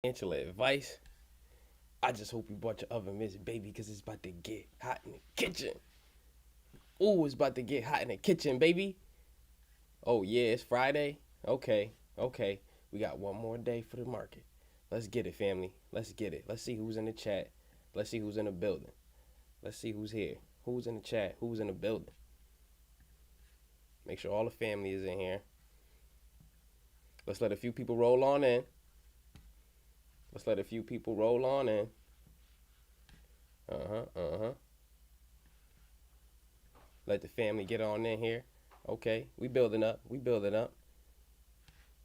Financial advice. I just hope you bought your oven mitts, baby, because it's about to get hot in the kitchen. Ooh, it's about to get hot in the kitchen, baby. Oh, yeah, it's Friday. Okay. We got one more day for the market. Let's get it, family. Let's get it. Let's see who's in the chat. Let's see who's in the building. Let's see who's here. Who's in the chat? Who's in the building? Make sure all the family is in here. Let's let a few people roll on in. Let the family get on in here. Okay, we building up.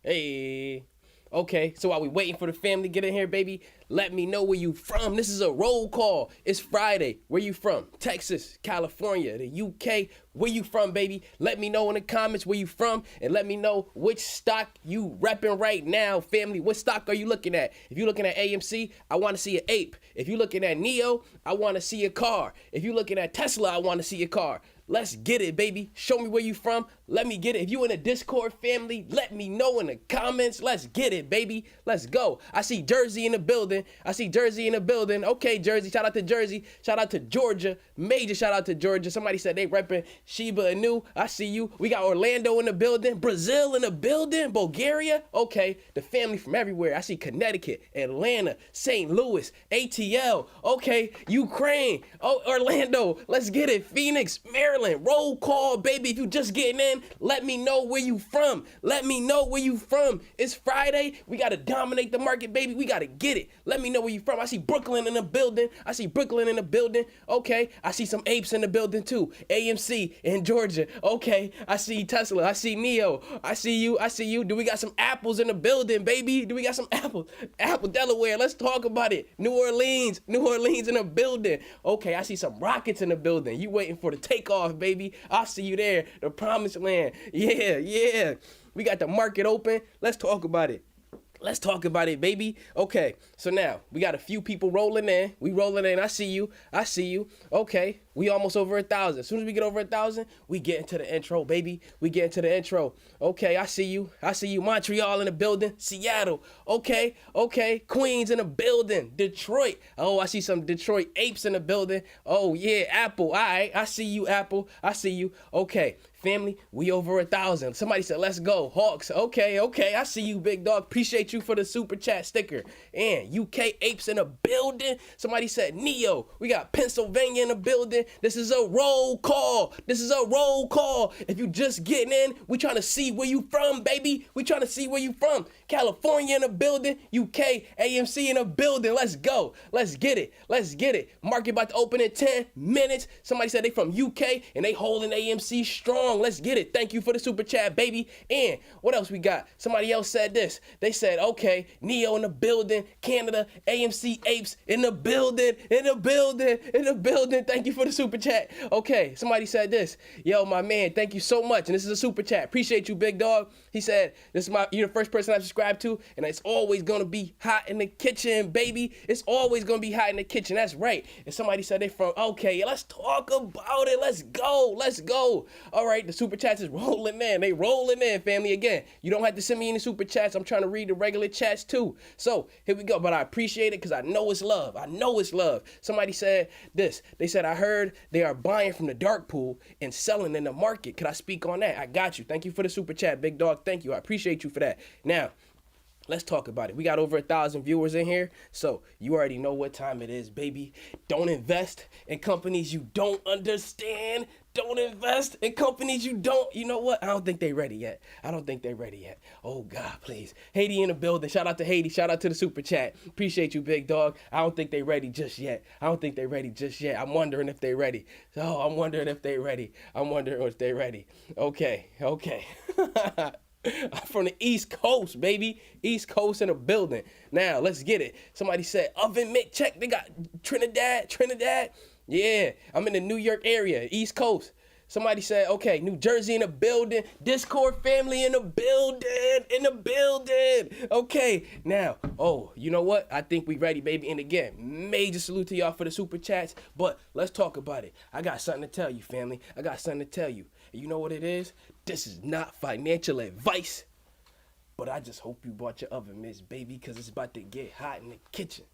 Hey. Okay, so while we waiting for the family to get in here, baby, let me know where you from. This is a roll call. It's Friday. Where you from? Texas, California, the UK. Where you from, baby? Let me know in the comments where you from, and let me know which stock you repping right now, family. What stock are you looking at? If you're looking at AMC, I want to see an ape. If you're looking at Nio, I want to see a car. If you're looking at Tesla, I want to see a car. Let's get it, baby. Show me where you from. Let me get it. If you in a Discord family, let me know in the comments. Let's get it, baby. Let's go. I see Jersey in the building. Okay, Jersey. Shout out to Jersey. Shout out to Georgia. Major shout out to Georgia. Somebody said they repping Sheba Inu. I see you. We got Orlando in the building. Brazil in the building. Bulgaria. Okay, the family from everywhere. I see Connecticut, Atlanta, St. Louis, ATL. Okay, Ukraine. Oh, Orlando. Let's get it. Phoenix, Maryland. Roll call, baby. If you just getting in, let me know where you from. It's Friday. We got to dominate the market, baby. We got to get it. Let me know where you from. I see Brooklyn in the building. Okay. I see some apes in the building too. AMC in Georgia. Okay. I see Tesla. I see Nio. I see you. Do we got some apples in the building, baby? Do we got some apples? Apple, Delaware. Let's talk about it. New Orleans in the building. Okay. I see some rockets in the building. You waiting for the takeoff, baby. I'll see you there. The promised land. Yeah. We got the market open. Let's talk about it. Baby. Okay, so now we got a few people rolling in. I see you. Okay, we almost over 1,000. As soon as we get over 1,000, we get into the intro, baby. Okay, I see you. Montreal in the building. Seattle. Okay. Queens in the building. Detroit. Oh, I see some Detroit apes in the building. Oh, yeah, Apple. All right, I see you, Apple. Okay. Family, we over 1,000. Somebody said, let's go. Hawks. Okay. I see you, big dog. Appreciate you for the super chat sticker. And UK apes in the building. Somebody said, Nio. We got Pennsylvania in the building. This is a roll call. If you just getting in, we trying to see where you from, baby. California in the building. UK, AMC in the building. Let's go. Let's get it. Market about to open in 10 minutes. Somebody said they from UK and they holding AMC strong. Let's get it. Thank you for the super chat, baby. And what else we got? Somebody else said this. They said, okay, Nio in the building, Canada, AMC apes in the building. Thank you for the super chat. Okay, somebody said this. Yo, my man, thank you so much. And this is a super chat. Appreciate you, big dog. He said, you're the first person I subscribed to, and it's always gonna be hot in the kitchen, baby. It's always gonna be hot in the kitchen. That's right. And somebody said they from, okay, let's talk about it. Let's go. All right. The super chats is rolling in. They rolling in, family. Again, you don't have to send me any super chats. I'm trying to read the regular chats too. So here we go. But I appreciate it because I know it's love. Somebody said this. They said, I heard they are buying from the dark pool and selling in the market. Could I speak on that? I got you. Thank you for the super chat, big dog. Thank you. I appreciate you for that. Now, let's talk about it. We got over 1,000 viewers in here, so you already know what time it is, baby. Don't invest in companies you don't understand. Don't invest in companies you don't. You know what? I don't think they ready yet. Oh, God, please. Haiti in the building. Shout out to Haiti. Shout out to the super chat. Appreciate you, big dog. I don't think they ready just yet. I'm wondering if they ready. I'm wondering if they ready. Okay. I'm from the East Coast, baby. East Coast in the building. Now, let's get it. Somebody said, oven mitt check. They got Trinidad. Yeah, I'm in the New York area, East Coast. Somebody said, okay, New Jersey in the building. Discord family in the building. Okay, now, you know what? I think we ready, baby. And again, major salute to y'all for the super chats. But let's talk about it. I got something to tell you, family. And you know what it is? This is not financial advice. But I just hope you bought your oven mitts, baby, because it's about to get hot in the kitchen.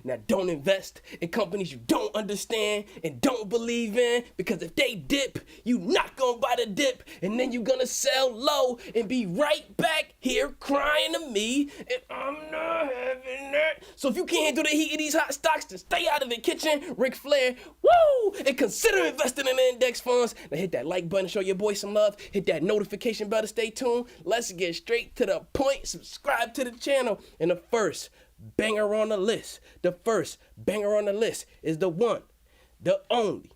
Now, don't invest in companies you don't understand and don't believe in, because if they dip, you not gonna buy the dip, and then you gonna sell low and be right back here crying to me, and I'm not having that. So if you can't handle the heat of these hot stocks, then stay out of the kitchen, Ric Flair, woo, and consider investing in index funds. Now hit that like button, show your boy some love, hit that notification bell to stay tuned. Let's get straight to the point. Subscribe to the channel. And the first banger on the list is the one, the only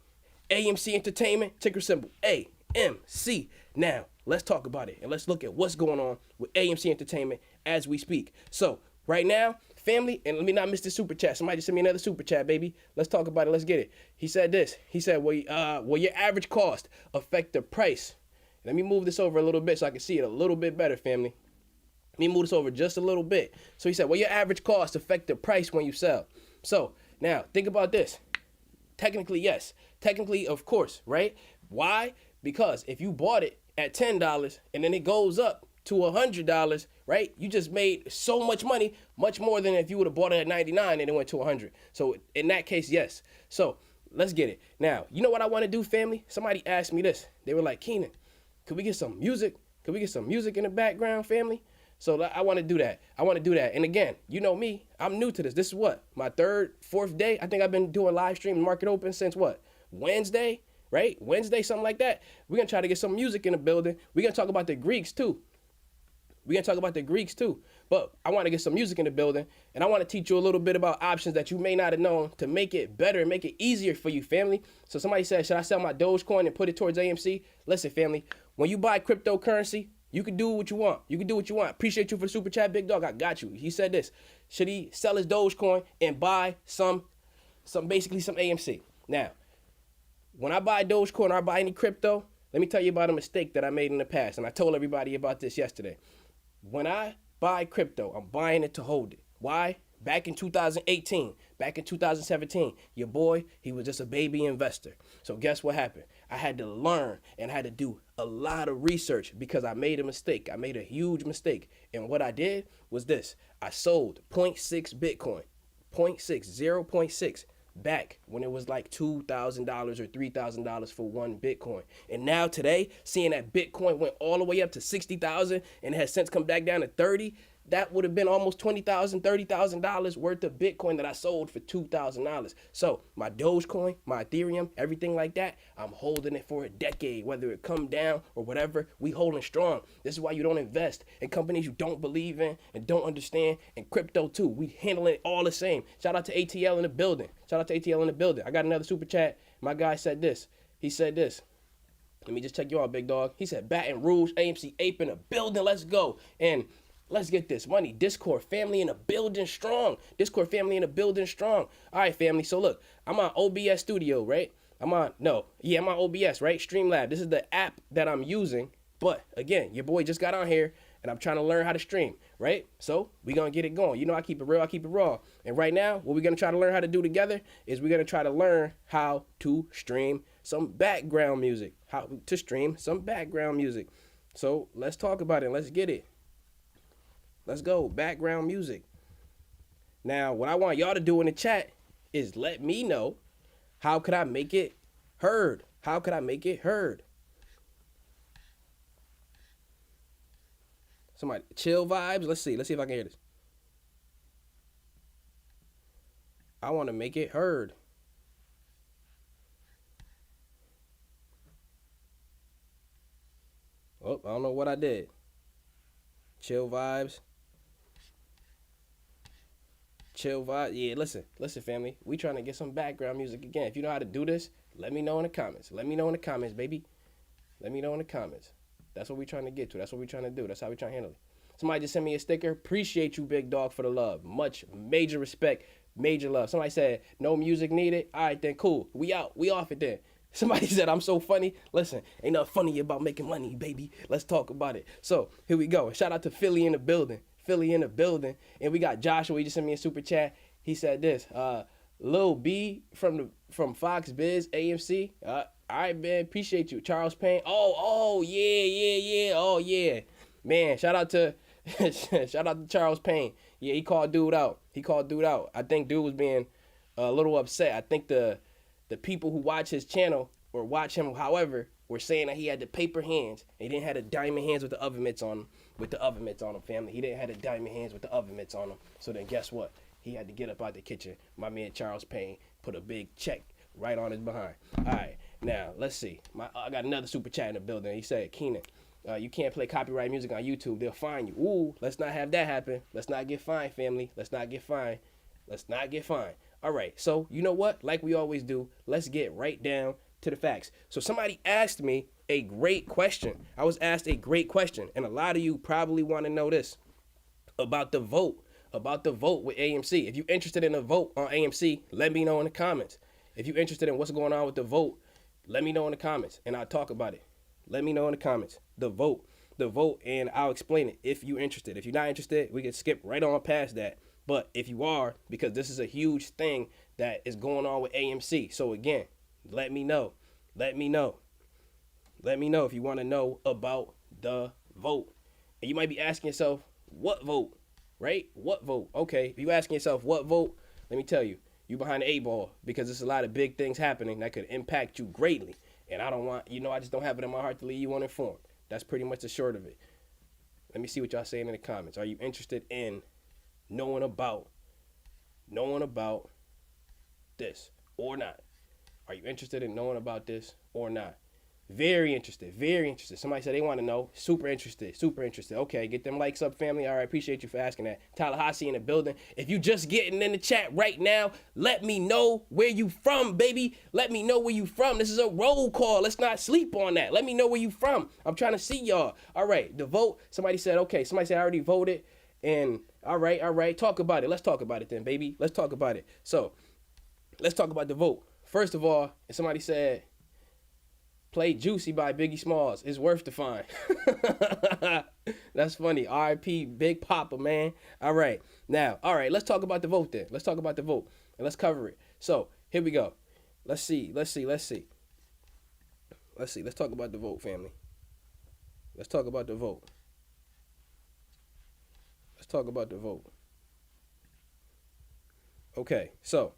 AMC Entertainment, ticker symbol AMC. Now, let's talk about it and let's look at what's going on with AMC Entertainment as we speak. So, right now, family, and let me not miss the super chat. Somebody just send me another super chat, baby. Let's talk about it. Let's get it. He said this. He said, will your average cost affect the price? Let me move this over a little bit so I can see it a little bit better, family. Let me move this over just a little bit. So he said, will your average cost affect the price when you sell? So now think about this. Technically, yes. Technically, of course, right? Why? Because if you bought it at $10 and then it goes up to $100, right? You just made so much money, much more than if you would have bought it at 99 and it went to 100. So in that case, yes. So let's get it. Now, you know what I want to do, family? Somebody asked me this. They were like, Keenan, could we get some music? Could we get some music in the background, family? So I want to do that. And again, you know me, I'm new to this. This is what? My third, fourth day. I think I've been doing live stream market open since what? Wednesday, right? Wednesday, something like that. We're going to try to get some music in the building. We're going to talk about the Greeks too. But I want to get some music in the building, and I want to teach you a little bit about options that you may not have known to make it better, make it easier for you, family. So somebody said, should I sell my Dogecoin and put it towards AMC? Listen, family, when you buy cryptocurrency, you can do what you want. Appreciate you for the super chat, big dog. I got you. He said this. Should he sell his Dogecoin and buy basically some AMC? Now, when I buy Dogecoin or I buy any crypto, let me tell you about a mistake that I made in the past. And I told everybody about this yesterday. When I buy crypto, I'm buying it to hold it. Why? Back in 2018, back in 2017, your boy, he was just a baby investor. So guess what happened? I had to learn and I had to do a lot of research because I made a mistake. I made a huge mistake. And what I did was this. I sold 0.6 Bitcoin, 0.6 back when it was like $2,000 or $3,000 for one Bitcoin. And now today, seeing that Bitcoin went all the way up to 60,000 and has since come back down to 30, that would have been almost $20,000, $30,000 worth of Bitcoin that I sold for $2,000. So my Dogecoin, my Ethereum, everything like that, I'm holding it for a decade. Whether it come down or whatever, we holding strong. This is why you don't invest in companies you don't believe in and don't understand. And crypto too, we handling it all the same. Shout out to ATL in the building. I got another super chat. My guy said this. He said this. Let me just check you out, big dog. He said Baton Rouge, AMC Ape in the building. Let's go. And let's get this money. Discord family in the building strong. All right, family. So look, I'm on OBS Studio, right? I'm on OBS, right? Streamlab. This is the app that I'm using. But again, your boy just got on here and I'm trying to learn how to stream, right? So we gonna get it going. You know, I keep it real, I keep it raw. And right now, what we're gonna try to learn how to do together is we're gonna try to learn how to stream some background music. So let's talk about it. Let's get it. Let's go. Background music. Now, what I want y'all to do in the chat is let me know, how could I make it heard? Somebody, chill vibes. Let's see if I can hear this. I want to make it heard. Oh, I don't know what I did. Chill vibes. Yeah, listen, family. We trying to get some background music again. If you know how to do this, let me know in the comments. Baby. Let me know in the comments. That's what we trying to get to. That's what we trying to do. That's how we trying to handle it. Somebody just sent me a sticker. Appreciate you, big dog, for the love. Much, major respect, major love. Somebody said, no music needed. All right, then, cool. We out. We off it then. Somebody said, I'm so funny. Listen, ain't nothing funny about making money, baby. Let's talk about it. So, here we go. Shout out to Philly in the building. And we got Joshua. He just sent me a super chat. He said this. Lil B from Fox Biz AMC. All right, man. Appreciate you. Charles Payne. Oh, yeah. Oh, yeah. Man, shout out to Shout out to Charles Payne. Yeah, he called dude out. I think dude was being a little upset. I think the people who watch his channel or watch him, however, were saying that he had the paper hands. He didn't have the diamond hands with the oven mitts on him. Family. He didn't have the diamond hands with the oven mitts on him. So then guess what? He had to get up out the kitchen. My man Charles Payne put a big check right on his behind. All right, now let's see. I got another super chat in the building. He said, Keenan, you can't play copyright music on YouTube. They'll fine you. Ooh, let's not have that happen. Let's not get fined, family. Let's not get fined. All right, so you know what? Like we always do, let's get right down to the facts. So somebody asked me a great question. I was asked a great question, and a lot of you probably want to know this about the vote with AMC. If you're interested in a vote on AMC, let me know in the comments. If you're interested in what's going on with the vote, let me know in the comments, and I'll talk about it. Let me know in the comments. The vote, and I'll explain it if you're interested. If you're not interested, we can skip right on past that. But if you are, because this is a huge thing that is going on with AMC. So again, let me know if you want to know about the vote. And you might be asking yourself, what vote, right? What vote? Okay, if you're asking yourself what vote, let me tell you, you behind the 8-ball, because there's a lot of big things happening that could impact you greatly. And I don't want, I just don't have it in my heart to leave you uninformed. That's pretty much the short of it. Let me see what y'all saying in the comments. Are you interested in knowing about this or not? Are you interested in knowing about this or not? Very interested. Somebody said they want to know. Super interested. Okay, get them likes up, family. All right, appreciate you for asking that. Tallahassee in the building. If you just getting in the chat right now, let me know where you from, baby. Let me know where you from. This is a roll call. Let's not sleep on that. Let me know where you from. I'm trying to see y'all. All right, the vote. Somebody said, okay. Somebody said I already voted. And all right. Talk about it. Let's talk about it then, baby. Let's talk about it. So let's talk about the vote. First of all, somebody said, play Juicy by Biggie Smalls. It's worth the fine. That's funny. R.I.P. Big Papa, man. All right. Now, let's talk about the vote then. Let's talk about the vote. And let's cover it. So, here we go. Let's see. Let's talk about the vote, family. Let's talk about the vote. Okay, so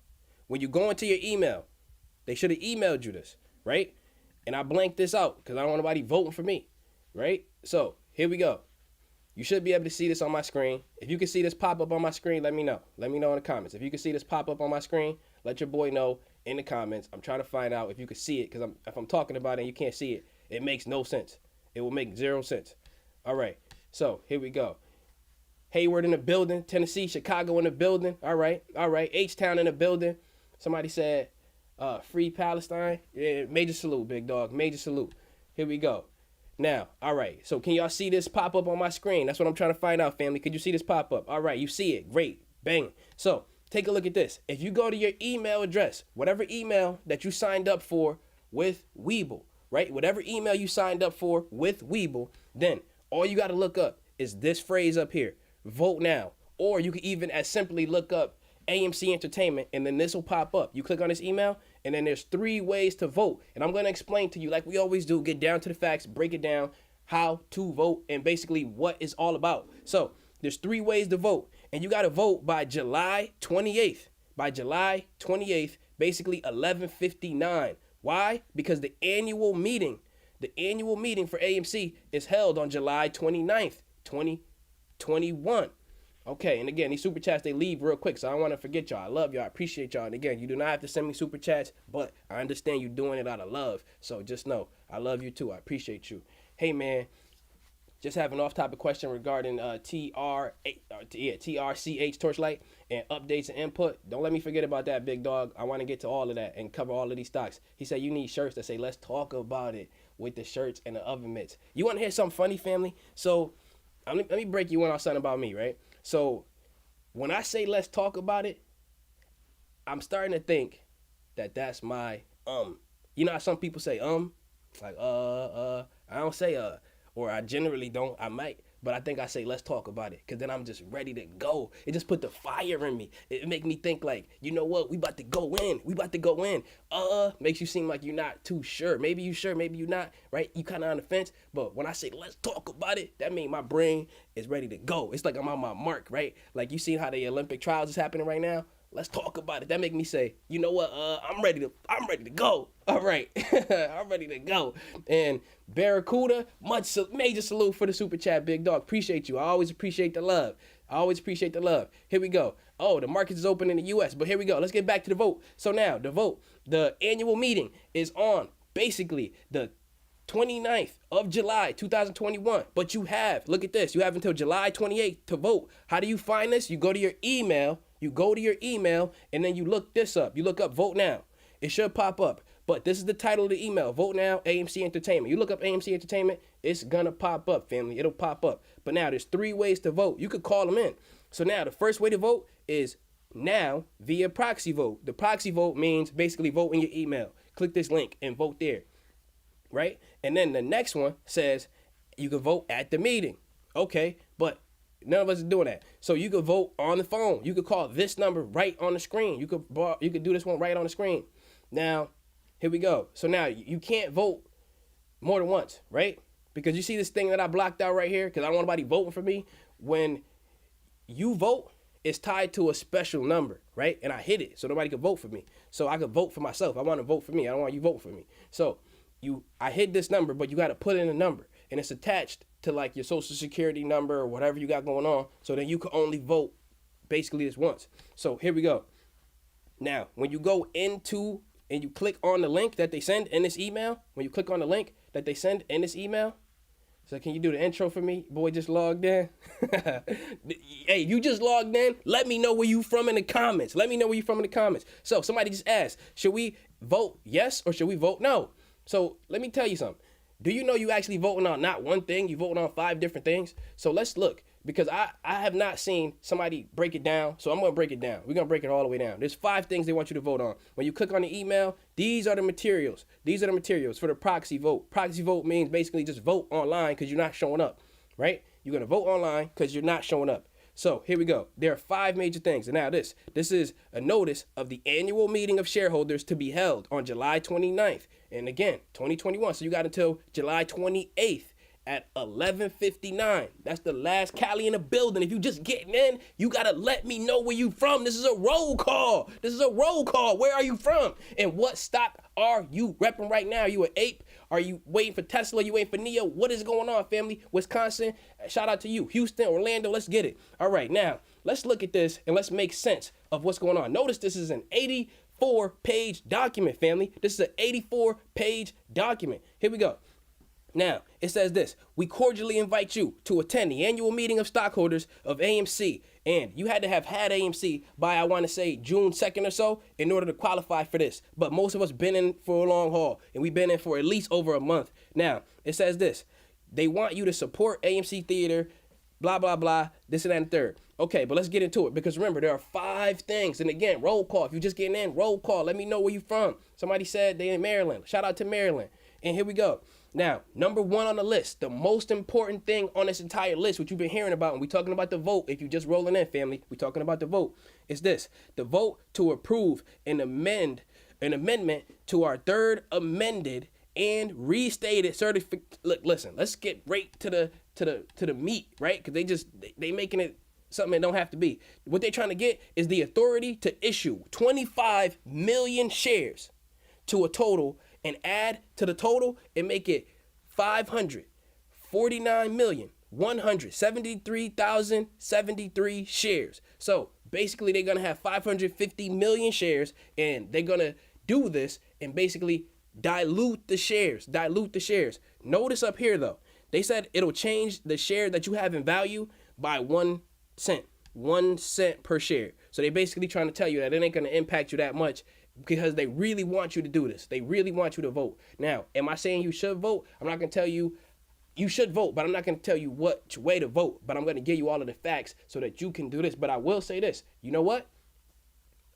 when you go into your email, they should have emailed you this, right? And I blanked this out because I don't want nobody voting for me, right? So here we go. You should be able to see this on my screen. If you can see this pop up on my screen, let me know. Let me know in the comments. If you can see this pop up on my screen, let your boy know in the comments. I'm trying to find out if you can see it, because if I'm talking about it and you can't see it, it makes no sense. It will make 0 sense. All right, so here we go. Hayward in the building. Tennessee, Chicago in the building. All right. H-Town in the building. Somebody said, free Palestine. Yeah, major salute, big dog. Major salute. Here we go. Now, all right. So can y'all see this pop up on my screen? That's what I'm trying to find out, family. Could you see this pop up? All right, you see it. Great. Bang. So take a look at this. If you go to your email address, whatever email that you signed up for with Webull, right? Whatever email you signed up for with Webull, then all you got to look up is this phrase up here. Vote now. Or you can even as simply look up AMC Entertainment, and then this will pop up. You click on this email, and then there's 3 ways to vote. And I'm going to explain to you, like we always do, get down to the facts, break it down, how to vote, and basically what it's all about. So there's 3 ways to vote, and you got to vote by July 28th. By July 28th, basically 11:59. Why? Because the annual meeting for AMC is held on July 29th, 2021. Okay, and again, these super chats, they leave real quick, so I don't want to forget y'all. I love y'all. I appreciate y'all. And again, you do not have to send me super chats, but I understand you doing it out of love. So just know, I love you too. I appreciate you. Hey, man, just have an off-topic question regarding TRCH Torchlight and updates and input. Don't let me forget about that, big dog. I want to get to all of that and cover all of these stocks. He said you need shirts that say, let's talk about it, with the shirts and the oven mitts. You want to hear something funny, family? So let me break you in on something about me, right? So when I say let's talk about it, I'm starting to think that that's my You know how some people say like I don't say or I generally don't. I might, but I think I say let's talk about it because then I'm just ready to go. It just put the fire in me. It make me think like, you know what, we about to go in. We about to go in. Makes you seem like you're not too sure. Maybe you sure, maybe you not, right? You kind of on the fence. But when I say let's talk about it, that means my brain is ready to go. It's like I'm on my mark, right? Like you seen how the Olympic trials is happening right now. Let's talk about it. That make me say, you know what? I'm ready to go. All right, I'm ready to go. And Barracuda, major salute for the super chat, big dog. Appreciate you. I always appreciate the love. Here we go. Oh, the market is open in the U.S., but here we go. Let's get back to the vote. So now the vote, the annual meeting is on basically the 29th of July, 2021. But you have, look at this, you have until July 28th to vote. How do you find this? You go to your email. And then you look this up. You look up Vote Now. It should pop up. But this is the title of the email. Vote Now, AMC Entertainment. You look up AMC Entertainment, it's going to pop up, family. It'll pop up. But now there's 3 ways to vote. You could call them in. So now the first way to vote is now via proxy vote. The proxy vote means basically vote in your email. Click this link and vote there, right? And then the next one says you can vote at the meeting. Okay, but none of us are doing that. So you could vote on the phone. You could call this number right on the screen. You could do this one right on the screen. Now, here we go. So now you can't vote more than once, right? Because you see this thing that I blocked out right here because I don't want nobody voting for me. When you vote, it's tied to a special number, right? And I hit it so nobody could vote for me. So I could vote for myself. I want to vote for me. I don't want you voting for me. So I hit this number, but you got to put in a number. And it's attached to like your social security number or whatever you got going on. So then you can only vote basically this once. So here we go. Now, when you go into and you click on the link that they send in this email, so can you do the intro for me? Boy just logged in. Hey, you just logged in. Let me know where you from in the comments. So somebody just asked, should we vote yes or should we vote no? So let me tell you something. Do you know you actually voting on not one thing? You voting on 5 different things? So let's look, because I have not seen somebody break it down. So I'm going to break it down. We're going to break it all the way down. There's 5 things they want you to vote on. When you click on the email, these are the materials. For the proxy vote. Proxy vote means basically just vote online because you're not showing up, right? You're going to vote online because you're not showing up. So here we go. There are 5 major things. And now this is a notice of the annual meeting of shareholders to be held on July 29th. And again, 2021. So you got until July 28th at 11:59. That's the last Cali in the building. If you just getting in, you got to let me know where you from. This is a roll call. Where are you from? And what stock are you repping right now? Are you an ape? Are you waiting for Tesla? You waiting for Nio? What is going on, family? Wisconsin, shout out to you. Houston, Orlando, let's get it. All right, now, let's look at this and let's make sense of what's going on. Notice this is an 84-page document, family. This is an 84-page document. Here we go. Now, it says this: we cordially invite you to attend the annual meeting of stockholders of AMC. And you had to have had AMC by, I want to say, June 2nd or so in order to qualify for this. But most of us been in for a long haul, and we've been in for at least over a month. Now, it says this: they want you to support AMC Theater, blah, blah, blah, this and that and third. Okay, but let's get into it, because remember, there are 5 things. And again, roll call. If you're just getting in, roll call. Let me know where you from. Somebody said they in Maryland. Shout out to Maryland. And here we go. Now, number 1 on the list, the most important thing on this entire list, which you've been hearing about, and we're talking about the vote. If you're just rolling in, family, we're talking about the vote. Is this: the vote to approve an amendment to our 3rd amended and restated certificate. Look, listen, let's get right to the meat, right? Because they making it something it don't have to be. What they're trying to get is the authority to issue 25 million shares to a total, and add to the total and make it 549,173,073 shares. So basically they're going to have 550 million shares, and they're going to do this and basically dilute the shares. Notice up here though, they said it'll change the share that you have in value by 1 cent. 1 cent per share. So they basically trying to tell you that it ain't going to impact you that much, because they really want you to do this. They really want you to vote. Now, am I saying you should vote? I'm not going to tell you should vote, but I'm not going to tell you which way to vote. But I'm going to give you all of the facts so that you can do this. But I will say this. You know what?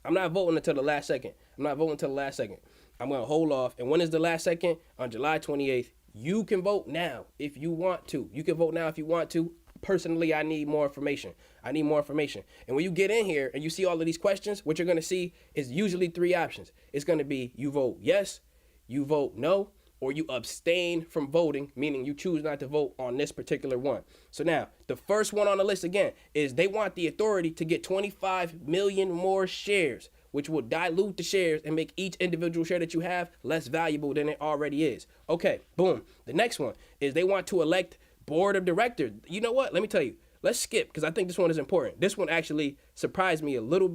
I'm not voting until the last second. I'm going to hold off. And when is the last second? On July 28th. You can vote now if you want to. personally, I need more information. I need more information. And when you get in here and you see all of these questions, what you're going to see is usually 3 options. It's going to be you vote yes, you vote no, or you abstain from voting, meaning you choose not to vote on this particular one. So now, the first one on the list again is they want the authority to get 25 million more shares, which will dilute the shares and make each individual share that you have less valuable than it already is. Okay, boom. The next one is they want to elect board of directors. You know what? Let me tell you. Let's skip because I think this one is important. This one actually surprised me a little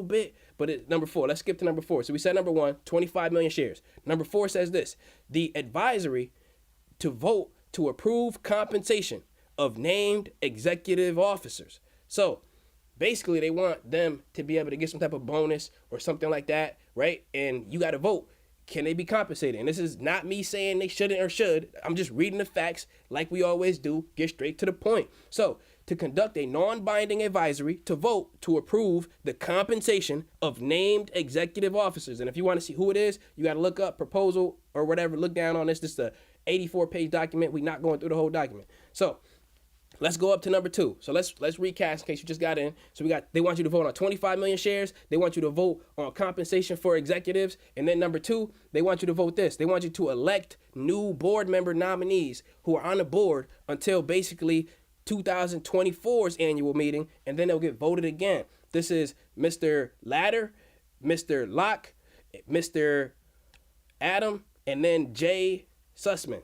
bit, but it's number 4. Let's skip to number 4. So we said number 1, 25 million shares. Number 4 says this: the advisory to vote to approve compensation of named executive officers. So basically, they want them to be able to get some type of bonus or something like that, right? And you got to vote. Can they be compensated? And this is not me saying they shouldn't or should. I'm just reading the facts like we always do. Get straight to the point. So, to conduct a non-binding advisory to vote to approve the compensation of named executive officers. And if you want to see who it is, you got to look up proposal or whatever. Look down on this. This is a 84-page document. We're not going through the whole document. So, let's go up to number 2. So let's recast in case you just got in. So they want you to vote on 25 million shares. They want you to vote on compensation for executives. And then number 2, they want you to vote this. They want you to elect new board member nominees who are on the board until basically 2024's annual meeting, and then they'll get voted again. This is Mr. Ladder, Mr. Locke, Mr. Adam, and then Jay Sussman.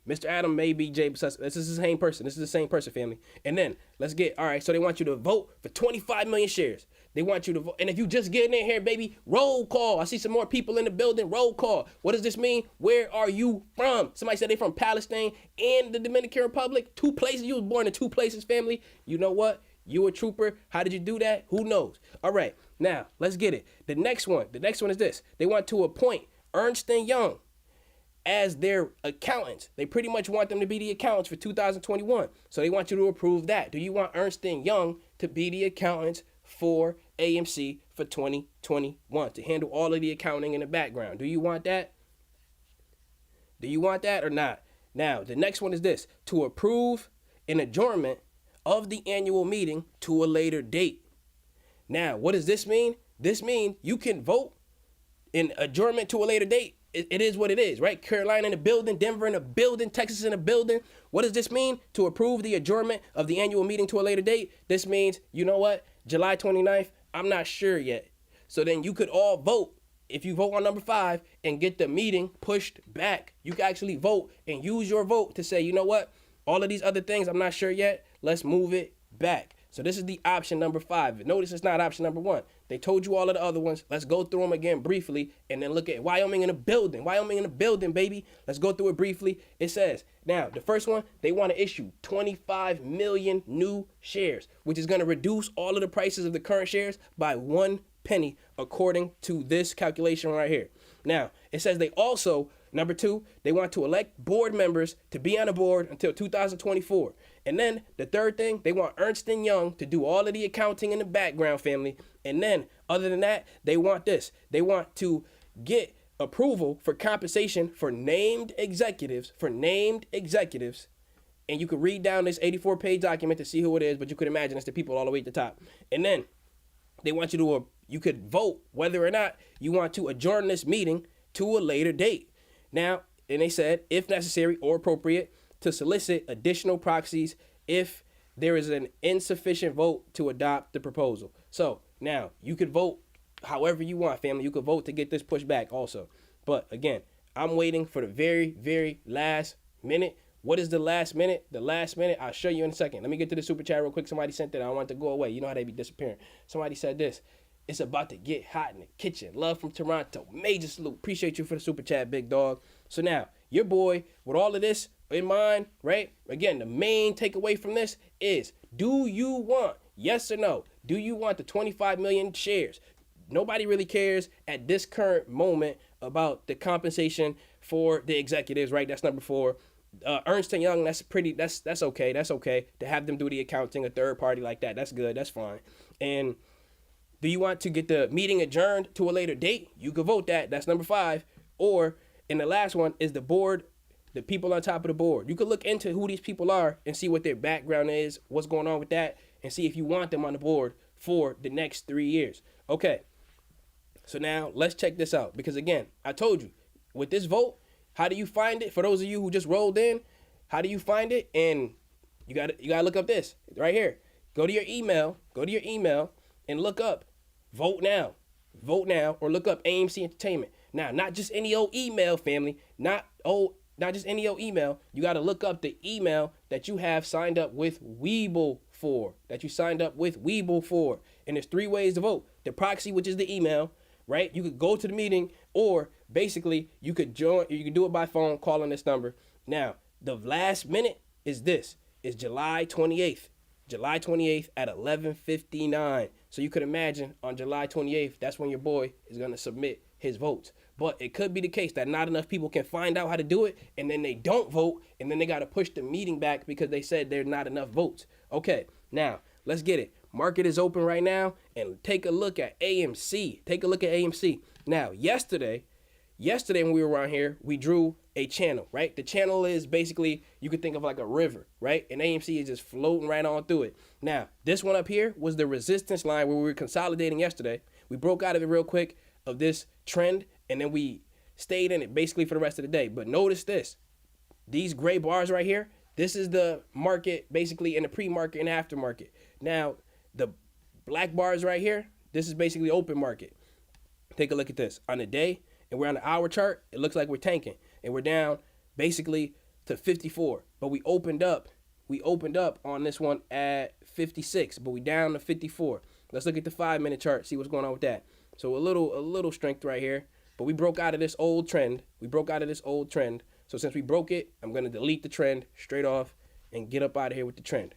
Mr. Adam may be Jay Sussman. This is the same person. This is the same person, family. And then let's get, all right, so they want you to vote for 25 million shares. They want you to vote. And if you just getting in here, baby, roll call. I see some more people in the building. Roll call. What does this mean? Where are you from? Somebody said they from Palestine and the Dominican Republic. 2 places. You was born in 2 places, family. You know what? You a trooper. How did you do that? Who knows? All right. Now, let's get it. The next one is this. They want to appoint Ernst & Young as their accountants. They pretty much want them to be the accountants for 2021. So they want you to approve that. Do you want Ernst & Young to be the accountants for AMC for 2021 to handle all of the accounting in the background? Do you want that? Do you want that or not? Now, the next one is this: to approve an adjournment of the annual meeting to a later date. Now, what does this mean? This means you can vote in adjournment to a later date. It is what it is, right? Carolina in the building, Denver in the building, Texas in the building. What does this mean? To approve the adjournment of the annual meeting to a later date. This means, you know what? July 29th, I'm not sure yet. So then you could all vote. If you vote on number 5 and get the meeting pushed back, you can actually vote and use your vote to say, you know what? All of these other things, I'm not sure yet. Let's move it back. So this is the option number 5. Notice it's not option number 1. They told you all of the other ones. Let's go through them again briefly and then look at Wyoming in the building. Wyoming in the building, baby. Let's go through it briefly. It says, now, the first one, they want to issue 25 million new shares, which is going to reduce all of the prices of the current shares by 1 penny, according to this calculation right here. Now, it says they also, number 2, they want to elect board members to be on the board until 2024. And then the third thing, they want Ernst & Young to do all of the accounting in the background, family. And then, other than that, they want this. They want to get approval for compensation for named executives, and you can read down this 84-page document to see who it is, but you could imagine it's the people all the way at the top. And then they want you to, you could vote whether or not you want to adjourn this meeting to a later date. Now, and they said, if necessary or appropriate, to solicit additional proxies if there is an insufficient vote to adopt the proposal. So now you could vote however you want, family. You could vote to get this pushed back also. But again, I'm waiting for the very, very last minute. What is the last minute? The last minute, I'll show you in a second. Let me get to the super chat real quick. Somebody sent that. I don't want it to go away. You know how they be disappearing. Somebody said this. It's about to get hot in the kitchen. Love from Toronto. Major salute. Appreciate you for the super chat, big dog. So now, your boy, with all of this in mind, right? Again, the main takeaway from this is, do you want, yes or no, do you want the 25 million shares? Nobody really cares at this current moment about the compensation for the executives, right? That's number 4. Ernst & Young, that's okay. That's okay to have them do the accounting, a third party like that. That's good. That's fine. And do you want to get the meeting adjourned to a later date? You could vote that. That's number 5. Or, and the last one is the board the people on top of the board. You could look into who these people are and see what their background is, what's going on with that, and see if you want them on the board for the next 3 years. Okay, so now let's check this out, because again, I told you, with this vote, how do you find it? For those of you who just rolled in, how do you find it? And you gotta look up this right here. Go to your email, and look up vote now, or look up AMC Entertainment. Now, not just any old email, family, not just any old email. You got to look up the email that you have signed up with Webull for, And there's 3 ways to vote. The proxy, which is the email, right? You could go to the meeting, or basically you could join, you can do it by phone, calling this number. Now, the last minute is July 28th. July 28th at 11:59. So you could imagine on July 28th, that's when your boy is going to submit his votes. But it could be the case that not enough people can find out how to do it, and then they don't vote, and then they got to push the meeting back because they said there's not enough votes. Okay, now let's get it. Market is open right now, and take a look at AMC. Now, yesterday when we were around here, we drew a channel, right? The channel is basically, you could think of like a river, right? And AMC is just floating right on through it. Now, this one up here was the resistance line where we were consolidating yesterday. We broke out of it real quick of this trend, and then we stayed in it basically for the rest of the day. But notice this. These gray bars right here, this is the market basically in the pre-market and aftermarket. Now, the black bars right here, this is basically open market. Take a look at this. On the day, and we're on the hour chart, it looks like we're tanking. And we're down basically to 54. But we opened up on this one at 56, but we down to 54. Let's look at the 5-minute chart, see what's going on with that. So a little strength right here. But we broke out of this old trend. So since we broke it, I'm going to delete the trend straight off and get up out of here with the trend.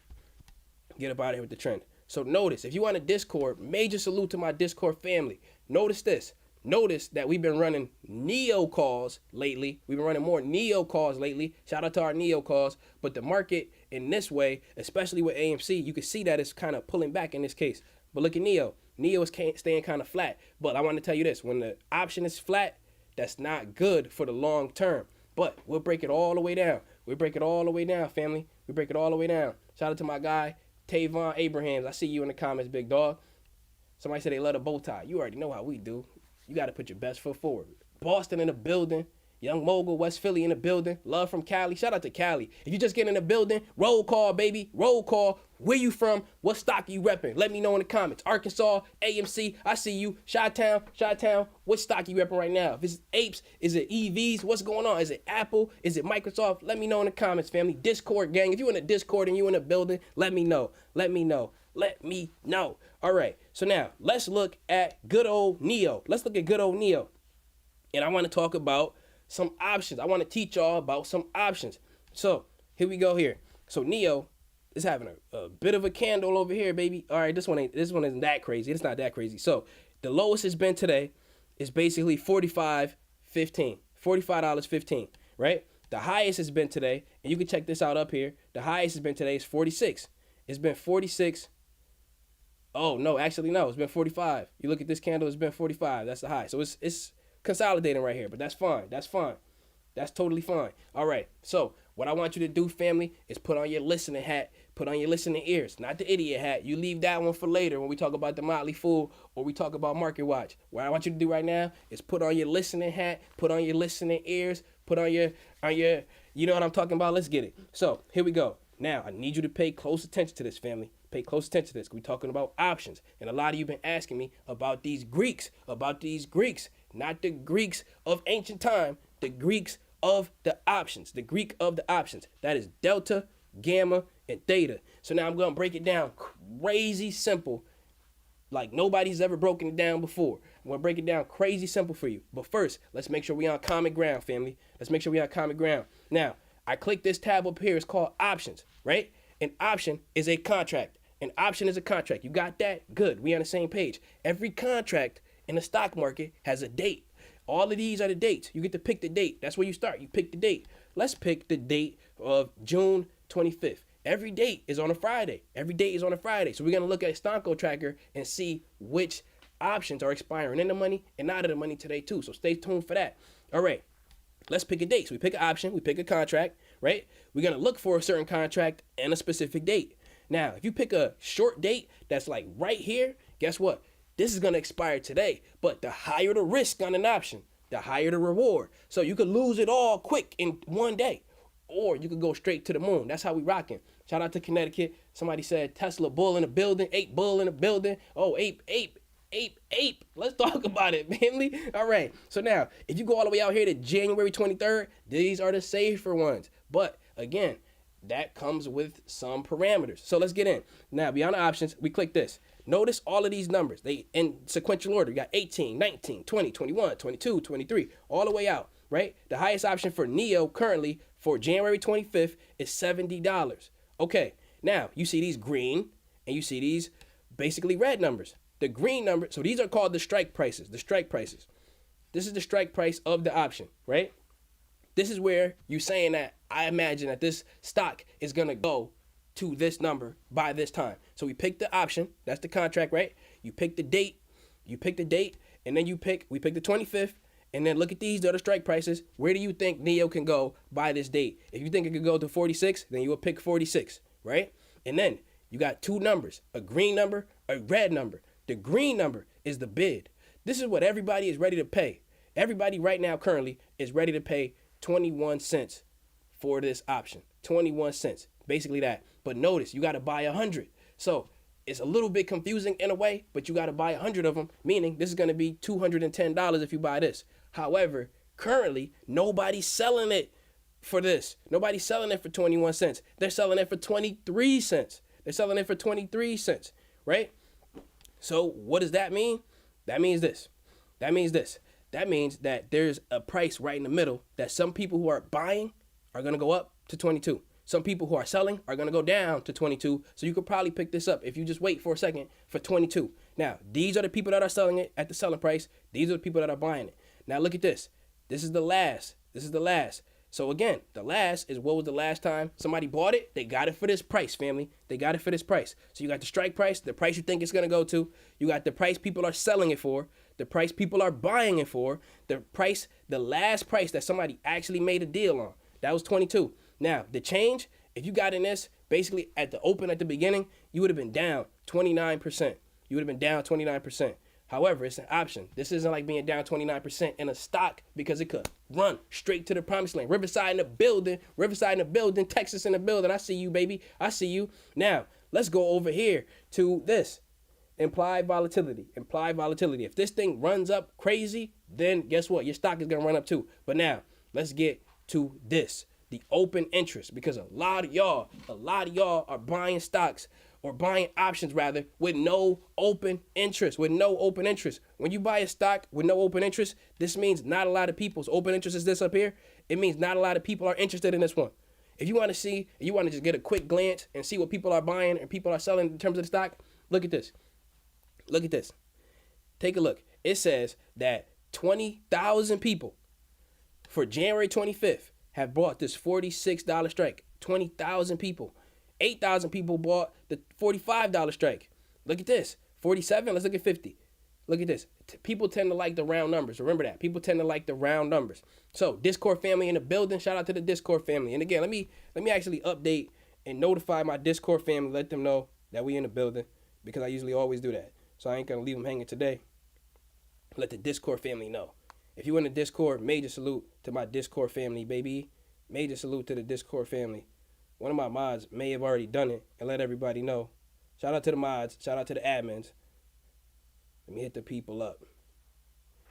So notice, if you on a Discord, major salute to my Discord family. Notice this. Notice that we've been running Nio calls lately. We've been running more Nio calls lately. Shout out to our Nio calls. But the market in this way, especially with AMC, you can see that it's kind of pulling back in this case. But look at Nio. Nio is staying kind of flat. But I want to tell you this. When the option is flat, that's not good for the long term. But we'll break it all the way down. Family. We break it all the way down. Shout out to my guy, Tavon Abrahams. I see you in the comments, big dog. Somebody said they love a bow tie. You already know how we do. You got to put your best foot forward. Boston in the building. Young Mogul, West Philly in the building. Love from Cali. Shout out to Cali. If you just get in the building, roll call, baby. Roll call. Where you from? What stock you repping? Let me know in the comments. Arkansas, AMC, I see you. Chi-Town. What stock you repping right now? If it's apes, is it EVs? What's going on? Is it Apple? Is it Microsoft? Let me know in the comments, family. Discord gang. If you in the Discord and you in the building, let me know. All right. So now let's look at good old Nio. And I want to talk about some options. I want to teach y'all about some options. So here we go here. So Nio is having a bit of a candle over here, baby. All right, this one isn't that crazy. It's not that crazy. So the lowest it's been today is basically $45.15, right? The highest it's been today, and you can check this out up here. The highest it's been today is 46. It's been 46. Oh, no, actually, no. It's been 45. You look at this candle, it's been 45. That's the high. So it's consolidating right here, but that's fine. That's totally fine. All right, so what I want you to do, family, is put on your listening hat, put on your listening ears, not the idiot hat. You leave that one for later when we talk about the Motley Fool or we talk about Market Watch. What I want you to do right now is put on your listening hat, put on your listening ears, put on your, you know what I'm talking about? Let's get it. So here we go. Now, I need you to pay close attention to this, family. Pay close attention to this. We're talking about options. And a lot of you been asking me about these Greeks, not the Greeks of ancient time, the Greeks of the options, the Greek of the options. That is delta, gamma, and theta. So now I'm going to break it down crazy simple, like nobody's ever broken it down before. I'm going to break it down crazy simple for you. But first, let's make sure we're on common ground, family. Now, I click this tab up here. It's called options, right? An option is a contract. You got that? Good. We on the same page. Every contract in the stock market has a date. All of these are the dates. You get to pick the date. That's where you start. You pick the date. Let's pick the date of June 25th. Every date is on a Friday. So we're going to look at a Stonko tracker and see which options are expiring in the money and out of the money today too. So stay tuned for that. All right. let's pick a date. So we pick an option, we pick a contract, right? We're going to look for a certain contract and a specific date. Now, if you pick a short date that's like right here, guess what? This is going to expire today. But the higher the risk on an option, the higher the reward. So you could lose it all quick in one day, or you could go straight to the moon. That's how we rocking. Shout out to Connecticut. Somebody said Tesla bull in the building, ape bull in the building. Oh, ape. Let's talk about it, family. All right. So now, if you go all the way out here to January 23rd, these are the safer ones. But again, that comes with some parameters. So let's get in. Now, beyond the options, we click this. Notice all of these numbers. They in sequential order. You got 18, 19, 20, 21, 22, 23, all the way out, right? The highest option for Nio currently for January 25th is $70. Okay, now you see these green and you see these basically red numbers. The green number, so these are called the strike prices, This is the strike price of the option, right? This is where you're saying that I imagine that this stock is going to go to this number by this time. So we pick the option, that's the contract, right? You pick the date, and then we pick the 25th, and then look at these, they're the strike prices. Where do you think Nio can go by this date? If you think it could go to 46, then you will pick 46, right? And then you got two numbers, a green number, a red number. The green number is the bid. This is what everybody is ready to pay. Everybody right now currently is ready to pay 21 cents for this option. 21 cents, basically that. But notice, you got to buy 100. So it's a little bit confusing in a way, but you got to buy 100 of them, meaning this is going to be $210 if you buy this. However, currently, nobody's selling it for this. Nobody's selling it for 21 cents. They're selling it for 23 cents. They're selling it for 23 cents, right? So what does that mean? That means this. That means that there's a price right in the middle that some people who are buying are going to go up to 22. Some people who are selling are going to go down to 22. So you could probably pick this up if you just wait for a second for 22. Now, these are the people that are selling it at the selling price. These are the people that are buying it. Now, look at this. This is the last. So again, the last is what was the last time somebody bought it? They got it for this price, family. They got it for this price. So you got the strike price, the price you think it's going to go to. You got the price people are selling it for, the price people are buying it for, the last price that somebody actually made a deal on. That was 22. Now, the change, if you got in this, basically at the open at the beginning, you would have been down 29%. You would have been down 29%. However, it's an option. This isn't like being down 29% in a stock because it could run straight to the promised land. Riverside in the building, Texas in the building. I see you, baby. I see you. Now, let's go over here to this. Implied volatility. If this thing runs up crazy, then guess what? Your stock is going to run up too. But now, let's get to this. The open interest. Because a lot of y'all are buying stocks or buying options rather with no open interest. When you buy a stock with no open interest, this means not a lot of people's open interest is this up here. It means not a lot of people are interested in this one. If you want to see, you want to just get a quick glance and see what people are buying and people are selling in terms of the stock, look at this. Take a look. It says that 20,000 people for January 25th have bought this $46 strike. 20,000 people. 8,000 people bought the $45 strike. Look at this. 47, let's look at 50. Look at this. People tend to like the round numbers. Remember that. People tend to like the round numbers. So, Discord family in the building. Shout out to the Discord family. And again, let me actually update and notify my Discord family. Let them know that we in the building because I usually always do that. So, I ain't going to leave them hanging today. Let the Discord family know. If you in the Discord, major salute to my Discord family, baby. Major salute to the Discord family. One of my mods may have already done it and let everybody know. Shout out to the mods. Shout out to the admins. Let me hit the people up.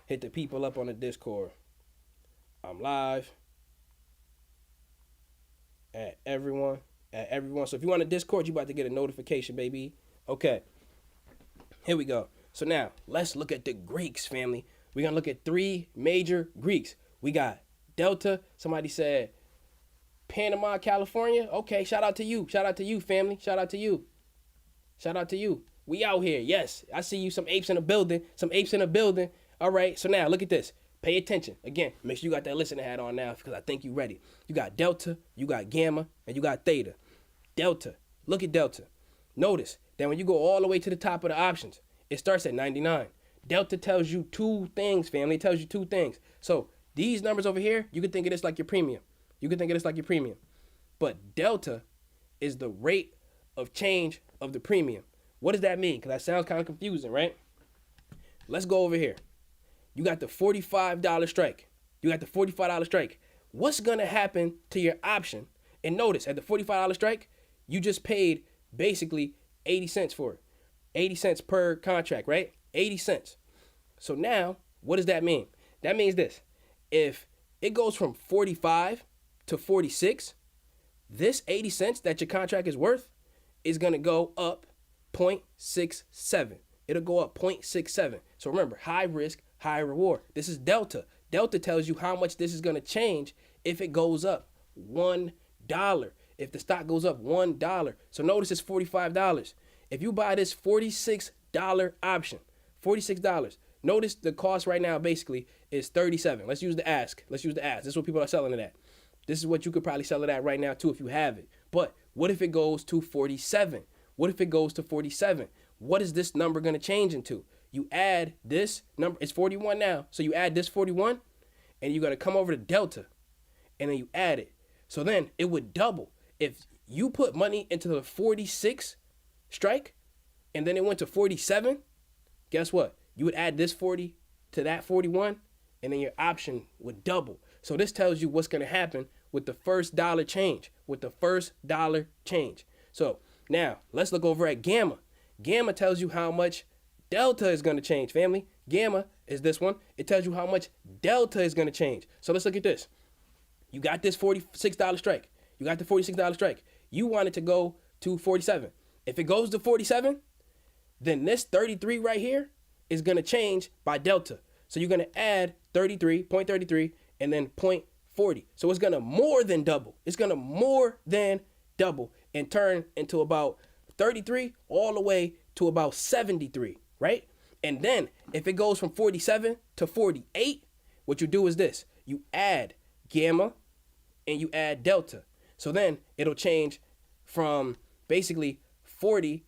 Hit the people up on the Discord. I'm live at everyone. So if you want a Discord, you about to get a notification, baby. Okay. Here we go. So now, let's look at the Greeks, family. We're going to look at three major Greeks. We got Delta. Somebody said Panama, California. Okay, shout out to you. Shout out to you, family. Shout out to you. We out here. Yes, I see you. Some apes in the building. All right, so now look at this. Pay attention. Again, make sure you got that listening hat on now because I think you're ready. You got Delta, you got Gamma, and you got Theta. Delta. Look at Delta. Notice that when you go all the way to the top of the options, it starts at 99. Delta tells you two things, family. It tells you two things. So These numbers over here, you can think of this like your premium. But delta is the rate of change of the premium. What does that mean? Because that sounds kind of confusing, right? Let's go over here. You got the $45 strike. What's going to happen to your option? And notice, at the $45 strike, you just paid basically 80 cents for it. 80 cents per contract, right? 80 cents. So now, what does that mean? That means this. If it goes from 45 to 46, this 80 cents that your contract is worth is going to go up 0.67. It'll go up 0.67. So remember, high risk, high reward. This is delta. Delta tells you how much this is going to change if it goes up $1. If the stock goes up $1. So notice it's $45. If you buy this $46 option, $46. Notice the cost right now basically is $37. Let's use the ask. This is what people are selling it at. This is what you could probably sell it at right now too if you have it. But what if it goes to 47? What if it goes to 47? What is this number going to change into? You add this number, it's 41 now. So you add this 41 and you got to come over to delta and then you add it. So then it would double. If you put money into the 46 strike and then it went to 47, guess what? You would add this 40 to that 41 and then your option would double. So this tells you what's going to happen with the first dollar change, So now let's look over at gamma. Gamma tells you how much delta is going to change, family. Gamma is this one. It tells you how much delta is going to change. So let's look at this. You got this $46 strike. You got the $46 strike. You want it to go to 47. If it goes to 47, then this 33 right here is going to change by delta. So you're going to add 0.33, and then 0.40. So it's going to more than double. And turn into about 33 all the way to about 73, right? And then if it goes from 47 to 48, what you do is this. You add gamma and you add delta. So then it'll change from basically 40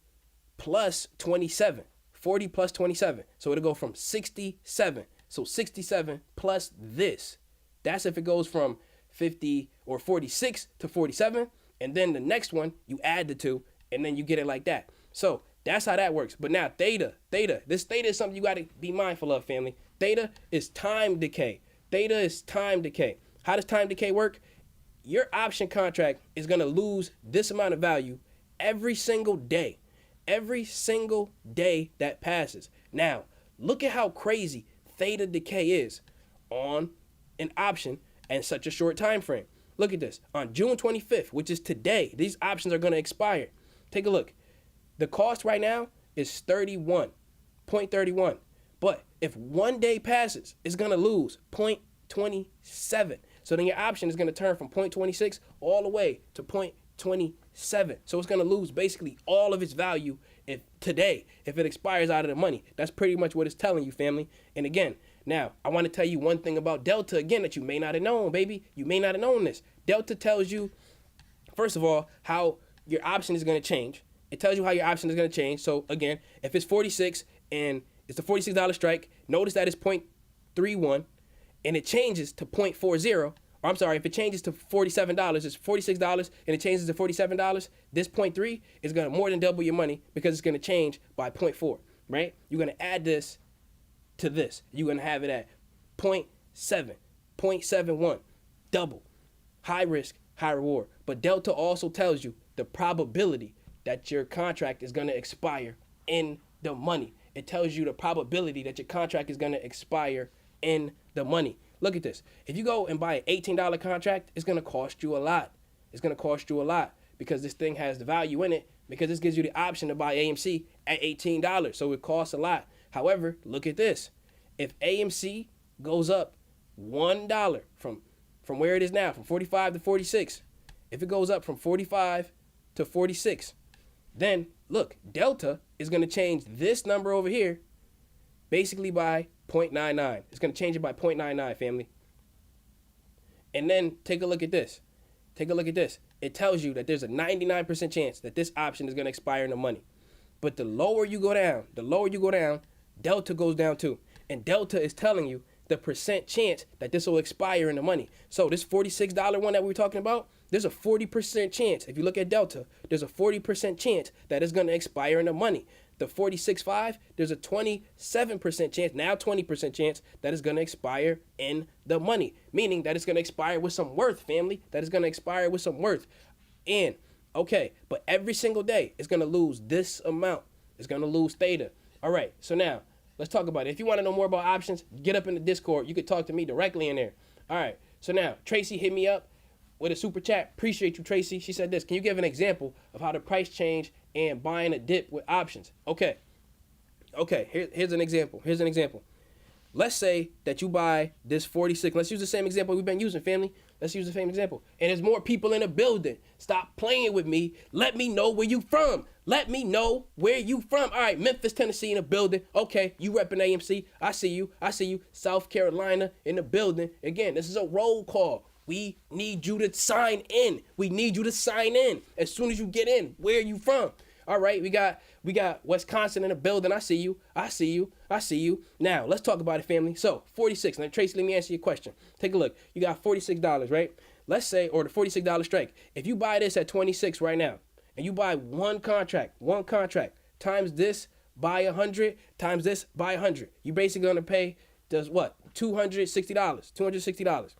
plus 27. 40 plus 27. So it'll go from 67. So 67 plus this. That's if it goes from 50 or 46 to 47. And then the next one, you add the two, and then you get it like that. So that's how that works. But now theta. This theta is something you got to be mindful of, family. Theta is time decay. How does time decay work? Your option contract is going to lose this amount of value every single day. Every single day that passes. Now, look at how crazy theta decay is on an option and such a short time frame. Look at this. On June 25th, which is today, these options are going to expire. Take a look. The cost right now is 0.31. But if 1 day passes, it's going to lose 0.27. So then your option is going to turn from 0.26 all the way to 0.27. So it's going to lose basically all of its value if it expires out of the money. That's pretty much what it's telling you, family. And again, now I want to tell you one thing about delta again that you may not have known, baby. You may not have known this. Delta tells you, first of all, how your option is going to change. It tells you how your option is going to change. So again, if it's 46 and it's the $46 strike, notice that it's 0.31 and it changes to 0.40. Or I'm sorry, if it changes to $47, it's $46 and it changes to $47, this 0.3 is going to more than double your money because it's going to change by 0.4, right? You're going to add this to this. You're going to have it at 0.7, 0.71, double. High risk, high reward. But delta also tells you the probability that your contract is going to expire in the money. It tells you the probability that your contract is going to expire in the money. Look at this. If you go and buy an $18 contract, it's going to cost you a lot. Because this thing has the value in it, because this gives you the option to buy AMC at $18. So it costs a lot. However, look at this. If AMC goes up $1 from where it is now, from 45 to 46, if it goes up from 45 to 46, then look, delta is going to change this number over here basically by 0.99. It's going to change it by 0.99, family. And then take a look at this. It tells you that there's a 99% chance that this option is going to expire in the money. But the lower you go down, delta goes down too. And delta is telling you the percent chance that this will expire in the money. So this $46 one that we were talking about, there's a 40% chance. If you look at Delta, there's a 40% chance that it's going to expire in the money. The 46.5, there's a 27% chance, now 20% chance that it's going to expire in the money. Meaning that it's going to expire with some worth, family. That it's going to expire with some worth. And, okay, but every single day, it's going to lose this amount. It's going to lose theta. All right, so now, let's talk about it. If you want to know more about options, get up in the Discord. You could talk to me directly in there. All right, so now, Tracy hit me up with a super chat. Appreciate you, Tracy. She said this. Can you give an example of how the price change and buying a dip with options? Okay, here's an example. Let's say that you buy this 46. Let's use the same example we've been using, family. Let's use the same example. And there's more people in the building. Stop playing with me. Let me know where you from. Let me know where you from. All right, Memphis, Tennessee in the building. Okay, you repping AMC. I see you. South Carolina in the building. Again, this is a roll call. We need you to sign in. As soon as you get in, where are you from? All right, we got Wisconsin in the building. I see you. Now, let's talk about it, family. So, 46. Now, Tracy, let me answer your question. Take a look. You got $46, right? Let's say, or the $46 strike. If you buy this at 26 right now, and you buy one contract, times this by 100, times this by 100, you're basically going to pay, does what? $260.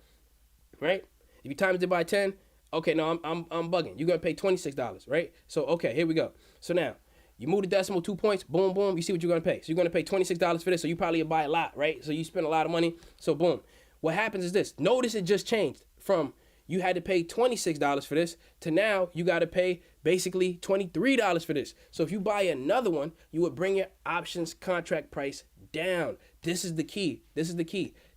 Right? If you times it by 10, okay, no, I'm bugging. You're going to pay $26, right? So, okay, here we go. So now, you move the decimal 2 points, boom, boom, you see what you're going to pay. So you're going to pay $26 for this, so you probably buy a lot, right? So you spend a lot of money, so boom. What happens is this. Notice it just changed from you had to pay $26 for this to now you got to pay basically $23 for this. So if you buy another one, you would bring your options contract price down. This is the key.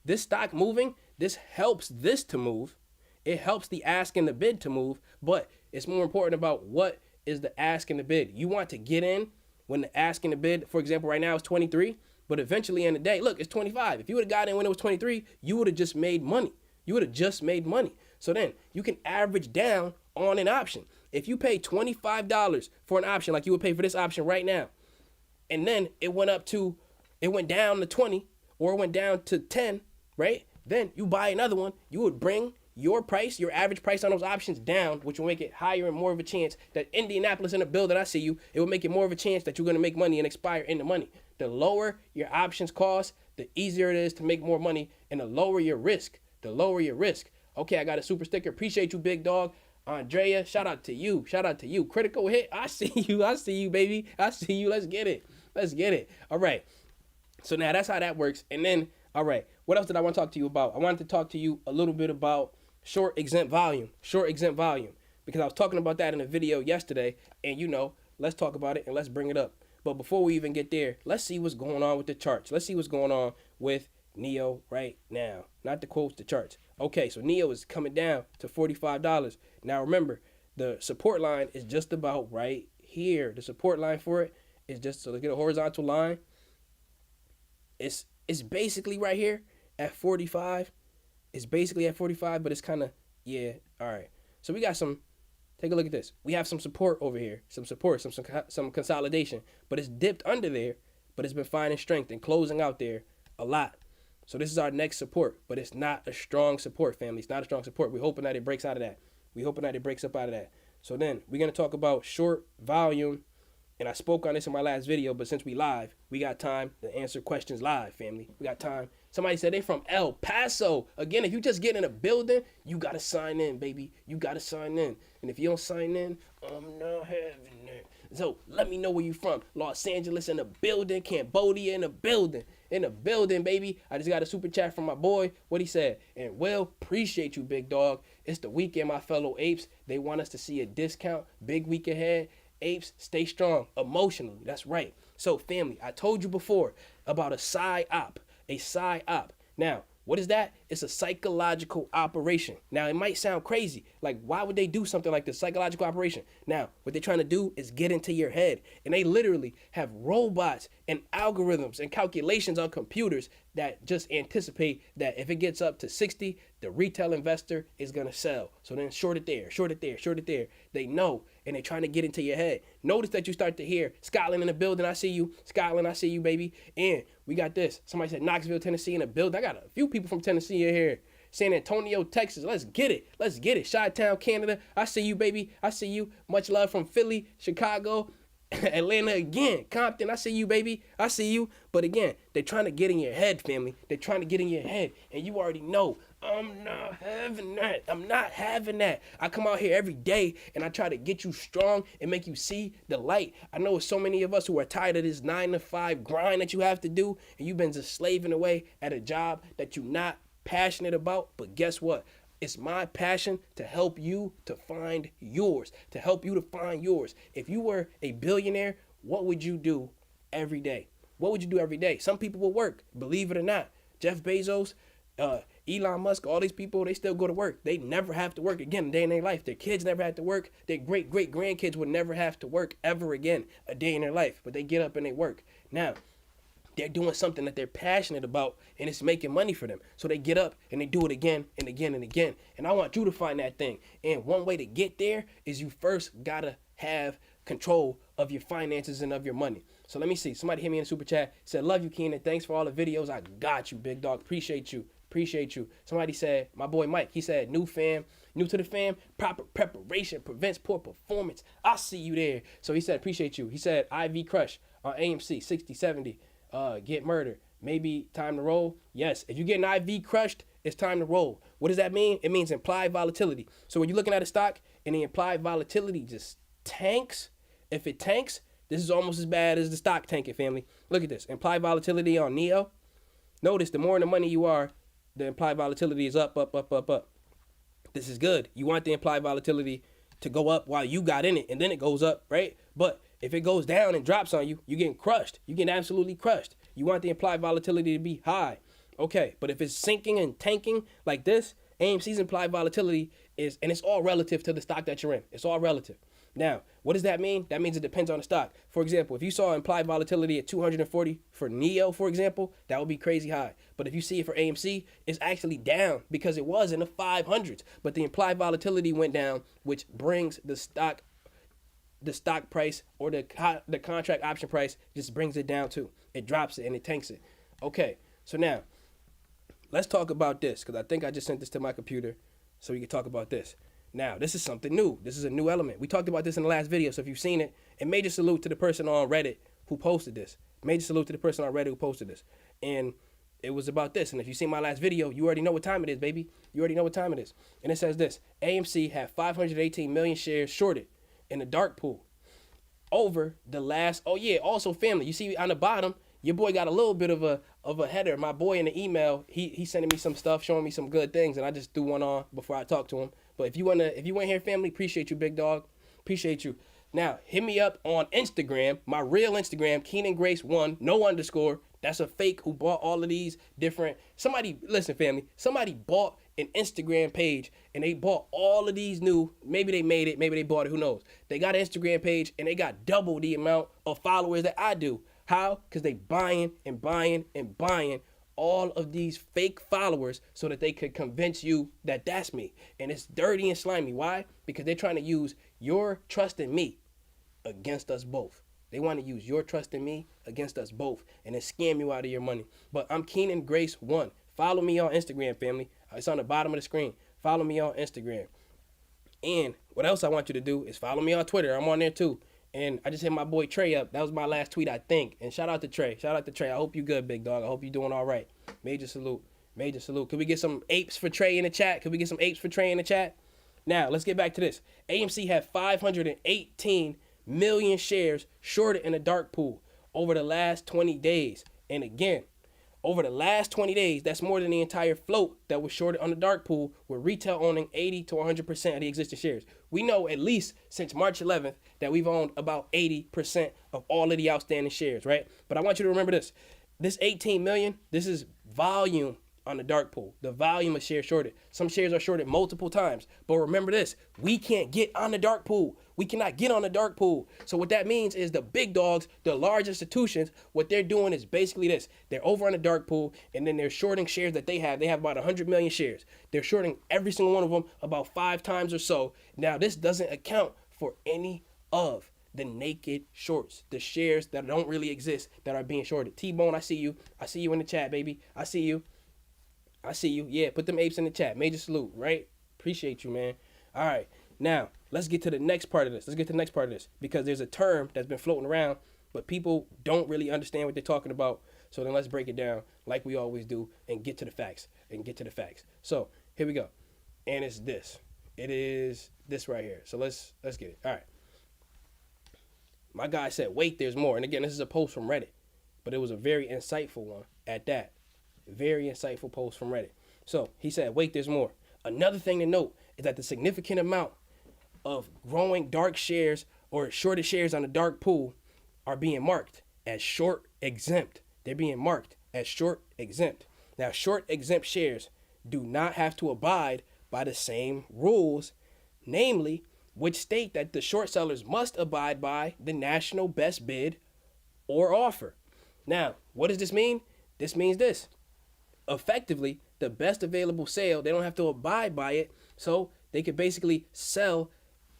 This stock moving, this helps this to move. It helps the ask and the bid to move, but it's more important about what is the ask and the bid. You want to get in when the ask and the bid, for example, right now is 23, but eventually in the day, look, it's 25. If you would have got in when it was 23, you would have just made money. So then you can average down on an option. If you pay $25 for an option, like you would pay for this option right now, and then it went down to 20 or it went down to 10, right? Then you buy another one, you would bring your price, your average price on those options down, which will make it higher and more of a chance that Indianapolis in the building, I see you, it will make it more of a chance that you're going to make money and expire in the money. The lower your options cost, the easier it is to make more money, and the lower your risk. Okay, I got a super sticker. Appreciate you, big dog. Andrea, shout out to you. Critical hit. I see you, baby. I see you. Let's get it. All right. So now that's how that works. And then, all right, what else did I want to talk to you about? I wanted to talk to you a little bit about short exempt volume, because I was talking about that in a video yesterday, and let's talk about it and let's bring it up. But before we even get there, let's see what's going on with the charts. Let's see what's going on with Nio right now. Not the quotes, the charts. Okay, so Nio is coming down to $45. Now remember, the support line is just about right here. The support line for it is just, so let's get a horizontal line. It's basically right here at 45. It's basically at 45, but it's kind of, yeah, all right. So we got some, take a look at this. We have some support over here, some consolidation, but it's dipped under there, but it's been finding strength and closing out there a lot. So this is our next support, but it's not a strong support, family. It's not a strong support. We're hoping that it breaks out of that. We're hoping that it breaks up out of that. So then we're going to talk about short volume. And I spoke on this in my last video, but since we live, we got time to answer questions live, family. We got time. Somebody said they from El Paso. Again, if you just get in a building, you got to sign in, baby. You got to sign in. And if you don't sign in, I'm not having it. So let me know where you from. Los Angeles in the building. Cambodia in the building. In the building, baby. I just got a super chat from my boy. What he said. And well, appreciate you, big dog. It's the weekend, my fellow apes. They want us to see a discount. Big week ahead. Apes, stay strong emotionally. That's right. So, family, I told you before about a PSYOP. A PSYOP. Now, what is that? It's a psychological operation. Now, it might sound crazy. Like, why would they do something like this? Psychological operation. Now, what they're trying to do is get into your head. And they literally have robots and algorithms and calculations on computers that just anticipate that if it gets up to 60, the retail investor is going to sell. So then short it there, short it there, short it there. They know, and they're trying to get into your head. Notice that you start to hear Scotland in the building. I see you. Scotland, I see you, baby. And we got this. Somebody said Knoxville, Tennessee in the building. I got a few people from Tennessee in here. San Antonio, Texas. Let's get it. Let's get it. Chi-Town, Canada. I see you, baby. I see you. Much love from Philly, Chicago, Atlanta again. Compton, I see you, baby. I see you. But again, they're trying to get in your head, family. They're trying to get in your head. And you already know, I'm not having that. I'm not having that. I come out here every day and I try to get you strong and make you see the light. I know so many of us who are tired of this 9-to-5 grind that you have to do, and you've been just slaving away at a job that you're not passionate about. But guess what? It's my passion to help you to find yours, to help you to find yours. If you were a billionaire, what would you do every day? What would you do every day? Some people will work, believe it or not. Jeff Bezos, Elon Musk, all these people, they still go to work. They never have to work again a day in their life. Their kids never had to work. Their great-great-grandkids would never have to work ever again a day in their life. But they get up and they work. Now, they're doing something that they're passionate about, and it's making money for them. So they get up and they do it again and again and again. And I want you to find that thing. And one way to get there is you first got to have control of your finances and of your money. So let me see. Somebody hit me in the super chat. Said, love you, Keenan. Thanks for all the videos. I got you, big dog. Appreciate you. Appreciate you. Somebody said, my boy Mike, he said, new to the fam, proper preparation prevents poor performance. I see you there. So he said, appreciate you. He said, IV Crush on AMC 60-70. Get murdered. Maybe time to roll. Yes, if you get an IV crushed, it's time to roll. What does that mean? It means implied volatility. So when you're looking at a stock and the implied volatility just tanks, if it tanks, this is almost as bad as the stock tanking, family. Look at this. Implied volatility on Nio. Notice the more in the money you are, the implied volatility is up, up, up, up, up. This is good. You want the implied volatility to go up while you got in it, and then it goes up, right? But if it goes down and drops on you, you're getting crushed. You're getting absolutely crushed. You want the implied volatility to be high. Okay, but if it's sinking and tanking like this, AMC's implied volatility is, and it's all relative to the stock that you're in. It's all relative. Now, what does that mean? That means it depends on the stock. For example, if you saw implied volatility at 240 for Nio, for example, that would be crazy high. But if you see it for AMC, it's actually down because it was in the 500s. But the implied volatility went down, which brings the stock price or the contract option price just brings it down too. It drops it and it tanks it. Okay, so now let's talk about this because I think I just sent this to my computer so we can talk about this. Now, this is something new. This is a new element. We talked about this in the last video, so if you've seen it, and major salute to the person on Reddit who posted this. Major salute to the person on Reddit who posted this. And it was about this. And if you've seen my last video, you already know what time it is, baby. You already know what time it is. And it says this. AMC had 518 million shares shorted in the dark pool over the last, oh yeah, also family. You see on the bottom, your boy got a little bit of a header. My boy in the email, he sending me some stuff, showing me some good things, and I just threw one on before I talk to him. But if you want here, family, appreciate you, big dog. Appreciate you. Now, hit me up on Instagram, my real Instagram, Keenan Grace 1, no underscore. That's a fake who bought all of these different. Somebody, listen, family, somebody bought an Instagram page and they bought all of these new, maybe they made it, maybe they bought it, who knows. They got an Instagram page and they got double the amount of followers that I do. How? Because they buying and buying and buying all of these fake followers so that they could convince you that that's me. And it's dirty and slimy. Why? Because they're trying to use your trust in me against us both. They want to use your trust in me against us both and then scam you out of your money. But I'm Keenan Grace 1. Follow me on Instagram, family. It's on the bottom of the screen. Follow me on Instagram. And what else I want you to do is follow me on Twitter. I'm on there too. And I just hit my boy Trey up. That was my last tweet, I think. And shout out to Trey. Shout out to Trey. I hope you good, big dog. I hope you doing all right. Major salute. Major salute. Could we get some apes for Trey in the chat? Could we get some apes for Trey in the chat? Now, let's get back to this. AMC had 518 million shares shorted in the dark pool over the last 20 days. And again, over the last 20 days, that's more than the entire float that was shorted on the dark pool, with retail owning 80 to 100% of the existing shares. We know at least since March 11th that we've owned about 80% of all of the outstanding shares, right? But I want you to remember this. This 18 million, this is volume on the dark pool. The volume of shares shorted. Some shares are shorted multiple times. But remember this, we can't get on the dark pool. We cannot get on the dark pool. So what that means is the big dogs, the large institutions, what they're doing is basically this. They're over on the dark pool, and then they're shorting shares that they have. They have about 100 million shares. They're shorting every single one of them about 5 times or so. Now, this doesn't account for any of the naked shorts, the shares that don't really exist that are being shorted. T-Bone, I see you. I see you in the chat, baby. I see you. I see you. Yeah, put them apes in the chat. Major salute, right? Appreciate you, man. All right. Now, let's get to the next part of this. Let's get to the next part of this because there's a term that's been floating around, but people don't really understand what they're talking about. So then let's break it down like we always do and get to the facts So here we go. And it's this. It is this right here. So let's get it. All right. My guy said, wait, there's more. And again, this is a post from Reddit, but it was a very insightful one at that. Very insightful post from Reddit. So he said, wait, there's more. Another thing to note is that the significant amount of growing dark shares or shorted shares on the dark pool are being marked as short exempt. They're being marked as short exempt. Now, short exempt shares do not have to abide by the same rules, namely, which state that the short sellers must abide by the national best bid or offer. Now, what does this mean? This means this. Effectively, the best available sale, they don't have to abide by it, so they could basically sell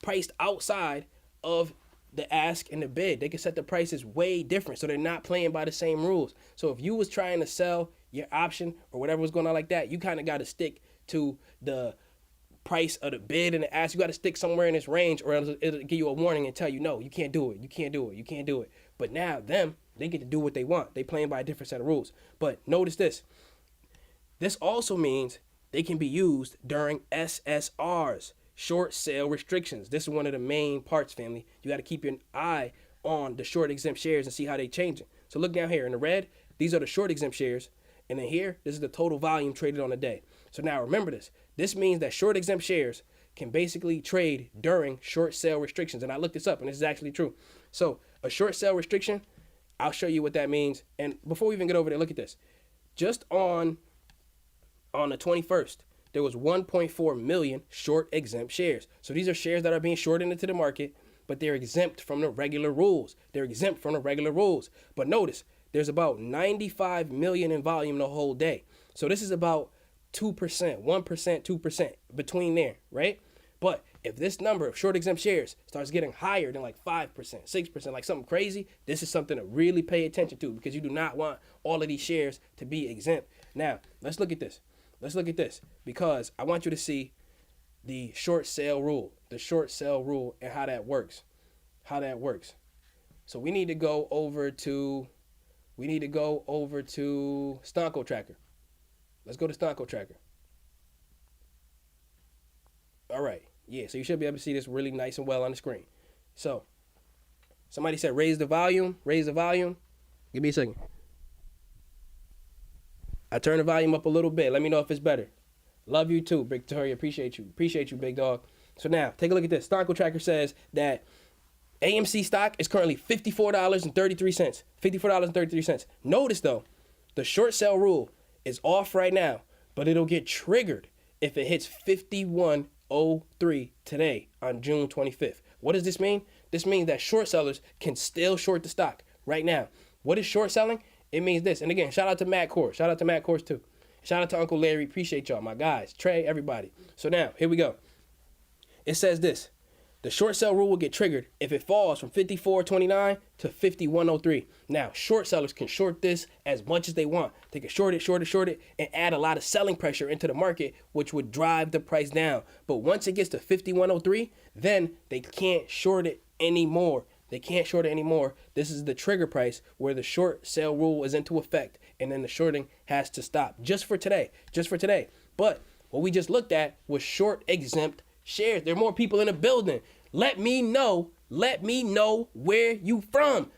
priced outside of the ask and the bid. They can set the prices way different, so they're not playing by the same rules. So if you was trying to sell your option or whatever was going on like that, you kind of got to stick to the price of the bid and the ask. You got to stick somewhere in this range, or else it'll give you a warning and tell you, no, you can't do it. You can't do it. You can't do it. But now they get to do what they want. They playing by a different set of rules. But notice this. This also means they can be used during SSRs, short sale restrictions. This is one of the main parts, family. You got to keep your eye on the short exempt shares and see how they changing. So look down here in the red, these are the short exempt shares. And then here, this is the total volume traded on the day. So now remember this. This means that short exempt shares can basically trade during short sale restrictions. And I looked this up, and this is actually true. So a short sale restriction, I'll show you what that means. And before we even get over there, look at this. Just on the 21st, there was 1.4 million short exempt shares. So these are shares that are being shorted into the market, but they're exempt from the regular rules. They're exempt from the regular rules. But notice, there's about 95 million in volume the whole day. So this is about 2%, 1%, 2% between there, right? But if this number of short exempt shares starts getting higher than like 5%, 6%, like something crazy, this is something to really pay attention to because you do not want all of these shares to be exempt. Now, let's look at this. Let's look at this because I want you to see the short sale rule, and how that works, So we need to go over to Stonko Tracker. Let's go to Stonko Tracker. All right. Yeah, so you should be able to see this really nice and well on the screen. So somebody said raise the volume. Give me a second. I turn the volume up a little bit. Let me know if it's better. Love you too, Victoria. Appreciate you, big dog. So now, take a look at this. Stonko Tracker says that AMC stock is currently $54.33. $54.33. Notice, though, the short sale rule is off right now, but it'll get triggered if it hits 51.03 today on June 25th. What does this mean? This means that short sellers can still short the stock right now. What is short selling? It means this. And again, shout out to Matt Kohrs. Shout out to Matt Kohrs too. Shout out to Uncle Larry. Appreciate y'all, my guys. Trey, everybody. So now, here we go. It says this. The short sell rule will get triggered if it falls from 54.29 to 51.03. Now, short sellers can short this as much as they want. They can short it, and add a lot of selling pressure into the market, which would drive the price down. But once it gets to 51.03, then they can't short it anymore. This is the trigger price where the short sale rule is into effect, and then the shorting has to stop just for today. But what we just looked at was short exempt shares. There are more people in the building. Let me know where you from.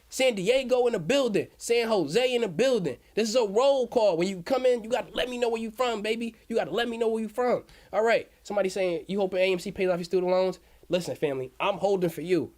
San Diego in the building. San Jose in the building. This is a roll call. When you come in, you got to let me know where you from, baby. All right. Somebody saying, you hoping AMC pays off your student loans? Listen, family, I'm holding for you.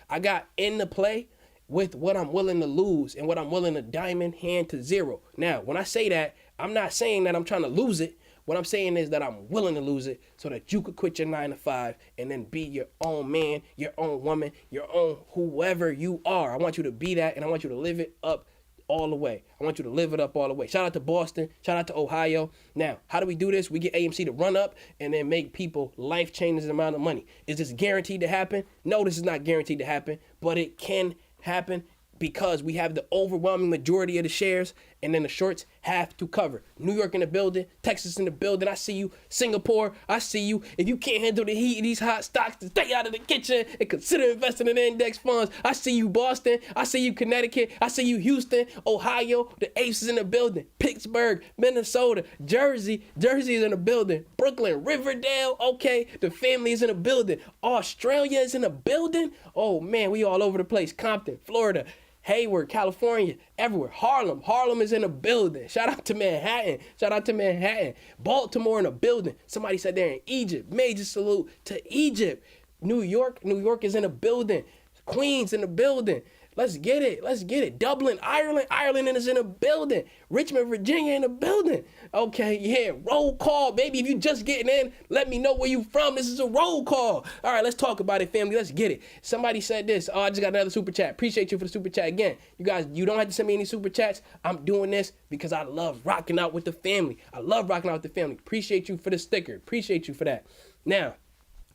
I got in the play with what I'm willing to lose and what I'm willing to diamond hand to zero. Now, when I say that, I'm not saying that I'm trying to lose it. What I'm saying is that I'm willing to lose it so that you could quit your 9 to 5 and then be your own man, your own woman, your own whoever you are. I want you to be that, and I want you to live it up all the way. I want you to live it up all the way. Shout out to Boston. Shout out to Ohio. Now, how do we do this? We get AMC to run up and then make people life-changing amount of money. Is this guaranteed to happen? No, this is not guaranteed to happen, but it can happen because we have the overwhelming majority of the shares, and then the shorts have to cover. New York in the building, Texas in the building. I see you. Singapore, I see you. If you can't handle the heat of these hot stocks, to stay out of the kitchen and consider investing in index funds. I see you, Boston. I see you, Connecticut. I see you, Houston, Ohio. The Apes is in the building. Pittsburgh, Minnesota, Jersey. Jersey is in the building. Brooklyn, Riverdale. Okay, the family is in the building. Australia is in the building. Oh, man, we all over the place. Compton, Florida. Hayward, California, everywhere. Harlem is in the building. Shout out to Manhattan. Baltimore in the building. Somebody said they're in Egypt. Major salute to Egypt. New York is in the building. Queens in the building. Let's get it. Dublin, Ireland is in the building. Richmond, Virginia in the building. Okay, yeah, roll call, baby. If you just getting in, let me know where you from. This is a roll call. All right, let's talk about it, family. Let's get it. Somebody said this. Oh, I just got another super chat. Appreciate you for the super chat again. You guys, you don't have to send me any super chats. I'm doing this because I love rocking out with the family. Appreciate you for the sticker. Appreciate you for that. Now,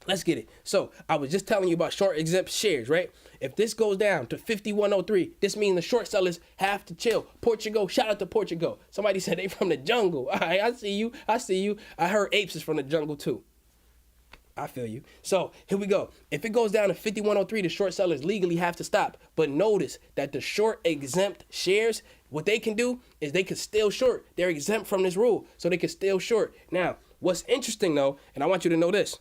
let's get it. So I was just telling you about short exempt shares, right? If this goes down to 5103, this means the short sellers have to chill. Portugal, shout out to Portugal. Somebody said they from the jungle. All right, I see you. I heard Apes is from the jungle too. I feel you. So here we go. If it goes down to 5103, the short sellers legally have to stop. But notice that the short exempt shares, what they can do is they can still short. They're exempt from this rule, so they can still short. Now, what's interesting though, and I want you to know this.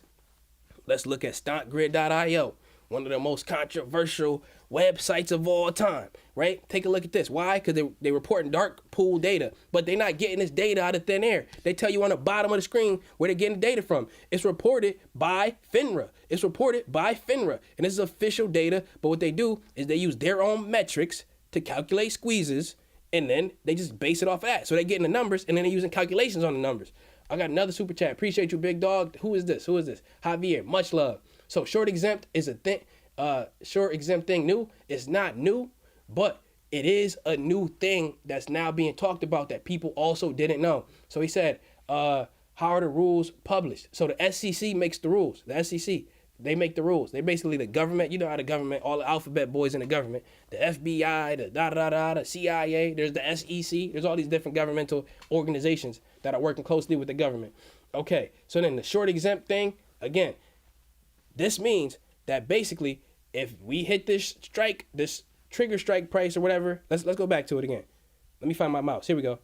Let's look at StockGrid.io, one of the most controversial websites of all time, right? Take a look at this. Why? Because they reporting dark pool data, but they're not getting this data out of thin air. They tell you on the bottom of the screen where they're getting the data from. It's reported by FINRA. And this is official data, but what they do is they use their own metrics to calculate squeezes, and then they just base it off of that. So they're getting the numbers, and then they're using calculations on the numbers. I got another super chat. Appreciate you, big dog. Who is this? Javier, much love. So short exempt is a thing. Short exempt thing new. It's not new, but it is a new thing that's now being talked about that people also didn't know. So he said, how are the rules published? So the SEC makes the rules. The SEC, they make the rules. They basically the government. You know how the government, all the alphabet boys in the government, the FBI, the CIA, there's the SEC. There's all these different governmental organizations that are working closely with the government. Okay, so then the short exempt thing, again, this means that basically if we hit this trigger strike price or whatever, let's go back to it again. Let me find my mouse. Here we go.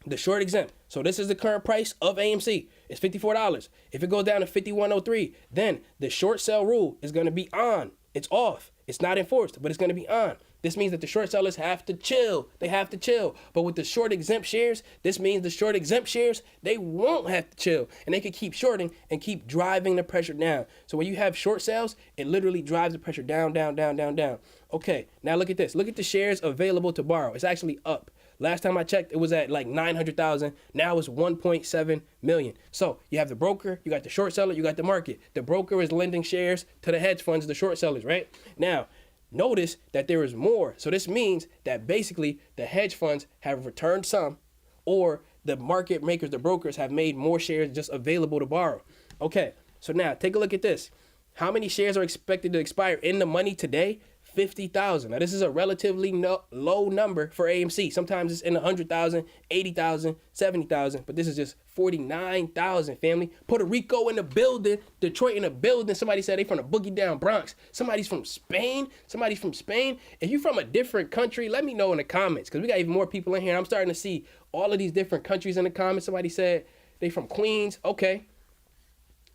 The short exempt. So this is the current price of AMC. It's $54. If it goes down to 5103, then the short sell rule is going to be on. It's off. It's not enforced, but it's going to be on. This means that the short sellers have to chill. They have to chill. But with the short exempt shares, this means the short exempt shares, they won't have to chill. And they can keep shorting and keep driving the pressure down. So when you have short sales, it literally drives the pressure down. Okay, now look at this. Look at the shares available to borrow. It's actually up. Last time I checked, it was at like 900,000. Now it's 1.7 million. So you have the broker, you got the short seller, you got the market. The broker is lending shares to the hedge funds, the short sellers, right? Now, notice that there is more. So this means that basically the hedge funds have returned some, or the market makers, the brokers, have made more shares just available to borrow. Okay, so now take a look at this. How many shares are expected to expire in the money today? 50,000. Now, this is a relatively low number for AMC. Sometimes it's in 100,000, 80,000, 70,000, but this is just 49,000, family. Puerto Rico in the building, Detroit in the building. Somebody said they from the boogie down Bronx. Somebody's from Spain. If you're from a different country, let me know in the comments, because we got even more people in here. I'm starting to see all of these different countries in the comments. Somebody said they from Queens. Okay,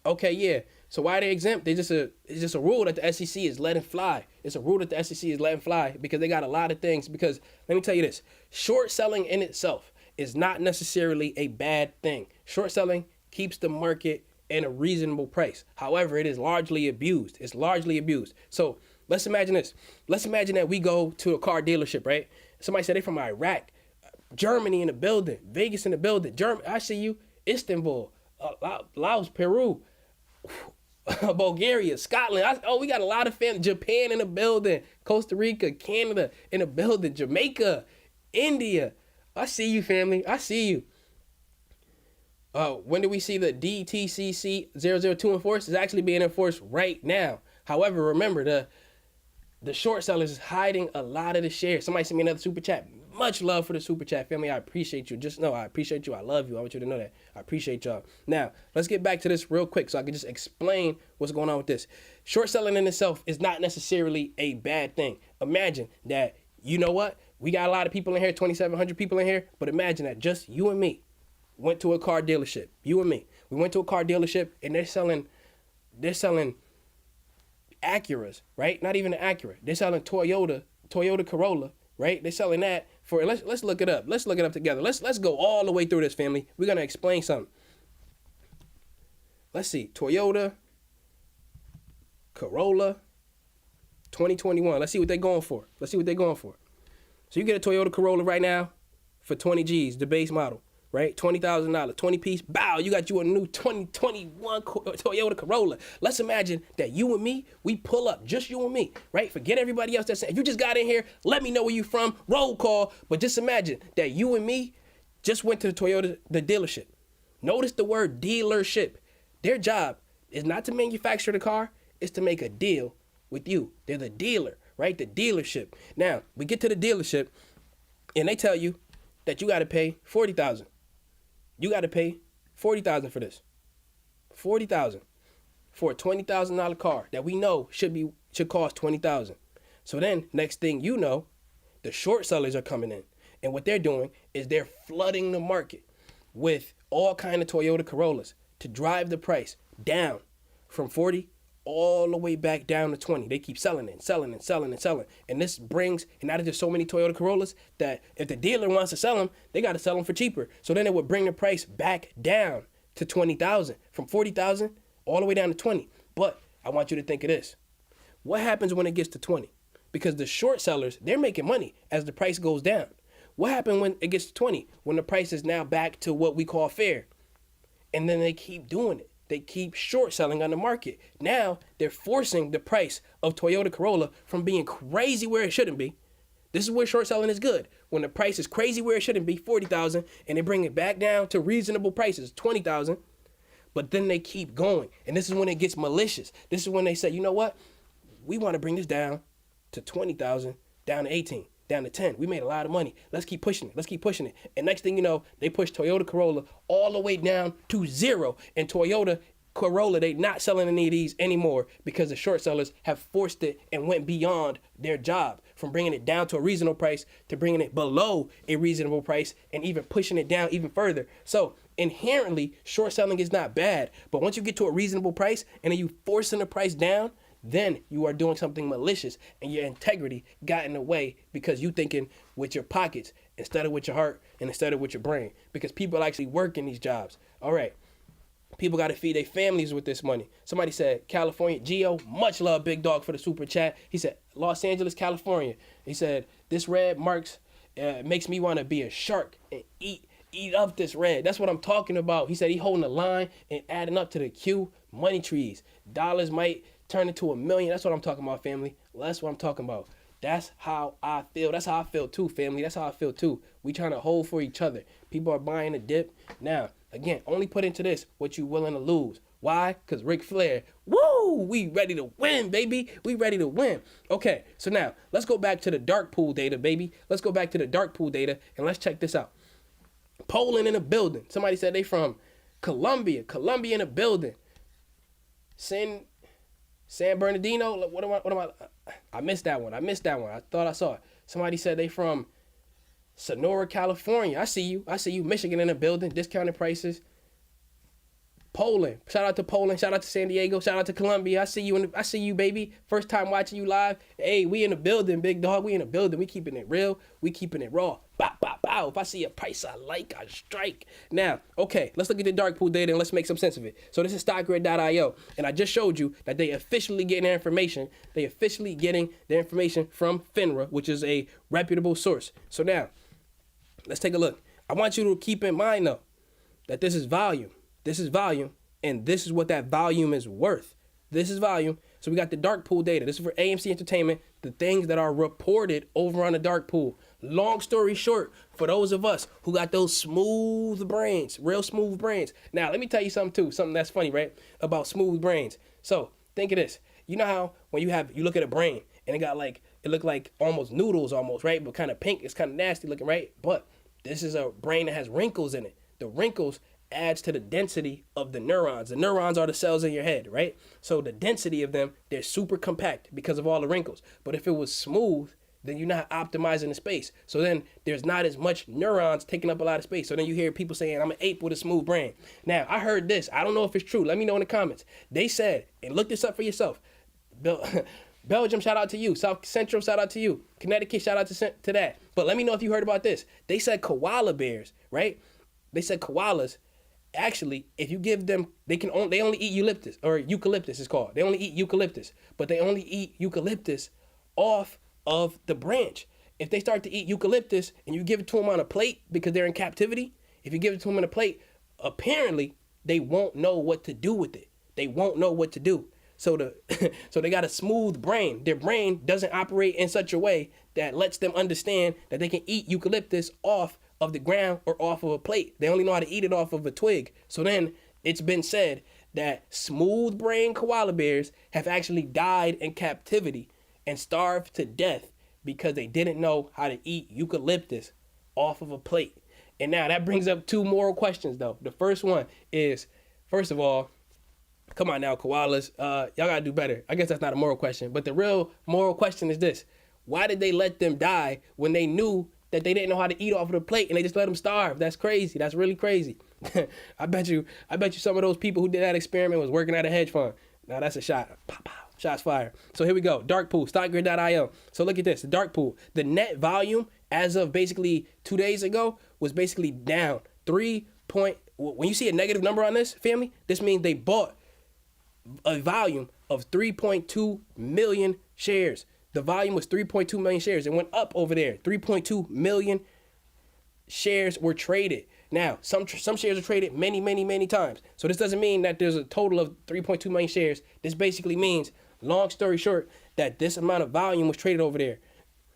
yeah. So why are they exempt? It's just a rule that the SEC is letting fly. It's a rule that the SEC is letting fly because they got a lot of things. Because let me tell you this, short selling in itself is not necessarily a bad thing. Short selling keeps the market in a reasonable price. However, it is largely abused. So Let's imagine this. Let's imagine that we go to a car dealership, right? Somebody said they from Iraq, Germany in the building, Vegas in the building, Germany, I see you, Istanbul, Laos, Peru, Bulgaria, Scotland. We got a lot of family. Japan in the building, Costa Rica, Canada in the building, Jamaica, India. I see you, family. I see you. When do we see the DTCC 002 enforced? It's actually being enforced right now. However, remember, the short sellers is hiding a lot of the shares. Somebody sent me another super chat. Much love for the super chat, family. I appreciate you. Just know I appreciate you. I love you. I want you to know that. I appreciate y'all. Now, let's get back to this real quick so I can just explain what's going on with this. Short selling in itself is not necessarily a bad thing. Imagine that, you know what? We got a lot of people in here, 2,700 people in here, but imagine that just you and me went to a car dealership. You and me. We went to a car dealership and they're selling Acuras, right? Not even an Acura. They're selling Toyota Corolla, right? They're selling that for, let's look it up. Let's look it up together. Let's go all the way through this, family. We're going to explain something. Let's see. Toyota Corolla 2021. Let's see what they're going for. So you get a Toyota Corolla right now for 20 G's, the base model, right? $20,000, 20 piece. Bow, you got you a new 2021 Toyota Corolla. Let's imagine that you and me, we pull up, just you and me, right? Forget everybody else that's saying, if you just got in here, let me know where you from, roll call. But just imagine that you and me just went to the dealership. Notice the word dealership. Their job is not to manufacture the car, it's to make a deal with you. They're the dealer, right? The dealership. Now, we get to the dealership and they tell you that you got to pay $40,000. You got to pay $40,000 for this. $40,000 for a $20,000 car that we know should cost $20,000. So then, next thing you know, the short sellers are coming in, and what they're doing is they're flooding the market with all kind of Toyota Corollas to drive the price down from 40 all the way back down to 20. They keep selling it, selling. And this brings, and now there's so many Toyota Corollas that if the dealer wants to sell them, they got to sell them for cheaper. So then it would bring the price back down to 20,000, from 40,000 all the way down to 20. But I want you to think of this. What happens when it gets to 20? Because the short sellers, they're making money as the price goes down. What happens when it gets to 20? When the price is now back to what we call fair. And then they keep doing it. They keep short selling on the market. Now they're forcing the price of Toyota Corolla from being crazy where it shouldn't be. This is where short selling is good. When the price is crazy where it shouldn't be, 40,000, and they bring it back down to reasonable prices, 20,000. But then they keep going. And this is when it gets malicious. This is when they say, you know what? We want to bring this down to 20,000, down to 18, down to 10. We made a lot of money. Let's keep pushing it. And next thing you know, they push Toyota Corolla all the way down to zero. And Toyota Corolla, they not selling any of these anymore because the short sellers have forced it and went beyond their job from bringing it down to a reasonable price to bringing it below a reasonable price and even pushing it down even further. So inherently, short selling is not bad. But once you get to a reasonable price and then you forcing the price down, then you are doing something malicious and your integrity got in the way because you thinking with your pockets instead of with your heart and instead of with your brain, because people actually work in these jobs. All right. People got to feed their families with this money. Somebody said, California, Geo, much love, big dog, for the super chat. He said, Los Angeles, California. He said, this red makes me want to be a shark and eat up this red. That's what I'm talking about. He said he holding the line and adding up to the Q money trees. Dollars might turn into $1 million. That's what I'm talking about, family. That's what I'm talking about. That's how I feel. That's how I feel too, family. That's how I feel too. We trying to hold for each other. People are buying a dip. Now, again, only put into this what you willing to lose. Why? Because Ric Flair, woo, we ready to win, baby. We ready to win. Okay, so now let's go back to the dark pool data, baby. Let's go back to the dark pool data and let's check this out. Poland in a building. Somebody said they from Colombia. Colombia in a building. San Bernardino. What am I? I missed that one. I thought I saw it. Somebody said they from Sonora, California. I see you. Michigan in the building. Discounted prices. Poland. Shout out to Poland. Shout out to San Diego. Shout out to Colombia. I see you, baby. First time watching you live. Hey, we in the building, big dog. We in the building. We keeping it real. We keeping it raw. Bop, bop. pow. If I see a price I like, I strike. Now, okay, let's look at the dark pool data and let's make some sense of it. So this is StockGrid.io, and I just showed you that they officially getting their information. They officially getting their information from FINRA, which is a reputable source. So now, let's take a look. I want you to keep in mind, though, that this is volume. This is volume, and this is what that volume is worth. This is volume. So we got the dark pool data. This is for AMC Entertainment, the things that are reported over on the dark pool. Long story short, for those of us who got those smooth brains, real smooth brains. Now, let me tell you something too, something that's funny, right? About smooth brains. So think of this. You know how when you look at a brain and it look like almost noodles almost, right? But kind of pink, it's kind of nasty looking, right? But this is a brain that has wrinkles in it. The wrinkles adds to the density of the neurons. The neurons are the cells in your head, right? So the density of them, they're super compact because of all the wrinkles. But if it was smooth, then you're not optimizing the space. So then there's not as much neurons taking up a lot of space. So then you hear people saying, I'm an ape with a smooth brain. Now, I heard this. I don't know if it's true. Let me know in the comments. They said, and look this up for yourself. Belgium, shout out to you. South Central, shout out to you. Connecticut, shout out to that. But let me know if you heard about this. They said koala bears, right? They said koalas. Actually, if you give them, they only eat eucalyptus, or eucalyptus is called. They only eat eucalyptus, but they only eat eucalyptus off of the branch. If they start to eat eucalyptus and you give it to them on a plate because they're in captivity, if you give it to them on a plate, apparently they won't know what to do with it. They won't know what to do. So so they got a smooth brain. Their brain doesn't operate in such a way that lets them understand that they can eat eucalyptus off of the ground or off of a plate. They only know how to eat it off of a twig. So then it's been said that smooth brain koala bears have actually died in captivity and starved to death because they didn't know how to eat eucalyptus off of a plate. And now that brings up two moral questions though. The first one is, first of all, come on now, koalas, y'all gotta do better. I guess that's not a moral question, but the real moral question is this. Why did they let them die when they knew that they didn't know how to eat off of the plate and they just let them starve? That's crazy. That's really crazy. I bet you some of those people who did that experiment was working at a hedge fund. Now that's a shot. Pow, pow. Shots fired. So here we go. Dark pool, StockGrid.io. So look at this. The dark pool. The net volume as of basically 2 days ago was basically down when you see a negative number on this, family, this means they bought a volume of 3.2 million shares. The volume was 3.2 million shares. It went up over there. 3.2 million shares were traded. Now, some shares are traded many, many, many times. So this doesn't mean that there's a total of 3.2 million shares. This basically means, long story short, that this amount of volume was traded over there.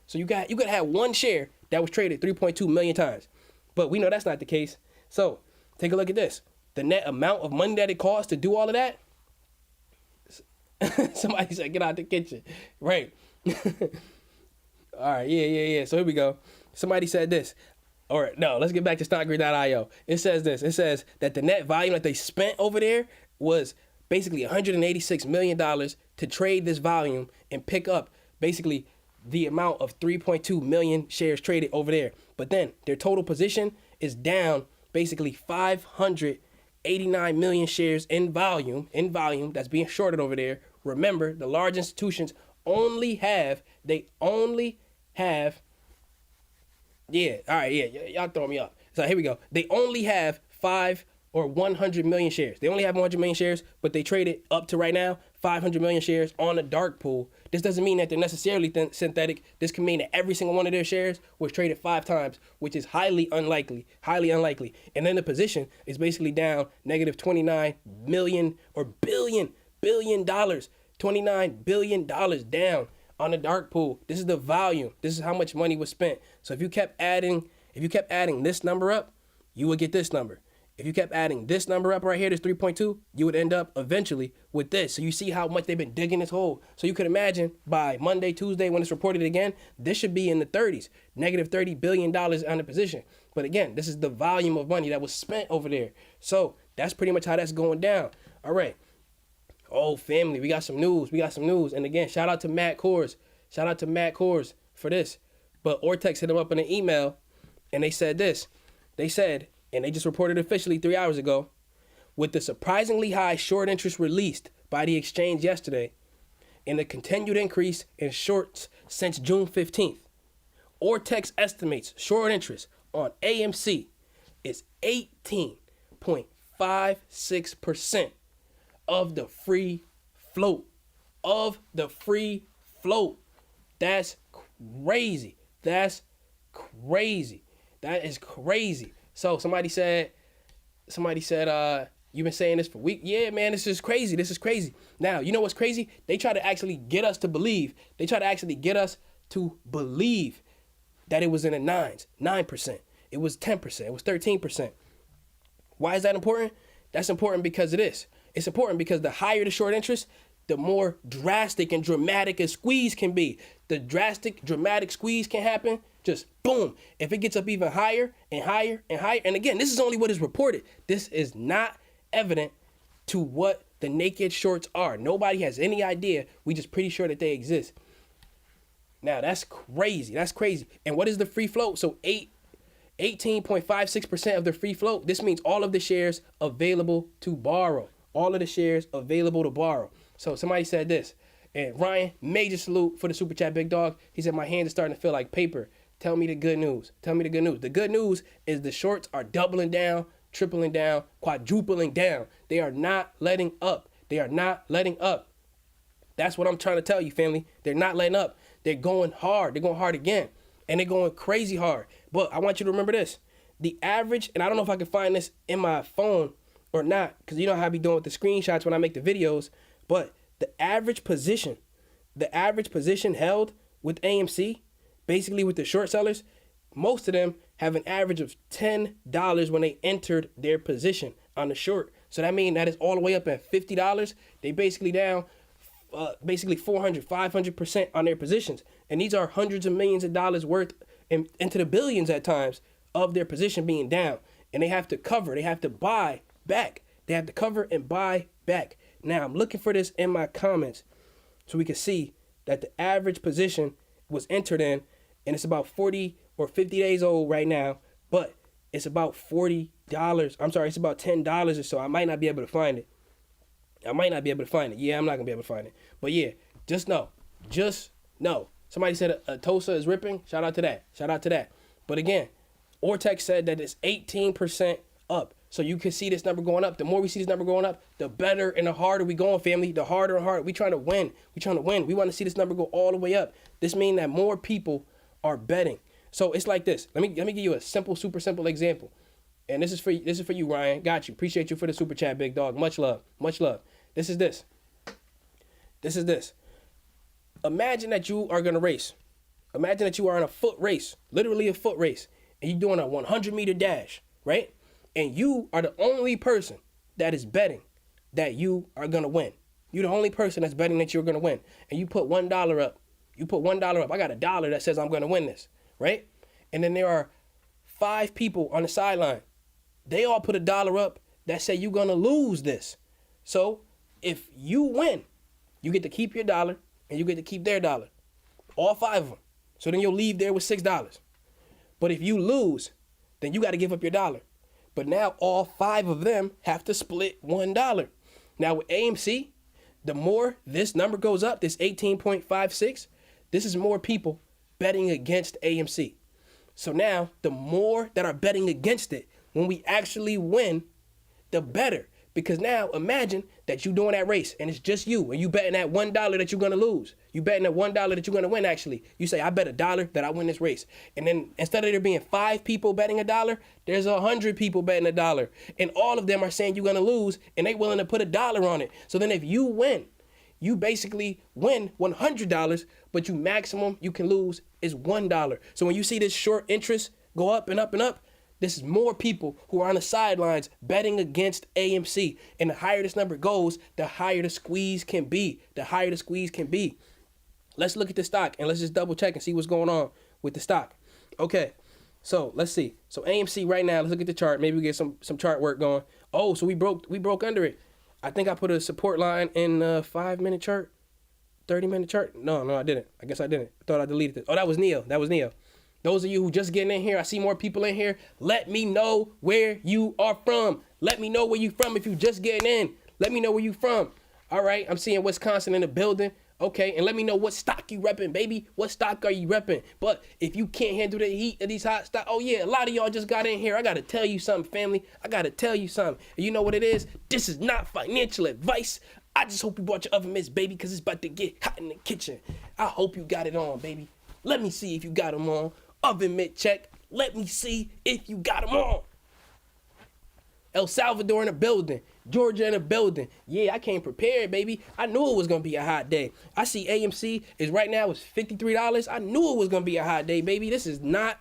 So you could have one share that was traded 3.2 million times. But we know that's not the case. So take a look at this. The net amount of money that it costs to do all of that. Somebody said, get out the kitchen. Right. All right. Yeah. So here we go. Somebody said this. All right. No, let's get back to StockGrid.io. It says this. It says that the net volume that they spent over there was basically $186 million to trade this volume and pick up basically the amount of 3.2 million shares traded over there. But then their total position is down basically 589 million shares in volume that's being shorted over there. Remember, the large institutions only have, y'all throw me off. So here we go. They only have 100 million shares. They only have 100 million shares, but they traded up to right now 500 million shares on a dark pool. This doesn't mean that they're necessarily synthetic. This can mean that every single one of their shares was traded 5 times, which is highly unlikely. And then the position is basically down negative $29 million or billion dollars, $29 billion down on the dark pool. This is the volume. This is how much money was spent. So if you kept adding this number up, you would get this number. If you kept adding this number up right here, this 3.2, you would end up eventually with this. So you see how much they've been digging this hole. So you could imagine by Monday, Tuesday, when it's reported again, this should be in the 30s, negative $30 billion on the position. But again, this is the volume of money that was spent over there. So that's pretty much how that's going down. All right. Oh, family, we got some news. And again, shout out to Matt Kohrs. For this. But Ortex hit him up in an email, and they said this. They said, and they just reported officially 3 hours ago, with the surprisingly high short interest released by the exchange yesterday and the continued increase in shorts since June 15th, Ortex estimates short interest on AMC is 18.56% of the free float. Of the free float. That's crazy. That's crazy. That is crazy. So somebody said, you've been saying this for weeks. Yeah, man, this is crazy. This is crazy. Now, you know what's crazy? They try to actually get us to believe. They try to actually get us to believe that it was in the 9%. It was 10%. It was 13%. Why is that important? That's important because of this. It's important because the higher the short interest, the more drastic and dramatic a squeeze can be. The drastic, dramatic squeeze can happen. Just boom. If it gets up even higher and higher and higher. And again, this is only what is reported. This is not evident to what the naked shorts are. Nobody has any idea. We just pretty sure that they exist. Now, that's crazy. That's crazy. And what is the free float? So 18.56% of the free float. This means all of the shares available to borrow. All of the shares available to borrow. So somebody said this. And Ryan, major salute for the super chat, big dog. He said, my hands are starting to feel like paper. Tell me the good news. Tell me the good news. The good news is the shorts are doubling down, tripling down, quadrupling down. They are not letting up. They are not letting up. That's what I'm trying to tell you, family. They're not letting up. They're going hard. They're going hard again. And they're going crazy hard. But I want you to remember this. The average, and I don't know if I can find this in my phone or not, because you know how I be doing with the screenshots when I make the videos, but the average position held with AMC, basically with the short sellers, most of them have an average of $10 when they entered their position on the short. So that means that is all the way up at $50. They basically down basically 400, 500% on their positions. And these are hundreds of millions of dollars worth into the billions at times of their position being down. And they have to cover, they have to buy back. They have to cover and buy back. Now, I'm looking for this in my comments so we can see that the average position was entered in, and it's about 40 or 50 days old right now, but it's about $40. I'm sorry, it's about $10 or so. I might not be able to find it. Yeah, I'm not going to be able to find it. But yeah, just know. Somebody said Tosa is ripping. Shout out to that. But again, Ortex said that it's 18% up. So you can see this number going up. The more we see this number going up, the better and the harder we going, family. The harder and harder. We trying to win. We want to see this number go all the way up. This means that more people are betting. So it's like this. Let me give you a super simple example. And this is for you, Ryan. Got you. Appreciate you for the super chat, big dog. Much love. This is this. Imagine that you are gonna race. Imagine that you are in a foot race, literally a foot race, and you're doing a 100-meter dash, right? And you are the only person that is betting that you are going to win. You're the only person that's betting that you're going to win. And you put $1 up. I got $1 that says I'm going to win this, right? And then there are 5 people on the sideline. They all put $1 up that say you're going to lose this. So if you win, you get to keep your $1 and you get to keep their $1. All 5 of them. So then you'll leave there with $6. But if you lose, then you got to give up your $1. But now all 5 of them have to split $1. Now with AMC, the more this number goes up, this 18.56, this is more people betting against AMC. So now the more that are betting against it, when we actually win, the better. Because now imagine that you're doing that race and it's just you and you betting that $1 that you're going to lose. You betting that $1 that you're going to win actually. You say, I bet $1 that I win this race. And then instead of there being 5 people betting $1, there's 100 people betting $1. And all of them are saying you're going to lose and they willing to put $1 on it. So then if you win, you basically win $100, but maximum you can lose is $1. So when you see this short interest go up and up and up, this is more people who are on the sidelines betting against AMC. And the higher this number goes, the higher the squeeze can be. Let's look at the stock and let's just double check and see what's going on with the stock. Okay, so let's see. So AMC right now, let's look at the chart. Maybe we get some chart work going. Oh, so we broke under it. I think I put a support line in a 5-minute chart, 30-minute chart. No, I didn't. I guess I didn't. I thought I deleted it. Oh, that was Nio. Those of you who just getting in here, I see more people in here. Let me know where you are from. Let me know where you from if you just getting in. Let me know where you from. All right, I'm seeing Wisconsin in the building. Okay, and let me know what stock you repping, baby. What stock are you repping? But if you can't handle the heat of these hot stocks, oh yeah, a lot of y'all just got in here. I gotta tell you something, family. I gotta tell you something. And you know what it is? This is not financial advice. I just hope you brought your oven mitts, baby, because it's about to get hot in the kitchen. I hope you got it on, baby. Let me see if you got them on. Oven mitt check. Let me see if you got them on. El Salvador in the building. Georgia in the building. Yeah, I came prepared, baby. I knew it was going to be a hot day. I see AMC is right now is $53. I knew it was going to be a hot day, baby. This is not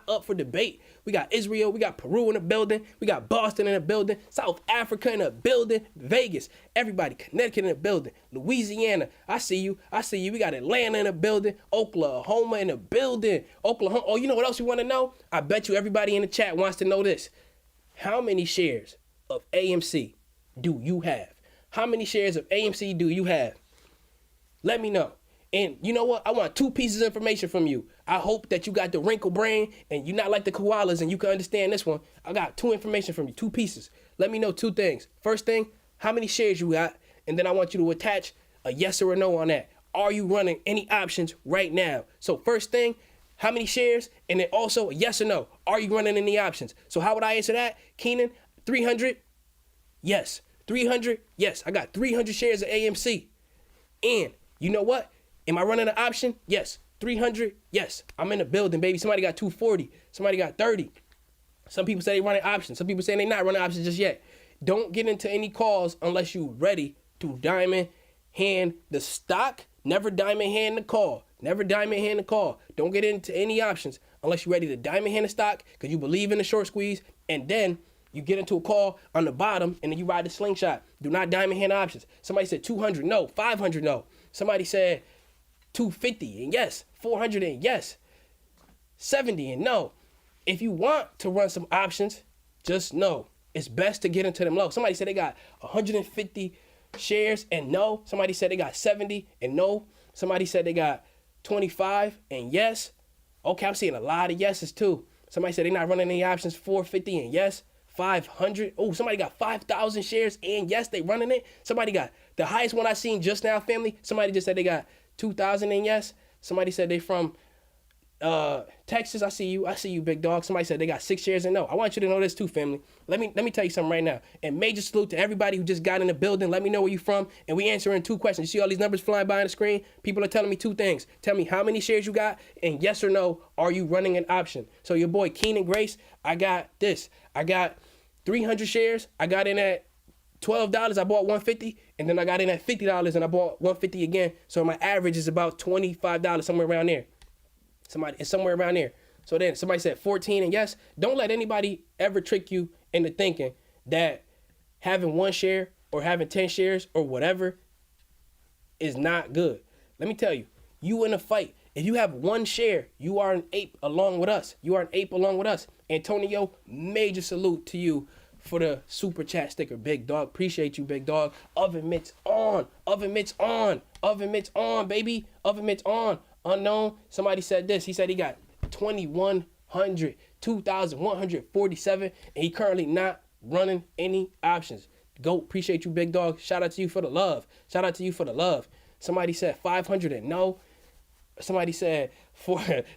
up for debate. We got Israel, we got Peru in the building, we got Boston in the building, South Africa in the building, Vegas, everybody, Connecticut in the building, Louisiana, I see you. We got Atlanta in the building, Oklahoma in the building, Oklahoma. Oh, you know what else you want to know? I bet you everybody in the chat wants to know this. How many shares of AMC do you have? How many shares of AMC do you have? Let me know. And you know what? I want 2 pieces of information from you. I hope that you got the wrinkle brain and you're not like the koalas and you can understand this one. I got 2 information from you, 2 pieces. Let me know 2 things. First thing, how many shares you got? And then I want you to attach a yes or a no on that. Are you running any options right now? So first thing, how many shares? And then also a yes or no. Are you running any options? So how would I answer that? Keenan, 300? Yes. 300? Yes. I got 300 shares of AMC. And you know what? Am I running an option? Yes. 300? Yes. I'm in the building, baby. Somebody got 240. Somebody got 30. Some people say they running options. Some people say they not running options just yet. Don't get into any calls unless you ready to diamond hand the stock. Never diamond hand the call. Never diamond hand the call. Don't get into any options unless you're ready to diamond hand the stock because you believe in the short squeeze. And then you get into a call on the bottom and then you ride the slingshot. Do not diamond hand options. Somebody said 200, no. 500, no. Somebody said 250 and yes. 400 and yes. 70 and no. If you want to run some options, just know it's best to get into them low. Somebody said they got 150 shares and no. Somebody said they got 70 and no. Somebody said they got 25 and yes. Okay, I'm seeing a lot of yeses too. Somebody said they're not running any options, 450 and yes. 500. Oh, somebody got 5,000 shares and yes, they running it. Somebody got the highest one I seen just now, family. Somebody just said they got 2,000 and yes. Somebody said they from Texas. I see you, big dog. Somebody said they got 6 shares and no. I want you to know this too, family. Let me tell you something right now. And major salute to everybody who just got in the building. Let me know where you from. And we answering 2 questions. You see all these numbers flying by on the screen? People are telling me 2 things. Tell me how many shares you got, and yes or no, are you running an option? So your boy Keenan Grace, I got this. I got 300 shares. I got in at $12. I bought 150, and then I got in at $50 and I bought 150 again. So my average is about $25, somewhere around there. It's somewhere around there. So then somebody said 14 and yes. Don't let anybody ever trick you into thinking that having 1 share or having 10 shares or whatever is not good. Let me tell you, you in a fight. If you have 1 share, you are an ape along with us. You are an ape along with us. Antonio, major salute to you for the super chat sticker, big dog. Appreciate you, big dog. Oven mitts on. Oven mitts on. Oven mitts on, baby. Oven mitts on. Unknown. Somebody said this. He said he got 2,147, and he currently not running any options. Go, appreciate you, big dog. Shout out to you for the love. Shout out to you for the love. Somebody said 500 and no. Somebody said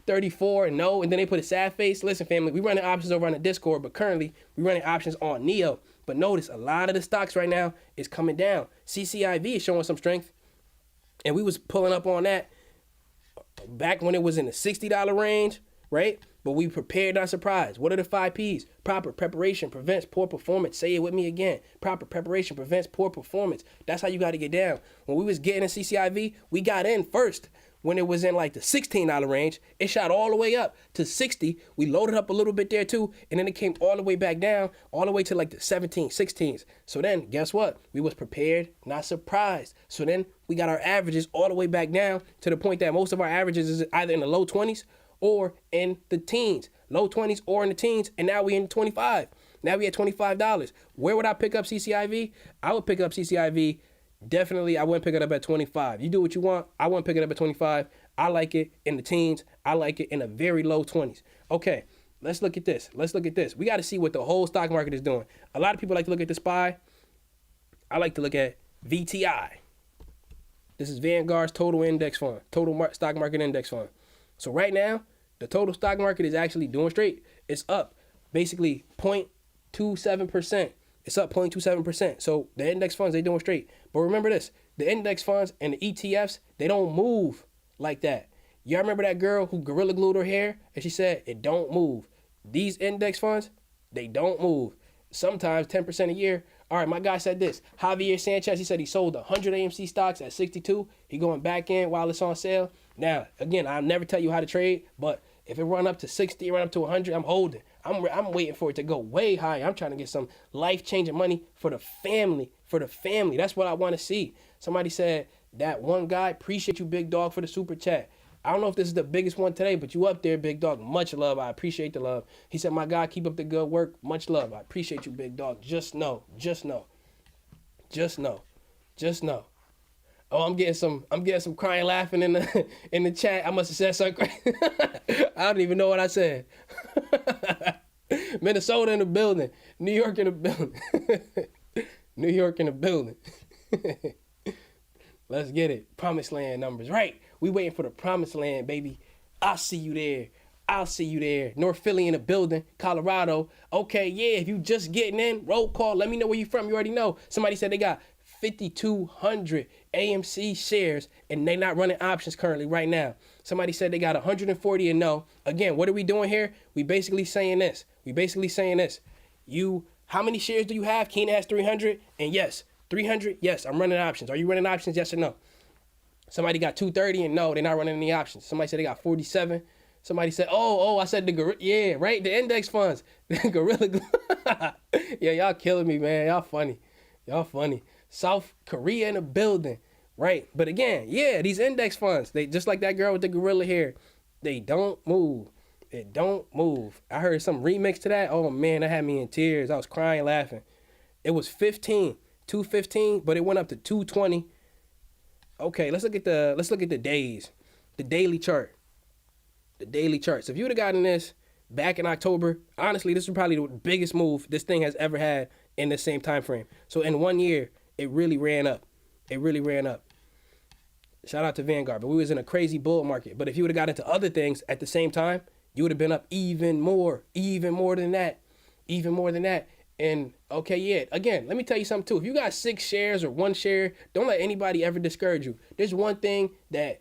34 and no, and then they put a sad face. Listen, family, we running options over on the Discord, but currently we running options on Nio. But notice a lot of the stocks right now is coming down. CCIV is showing some strength, and we was pulling up on that back when it was in the $60 range, right? But we prepared our surprise. What are the 5 P's? Proper preparation prevents poor performance. Say it with me again. Proper preparation prevents poor performance. That's how you got to get down. When we was getting in CCIV, we got in first. When it was in like the $16 range, it shot all the way up to 60. We loaded up a little bit there too, and then it came all the way back down, all the way to like the 17, 16s. So then, guess what? We was prepared, not surprised. So then we got our averages all the way back down to the point that most of our averages is either in the low 20s or in the teens. Low 20s or in the teens, and now we in 25. Now we at $25. Where would I pick up CCIV? I would pick up CCIV. Definitely, I wouldn't pick it up at 25. You do what you want. I wouldn't pick it up at 25. I like it in the teens. I like it in the very low 20s. Okay, let's look at this. We got to see what the whole stock market is doing. A lot of people like to look at the SPY. I like to look at VTI. This is Vanguard's total index fund, stock market index fund. So right now, the total stock market is actually doing straight. It's up basically 0.27%. It's up 0.27%. So the index funds, they doing straight. But remember this, the index funds and the ETFs, they don't move like that. Y'all remember that girl who gorilla glued her hair and she said it don't move? These index funds, they don't move. Sometimes 10% a year. All right, my guy said this. Javier Sanchez, he said he sold 100 AMC stocks at 62. He going back in while it's on sale. Now, again, I'll never tell you how to trade, but if it run up to 60, run up to 100, I'm holding. I'm waiting for it to go way higher. I'm trying to get some life-changing money for the family. That's what I want to see. Somebody said, that one guy, appreciate you, big dog, for the super chat. I don't know if this is the biggest one today, but you up there, big dog. Much love. I appreciate the love. He said, my God, keep up the good work. Much love. I appreciate you, big dog. Just know. Oh, I'm getting some crying, laughing in the chat. I must have said something crazy. I don't even know what I said. Minnesota in the building. New York in the building. New York in the building. Let's get it. Promised land numbers. Right. We waiting for the promised land, baby. I'll see you there. North Philly in the building. Colorado. Okay, yeah, if you just getting in, roll call. Let me know where you from. You already know. Somebody said they got 5,200 AMC shares and they not running options currently right now. Somebody said they got 140 and no. Again, what are we doing here? We basically saying this. How many shares do you have? Keenan has 300. And yes, 300. Yes, I'm running options. Are you running options? Yes or no? Somebody got 230 and no, they're not running any options. Somebody said they got 47. Somebody said, I said the index funds. The gorilla. Yeah, y'all killing me, man. Y'all funny. South Korea in the building, right? But again, yeah, these index funds, they just like that girl with the gorilla hair, they don't move. It don't move. I heard some remix to that. Oh man, that had me in tears. I was crying, laughing. It was 215, but it went up to 220. Okay, let's look at the days, the daily chart. So if you would have gotten this back in October, honestly, this is probably the biggest move this thing has ever had in the same time frame. So in 1 year, it really ran up. Shout out to Vanguard, but we was in a crazy bull market. But if you would have got into other things at the same time, you would have been up even more than that. And okay, yeah, again, let me tell you something too. If you got 6 shares or 1 share, don't let anybody ever discourage you. There's one thing that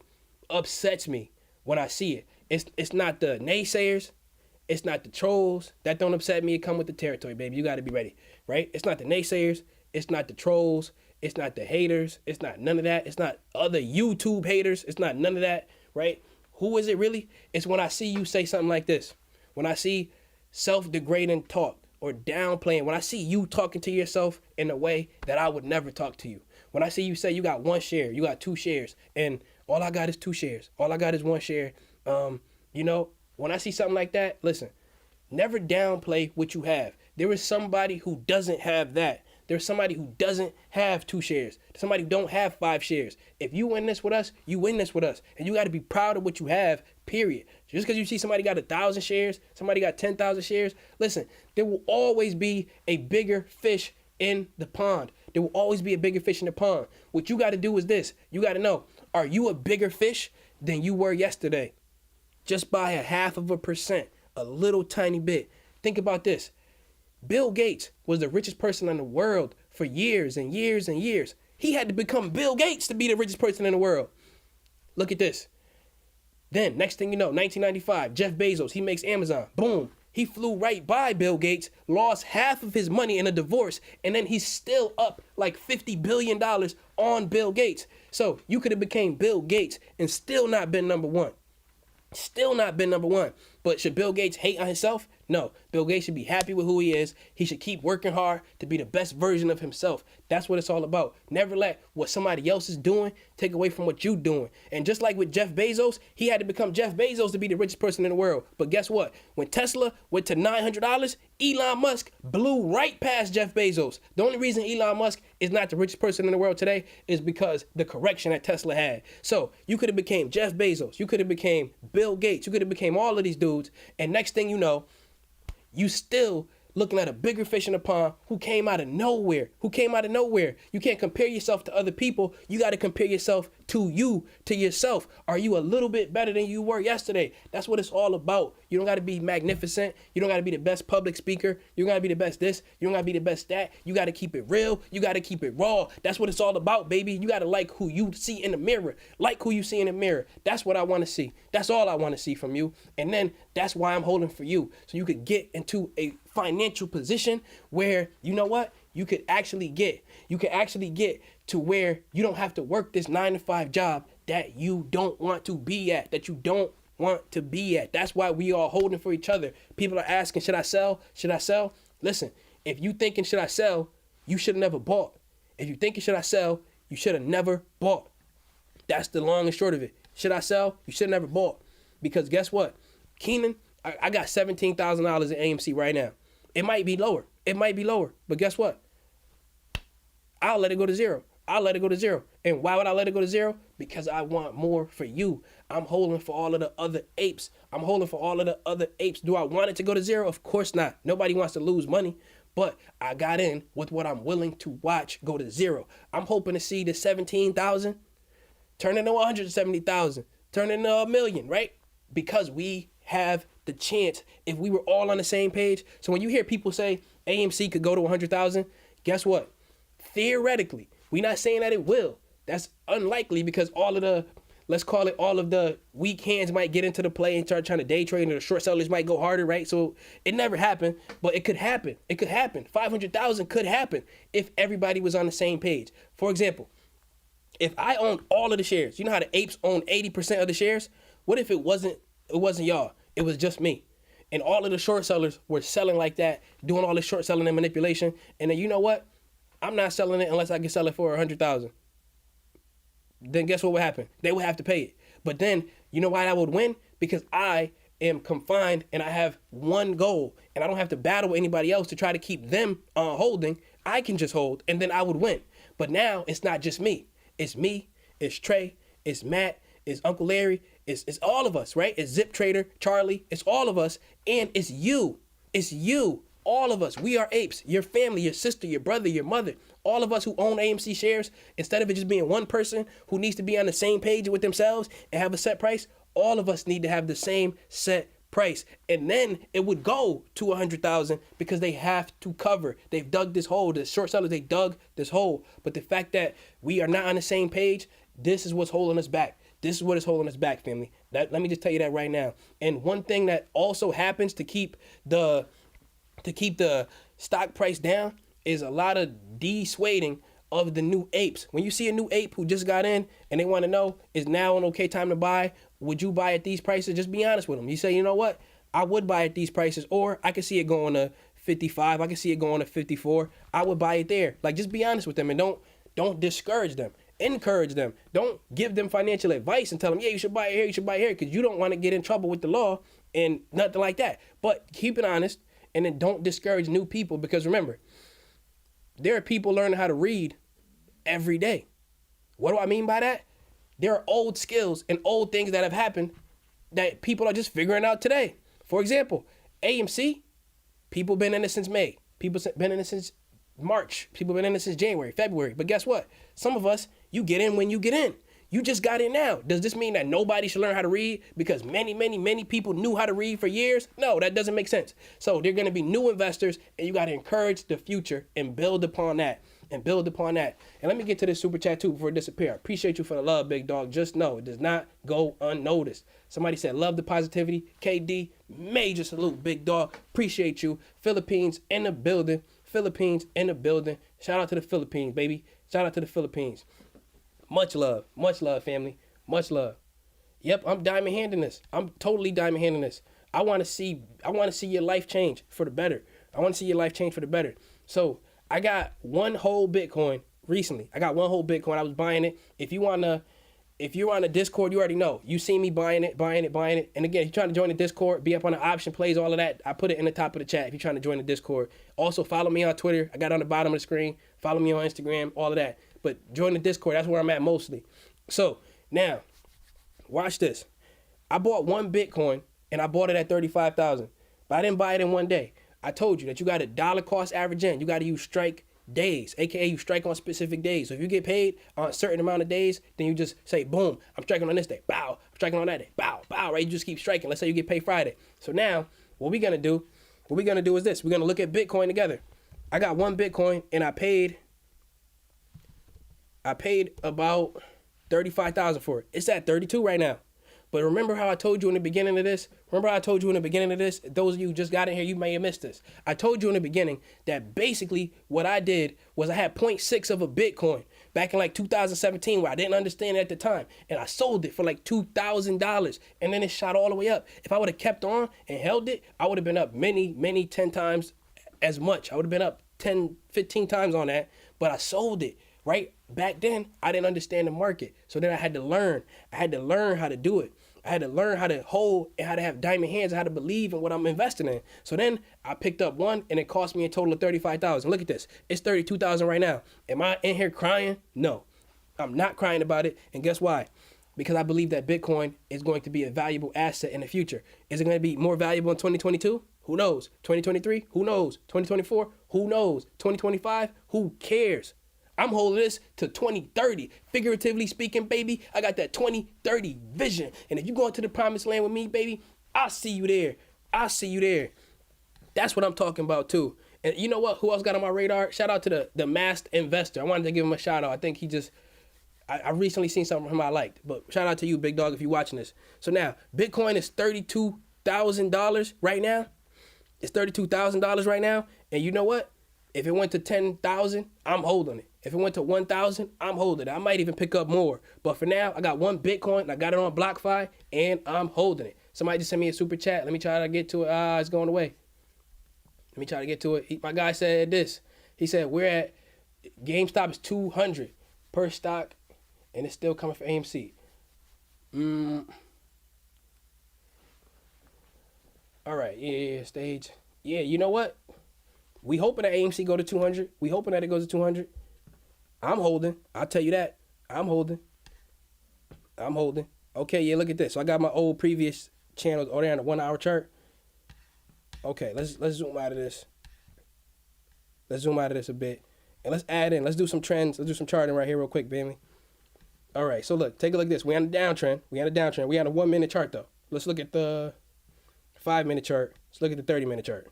upsets me when I see it. It's not the naysayers. It's not the trolls. That don't upset me. It come with the territory, baby. You got to be ready, right? It's not the naysayers. It's not the trolls. It's not the haters. It's not none of that. It's not other YouTube haters. It's not none of that, right? Who is it really? It's when I see you say something like this. When I see self-degrading talk or downplaying. When I see you talking to yourself in a way that I would never talk to you. When I see you say you got 1 share, you got 2 shares, and all I got is 2 shares. All I got is 1 share. When I see something like that, listen, never downplay what you have. There is somebody who doesn't have that. There's somebody who doesn't have 2 shares. Somebody who don't have 5 shares. If you win this with us, you win this with us. And you got to be proud of what you have, period. Just because you see somebody got 1,000 shares, somebody got 10,000 shares, listen, there will always be a bigger fish in the pond. There will always be a bigger fish in the pond. What you got to do is this. You got to know, are you a bigger fish than you were yesterday? Just by 0.5%, a little tiny bit. Think about this. Bill Gates was the richest person in the world for years and years and years. He had to become Bill Gates to be the richest person in the world. Look at this. Then, next thing you know, 1995, Jeff Bezos, he makes Amazon. Boom. He flew right by Bill Gates, lost half of his money in a divorce, and then he's still up like $50 billion on Bill Gates. So you could have became Bill Gates and still not been number one. But should Bill Gates hate on himself? No. Bill Gates should be happy with who he is. He should keep working hard to be the best version of himself. That's what it's all about. Never let what somebody else is doing take away from what you're doing. And just like with Jeff Bezos, he had to become Jeff Bezos to be the richest person in the world. But guess what? When Tesla went to $900, Elon Musk blew right past Jeff Bezos. The only reason Elon Musk is not the richest person in the world today is because the correction that Tesla had. So you could have became Jeff Bezos. You could have became Bill Gates. You could have became all of these dudes. And next thing you know, you still looking at a bigger fish in the pond who came out of nowhere. You can't compare yourself to other people. You got to compare yourself to yourself. Are you a little bit better than you were yesterday? That's what it's all about. You don't got to be magnificent. You don't got to be the best public speaker. You don't got to be the best this. You don't got to be the best that. You got to keep it real. You got to keep it raw. That's what it's all about, baby. You got to like who you see in the mirror. Like who you see in the mirror. That's what I want to see. That's all I want to see from you. And then that's why I'm holding for you. So you could get into a financial position where, you know what, you could actually get to where you don't have to work this 9-to-5 job that you don't want to be at, That's why we are holding for each other. People are asking, should I sell? Listen, if you thinking should I sell, you should have never bought. If you thinking should I sell, you should have never bought. That's the long and short of it. Should I sell? You should have never bought. Because guess what? Keenan, I got $17,000 in AMC right now. It might be lower. But guess what? I'll let it go to zero. And why would I let it go to zero? Because I want more for you. I'm holding for all of the other apes. Do I want it to go to zero? Of course not. Nobody wants to lose money. But I got in with what I'm willing to watch go to zero. I'm hoping to see the 17,000 turn into 170,000, turn into $1 million, right? Because we have the chance if we were all on the same page. So when you hear people say AMC could go to 100,000, guess what? Theoretically, we're not saying that it will. That's unlikely because all of the weak hands might get into the play and start trying to day trade, and the short sellers might go harder, right? So it never happened, but it could happen. 500,000 could happen if everybody was on the same page. For example, if I owned all of the shares, you know how the apes own 80% of the shares? What if it wasn't y'all? It was just me. And all of the short sellers were selling like that, doing all this short selling and manipulation. And then you know what? I'm not selling it unless I can sell it for 100,000. Then guess what would happen? They would have to pay it. But then, you know why I would win? Because I am confined and I have one goal. And I don't have to battle with anybody else to try to keep them holding. I can just hold and then I would win. But now it's not just me. It's me, it's Trey, it's Matt, it's Uncle Larry, it's all of us, right? It's Zip Trader, Charlie, it's all of us, and it's you, all of us. We are apes, your family, your sister, your brother, your mother, all of us who own AMC shares, instead of it just being one person who needs to be on the same page with themselves and have a set price, all of us need to have the same set price. And then it would go to 100,000 because they have to cover. They've dug this hole. The short sellers, they dug this hole. But the fact that we are not on the same page, this is what's holding us back. This is what is holding us back, family. Let me just tell you that right now. And one thing that also happens to keep the stock price down is a lot of dissuading of the new apes. When you see a new ape who just got in and they want to know, is now an okay time to buy? Would you buy at these prices? Just be honest with them. You say, you know what? I would buy at these prices, or I could see it going to 55. I could see it going to 54. I would buy it there. Like, just be honest with them and don't discourage them. Encourage them. Don't give them financial advice and tell them, yeah, you should buy it here, you should buy it here, because you don't want to get in trouble with the law and nothing like that. But keep it honest, and then don't discourage new people, because remember, there are people learning how to read every day. What do I mean by that? There are old skills and old things that have happened that people are just figuring out today. For example, AMC, people been in it since May. People been in it since March. People been in it since January, February. But guess what? Some of us, you get in when you get in. You just got in now. Does this mean that nobody should learn how to read because many people knew how to read for years? No, that doesn't make sense. So they're going to be new investors, and you got to encourage the future and build upon that. And let me get to this super chat too before it disappears. I appreciate you for the love, big dog. Just know it does not go unnoticed. Somebody said, love the positivity. KD, major salute, big dog. Appreciate you. Philippines in the building. Shout out to the Philippines, baby. Shout out to the Philippines. Much love, family. Much love. Yep, I'm diamond handing this. I'm totally diamond handing this. I want to see your life change for the better. So I got one whole Bitcoin recently. I was buying it. If you're on the Discord, you already know. You see me buying it. And again, if you're trying to join the Discord, be up on the option plays, all of that, I put it in the top of the chat if you're trying to join the Discord. Also, follow me on Twitter. I got it on the bottom of the screen. Follow me on Instagram, all of that. But join the Discord. That's where I'm at mostly. So now, watch this. I bought one Bitcoin, and I bought it at 35,000. But I didn't buy it in one day. I told you that you got to dollar cost average in. You got to use strike days, aka you strike on specific days. So if you get paid on a certain amount of days, then you just say, boom, I'm striking on this day, bow, I'm striking on that day, bow, bow, right? You just keep striking. Let's say you get paid Friday. So now what we're gonna do is this. We're gonna look at Bitcoin together. I got one Bitcoin and I paid about 35,000 for it. It's at 32 right now. But remember how I told you in the beginning of this? Those of you who just got in here, you may have missed this. I told you in the beginning that basically what I did was I had 0.6 of a Bitcoin back in like 2017 where I didn't understand it at the time. And I sold it for like $2,000 and then it shot all the way up. If I would have kept on and held it, I would have been up many 10 times as much. I would have been up 10, 15 times on that, but I sold it. Right? Back then, I didn't understand the market. So then I had to learn. I had to learn how to do it. I had to learn how to hold and how to have diamond hands and how to believe in what I'm investing in. So then I picked up one and it cost me a total of 35,000. Look at this. It's 32,000 right now. Am I in here crying? No. I'm not crying about it. And guess why? Because I believe that Bitcoin is going to be a valuable asset in the future. Is it going to be more valuable in 2022? Who knows? 2023? Who knows? 2024? Who knows? 2025? Who cares? I'm holding this to 2030. Figuratively speaking, baby, I got that 2030 vision. And if you go into the promised land with me, baby, I'll see you there. I'll see you there. That's what I'm talking about too. And you know what? Who else got on my radar? Shout out to the masked investor. I wanted to give him a shout out. I think he just, I recently seen something from him I liked. But shout out to you, big dog, if you're watching this. So now, Bitcoin is $32,000 right now. It's $32,000 right now. And you know what? If it went to 10,000, I'm holding it. If it went to 1,000, I'm holding it. I might even pick up more. But for now, I got one Bitcoin. I got it on BLockFi, and I'm holding it. Somebody just sent me a super chat. Let me try to get to it. It's going away. Let me try to get to it. My guy said this. He said, we're at, GameStop is 200 per stock, and it's still coming for AMC. All right. Yeah, stage. Yeah, you know what? We hoping that AMC go to 200. We hoping that it goes to 200. I'm holding. I'll tell you that. I'm holding. Okay, yeah, look at this. So I got my old previous channels over there on the 1 hour chart. Okay, let's zoom out of this. Let's zoom out of this a bit. And let's add in. Let's do some trends. Let's do some charting right here real quick, baby. All right, so look, take a look at this. We on a downtrend. We on a 1 minute chart though. Let's look at the 5 minute chart. Let's look at the 30 minute chart.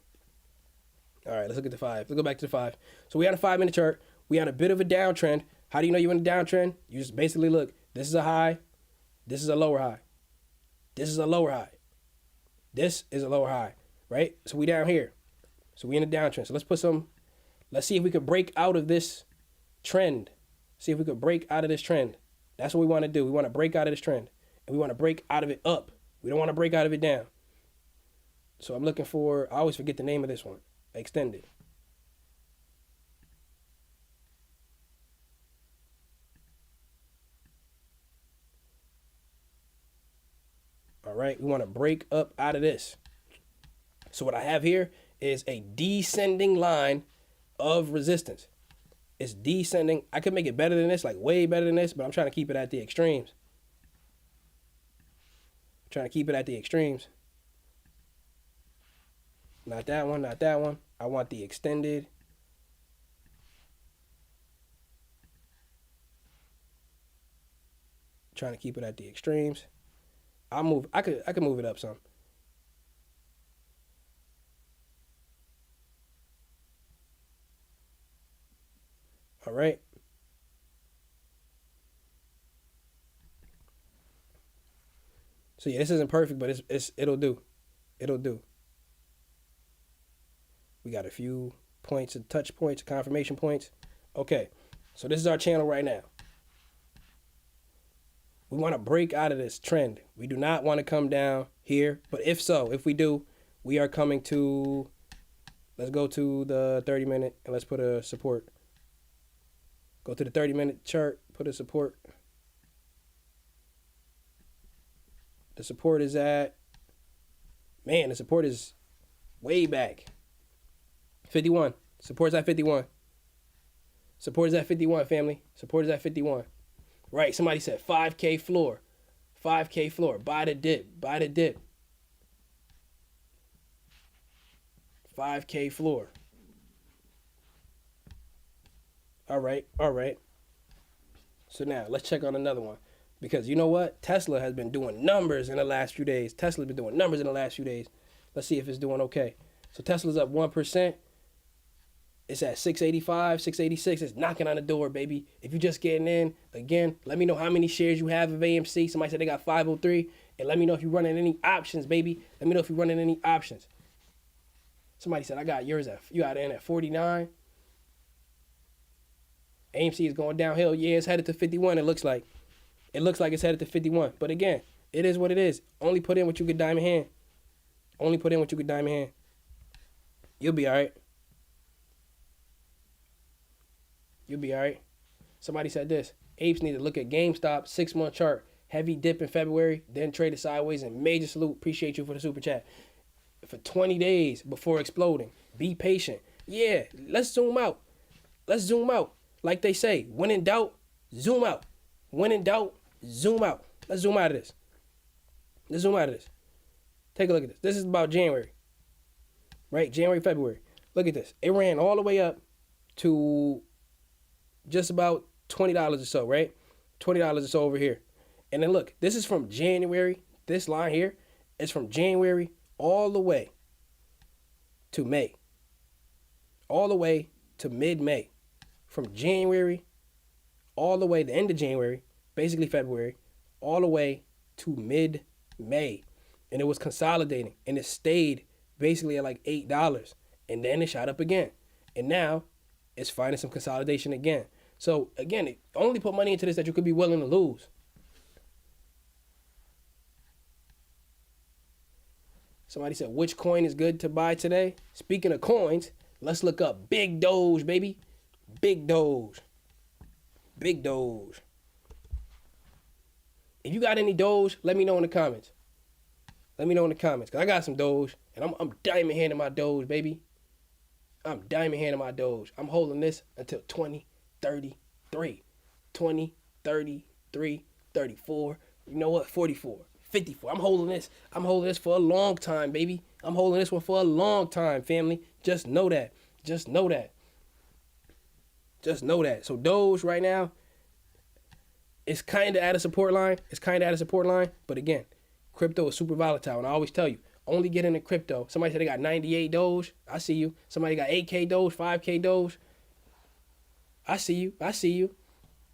All right, let's look at the 5. Let's go back to the 5. So we had a 5 minute chart. We had a bit of a downtrend. How do you know you're in a downtrend? You just basically look. This is a high. This is a lower high. This is a lower high. This is a lower high, right? So we down here. So we in a downtrend. So let's see if we could break out of this trend. See if we could break out of this trend. That's what we want to do. We want to break out of this trend. And we want to break out of it up. We don't want to break out of it down. So I'm looking for, I always forget the name of this one. Extended. All right, we want to break up out of this. So what I have here is a descending line of resistance. It's descending. I could make it better than this, like way better than this, but I'm trying to keep it at the extremes. Not that one, not that one. I want the extended. Trying to keep it at the extremes. I could move it up some. All right. So yeah, this isn't perfect, but it'll do. It'll do. We got a few points, touch points, confirmation points. Okay. So this is our channel right now. We want to break out of this trend. We do not want to come down here. But if we do, we are coming to, let's go to the 30 minute and let's put a support. Go to the 30 minute chart, put a support. The support is at, man, the support is way back. 51. Support's at 51. Support is at 51, family. Support is at 51. Right, somebody said 5K floor. 5K floor. Buy the dip. Buy the dip. 5K floor. All right. So now let's check on another one. Because you know what? Tesla has been doing numbers in the last few days. Let's see if it's doing okay. So Tesla's up 1%. It's at 685, 686. It's knocking on the door, baby. If you're just getting in, again, let me know how many shares you have of AMC. Somebody said they got 503. And let me know if you're running any options, baby. Let me know if you're running any options. Somebody said, I got yours you got in at 49. AMC is going downhill. Yeah, it's headed to 51, it looks like. It looks like it's headed to 51. But again, it is what it is. Only put in what you could diamond hand. You'll be all right. Somebody said this. Apes need to look at GameStop 6-month chart. Heavy dip in February, then traded sideways, and major salute. Appreciate you for the super chat. For 20 days before exploding. Be patient. Yeah, let's zoom out. Like they say, when in doubt, zoom out. Zoom out. Let's zoom out of this. Take a look at this. This is about January. Right? January, February. Look at this. It ran all the way up to just about $20 or so, right? $20 or so over here. And then look, this is from January. This line here is from January all the way to May. All the way to mid-May. From January all the way, the end of January, basically February, all the way to mid-May. And it was consolidating. And it stayed basically at like $8. And then it shot up again. And now it's finding some consolidation again. So again, only put money into this that you could be willing to lose. Somebody said, which coin is good to buy today? Speaking of coins, let's look up Big Doge, baby. Big Doge. If you got any Doge, let me know in the comments. Because I got some Doge, and I'm diamond handing my Doge, baby. I'm holding this until 2033. 2033, 34. You know what? 44. 54. I'm holding this for a long time, baby. I'm holding this one for a long time, family. Just know that. So Doge right now, it's kind of at a support line. But again, crypto is super volatile. And I always tell you, only get into crypto. Somebody said they got 98 Doge. I see you. Somebody got 8K Doge, 5K Doge. I see you.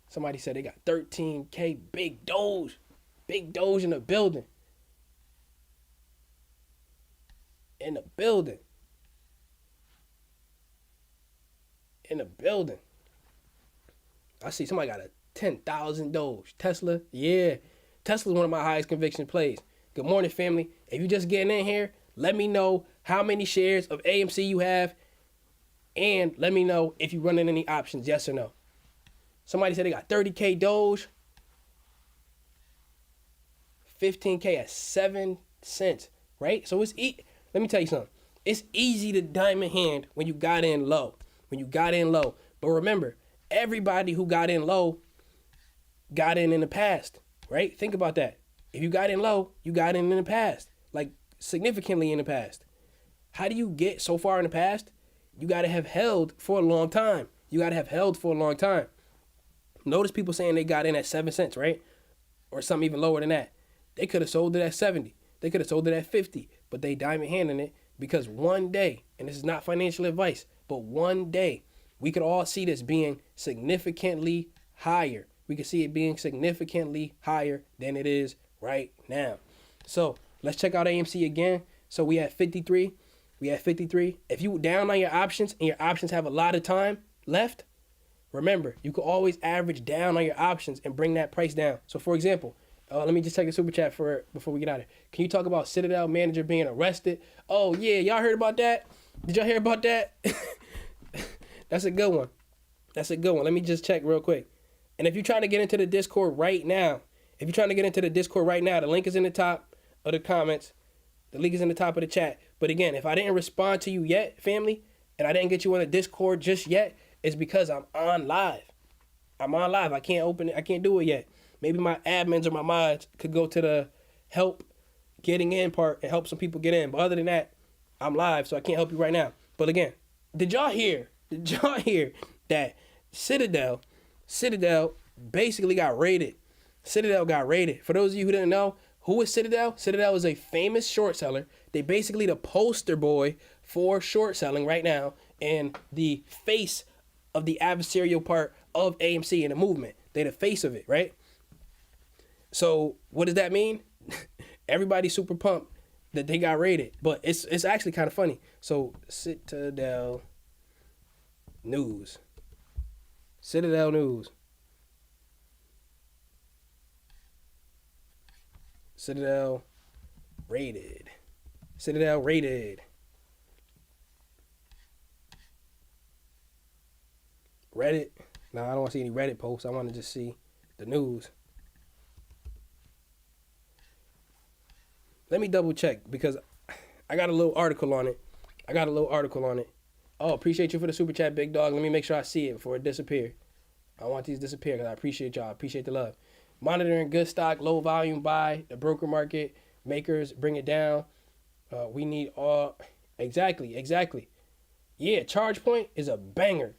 Somebody said they got 13K Big Doge. Big Doge in the building. I see somebody got a 10,000 Doge. Tesla, yeah. Tesla's one of my highest conviction plays. Good morning, family. If you just getting in here, let me know how many shares of AMC you have. And let me know if you're running any options, yes or no. Somebody said they got 30K Doge. 15K at 7 cents, right? So let me tell you something. It's easy to diamond hand when you got in low. But remember, everybody who got in low got in the past, right? Think about that. If you got in low, you got in the past, like significantly in the past. How do you get so far in the past? You got to have held for a long time. Notice people saying they got in at 7 cents, right? Or something even lower than that. They could have sold it at 70. They could have sold it at 50. But they diamond handing it because one day, and this is not financial advice, but one day we could all see this being significantly higher. We could see it being significantly higher than it is right now. So let's check out AMC again. So we at 53. If you down on your options and your options have a lot of time left, remember, you can always average down on your options and bring that price down. So for example, let me just take a super chat before we get out of here. Can you talk about Citadel manager being arrested? Oh, yeah. Y'all heard about that? Did y'all hear about that? That's a good one. Let me just check real quick. And if you're trying to get into the Discord right now, the link is in the top of the comments. The link is in the top of the chat. But again, if I didn't respond to you yet, family, and I didn't get you on the Discord just yet, it's because I'm on live. I can't open it. I can't do it yet. Maybe my admins or my mods could go to the help getting in part and help some people get in. But other than that, I'm live, so I can't help you right now. But again, did y'all hear that Citadel basically got raided? Citadel got raided. For those of you who didn't know, who is Citadel? Citadel is a famous short seller. They basically the poster boy for short selling right now and the face of the adversarial part of AMC in the movement. They're the face of it, right? So what does that mean? Everybody's super pumped that they got raided, but it's actually kind of funny. So Citadel News. Citadel News. Citadel raided. Citadel raided. Reddit. No, I don't want to see any Reddit posts. I want to just see the news. Let me double check because I got a little article on it. Oh, appreciate you for the super chat, big dog. Let me make sure I see it before it disappears. I want these to disappear because I appreciate y'all. I appreciate the love. Monitoring good stock, low volume buy, the broker market, makers bring it down. We need all. Exactly. Yeah, ChargePoint is a banger.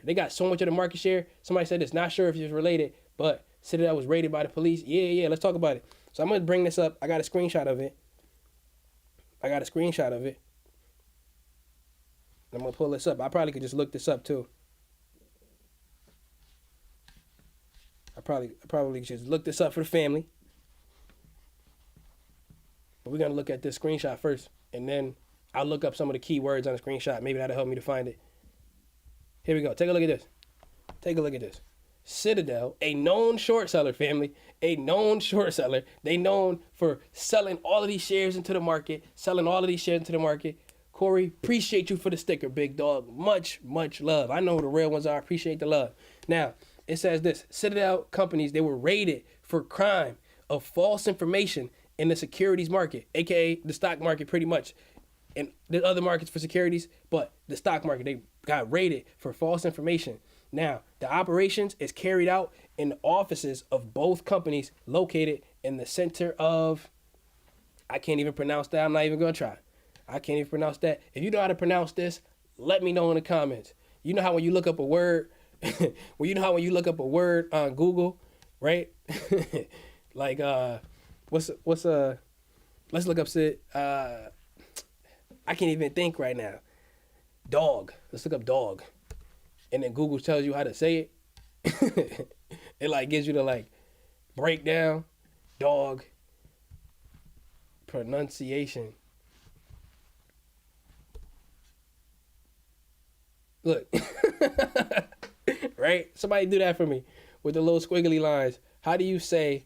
They got so much of the market share. Somebody said it's not sure if it's related, but Citadel was raided by the police. Yeah, let's talk about it. So I'm going to bring this up. I got a screenshot of it. I'm going to pull this up. I probably could just look this up too. I probably should look this up for the family. But we're going to look at this screenshot first. And then I'll look up some of the keywords on the screenshot. Maybe that'll help me to find it. Here we go. Take a look at this. Citadel, a known short seller, family. A known short seller. They known for selling all of these shares into the market. Corey, appreciate you for the sticker, big dog. Much love. I know who the real ones are. Appreciate the love. Now, it says this. Citadel companies, they were raided for crime of false information in the securities market, a.k.a. the stock market pretty much. And there's other markets for securities, but the stock market, they got raided for false information. Now, the operations is carried out in the offices of both companies located in the center of, I can't even pronounce that. I'm not even going to try. I can't even pronounce that. If you know how to pronounce this, let me know in the comments. You know how when you look up a word, on Google, right? Like, let's look up Sid. I can't even think right now. Dog. Let's look up dog. And then Google tells you how to say it. It like gives you the breakdown. Dog. Pronunciation. Look. Right? Somebody do that for me with the little squiggly lines. How do you say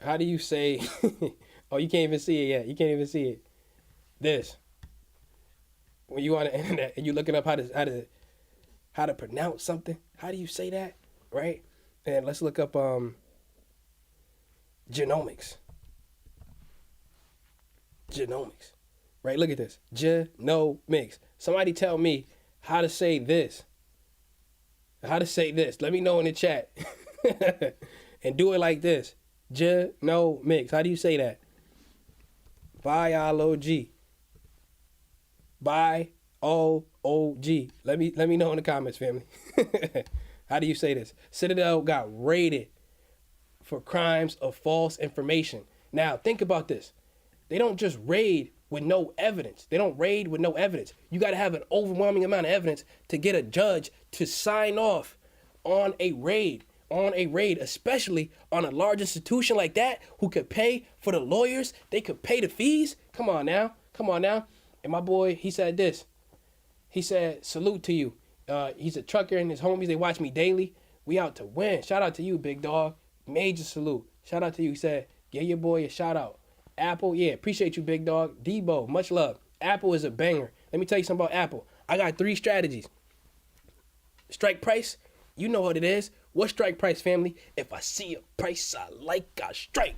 oh, you can't even see it yet. This. When you on the internet and you looking up how to pronounce something, how do you say that? Right? And let's look up genomics. Right? Look at this. Genomics. Somebody tell me how to say this. Let me know in the chat. And do it like this. Genomics. How do you say that? Biology. Biology. Let me know in the comments, family. How do you say this? Citadel got raided for crimes of false information. Now, think about this. They don't just raid with no evidence. You got to have an overwhelming amount of evidence to get a judge to sign off on a raid, especially on a large institution like that who could pay for the lawyers. They could pay the fees. Come on now. And my boy, he said this. He said, salute to you. He's a trucker and his homies, they watch me daily. We out to win. Shout out to you, big dog. Major salute. Shout out to you. He said, give your boy a shout out. Apple, yeah, appreciate you, big dog. Debo, much love. Apple is a banger. Let me tell you something about Apple. I got 3 strategies. Strike price, you know what it is. What's strike price, family? If I see a price I like, I strike.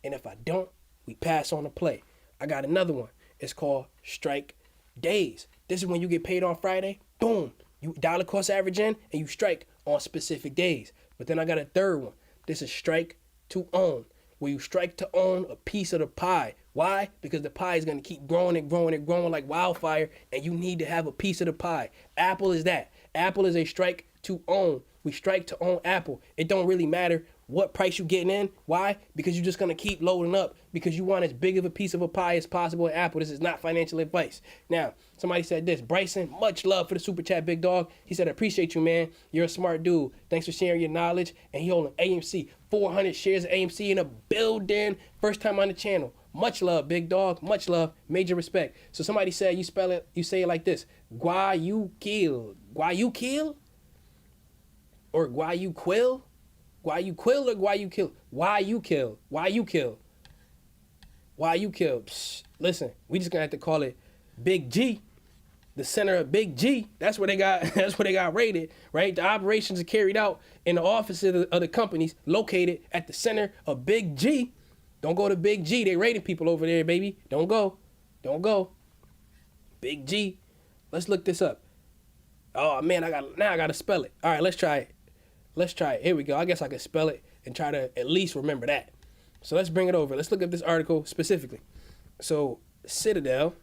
And if I don't, we pass on the play. I got another one. It's called strike days. This is when you get paid on Friday. Boom. You dollar cost average in and you strike on specific days. But then I got a third one. This is strike to own. where you strike to own a piece of the pie. Why? Because the pie is going to keep growing and growing and growing like wildfire, and you need to have a piece of the pie. Apple is that. Apple is a strike to own. We strike to own Apple. It don't really matter what price you getting in. Why? Because you're just going to keep loading up because you want as big of a piece of a pie as possible at Apple. This is not financial advice. Now, somebody said this. Bryson, much love for the super chat, big dog. He said, I appreciate you, man. You're a smart dude. Thanks for sharing your knowledge. And he holding AMC. 400 shares of AMC in a building. First time on the channel. Much love, big dog. Much love. Major respect. So somebody said you say it like this. Guayuquil. Guayuquil? Or Guayuquil? Guayuquil or Guayuquil? Why you kill? Why you kill? Why you kill? Psh, listen, we just gonna have to call it Big G, the center of Big G. That's where they got. That's where they got raided, right? The operations are carried out in the offices of the companies located at the center of Big G. Don't go to Big G. They raiding people over there, baby. Don't go. Don't go. Big G. Let's look this up. Oh man, I gotta spell it. All right, let's try it. Let's try it. Here we go. I guess I can spell it and try to at least remember that. So let's bring it over. Let's look at this article specifically. So Citadel,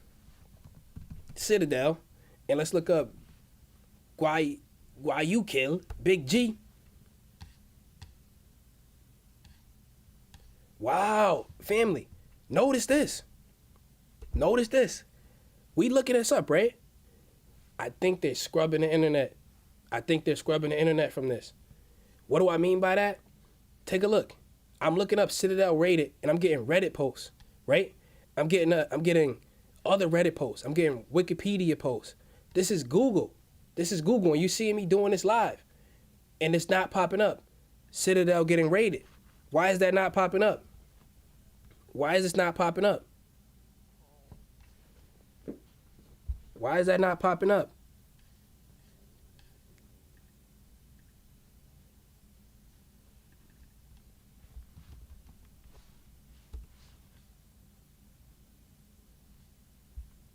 and let's look up Guayuquil, Big G. Wow, family. Notice this. Notice this. We looking this up, right? I think they're scrubbing the internet. I think they're scrubbing the internet from this. What do I mean by that? Take a look. I'm looking up Citadel rated, and I'm getting Reddit posts, right? I'm getting other Reddit posts. I'm getting Wikipedia posts. This is Google. This is Google, and you seeing me doing this live, and it's not popping up. Citadel getting rated. Why is that not popping up? Why is this not popping up? Why is that not popping up?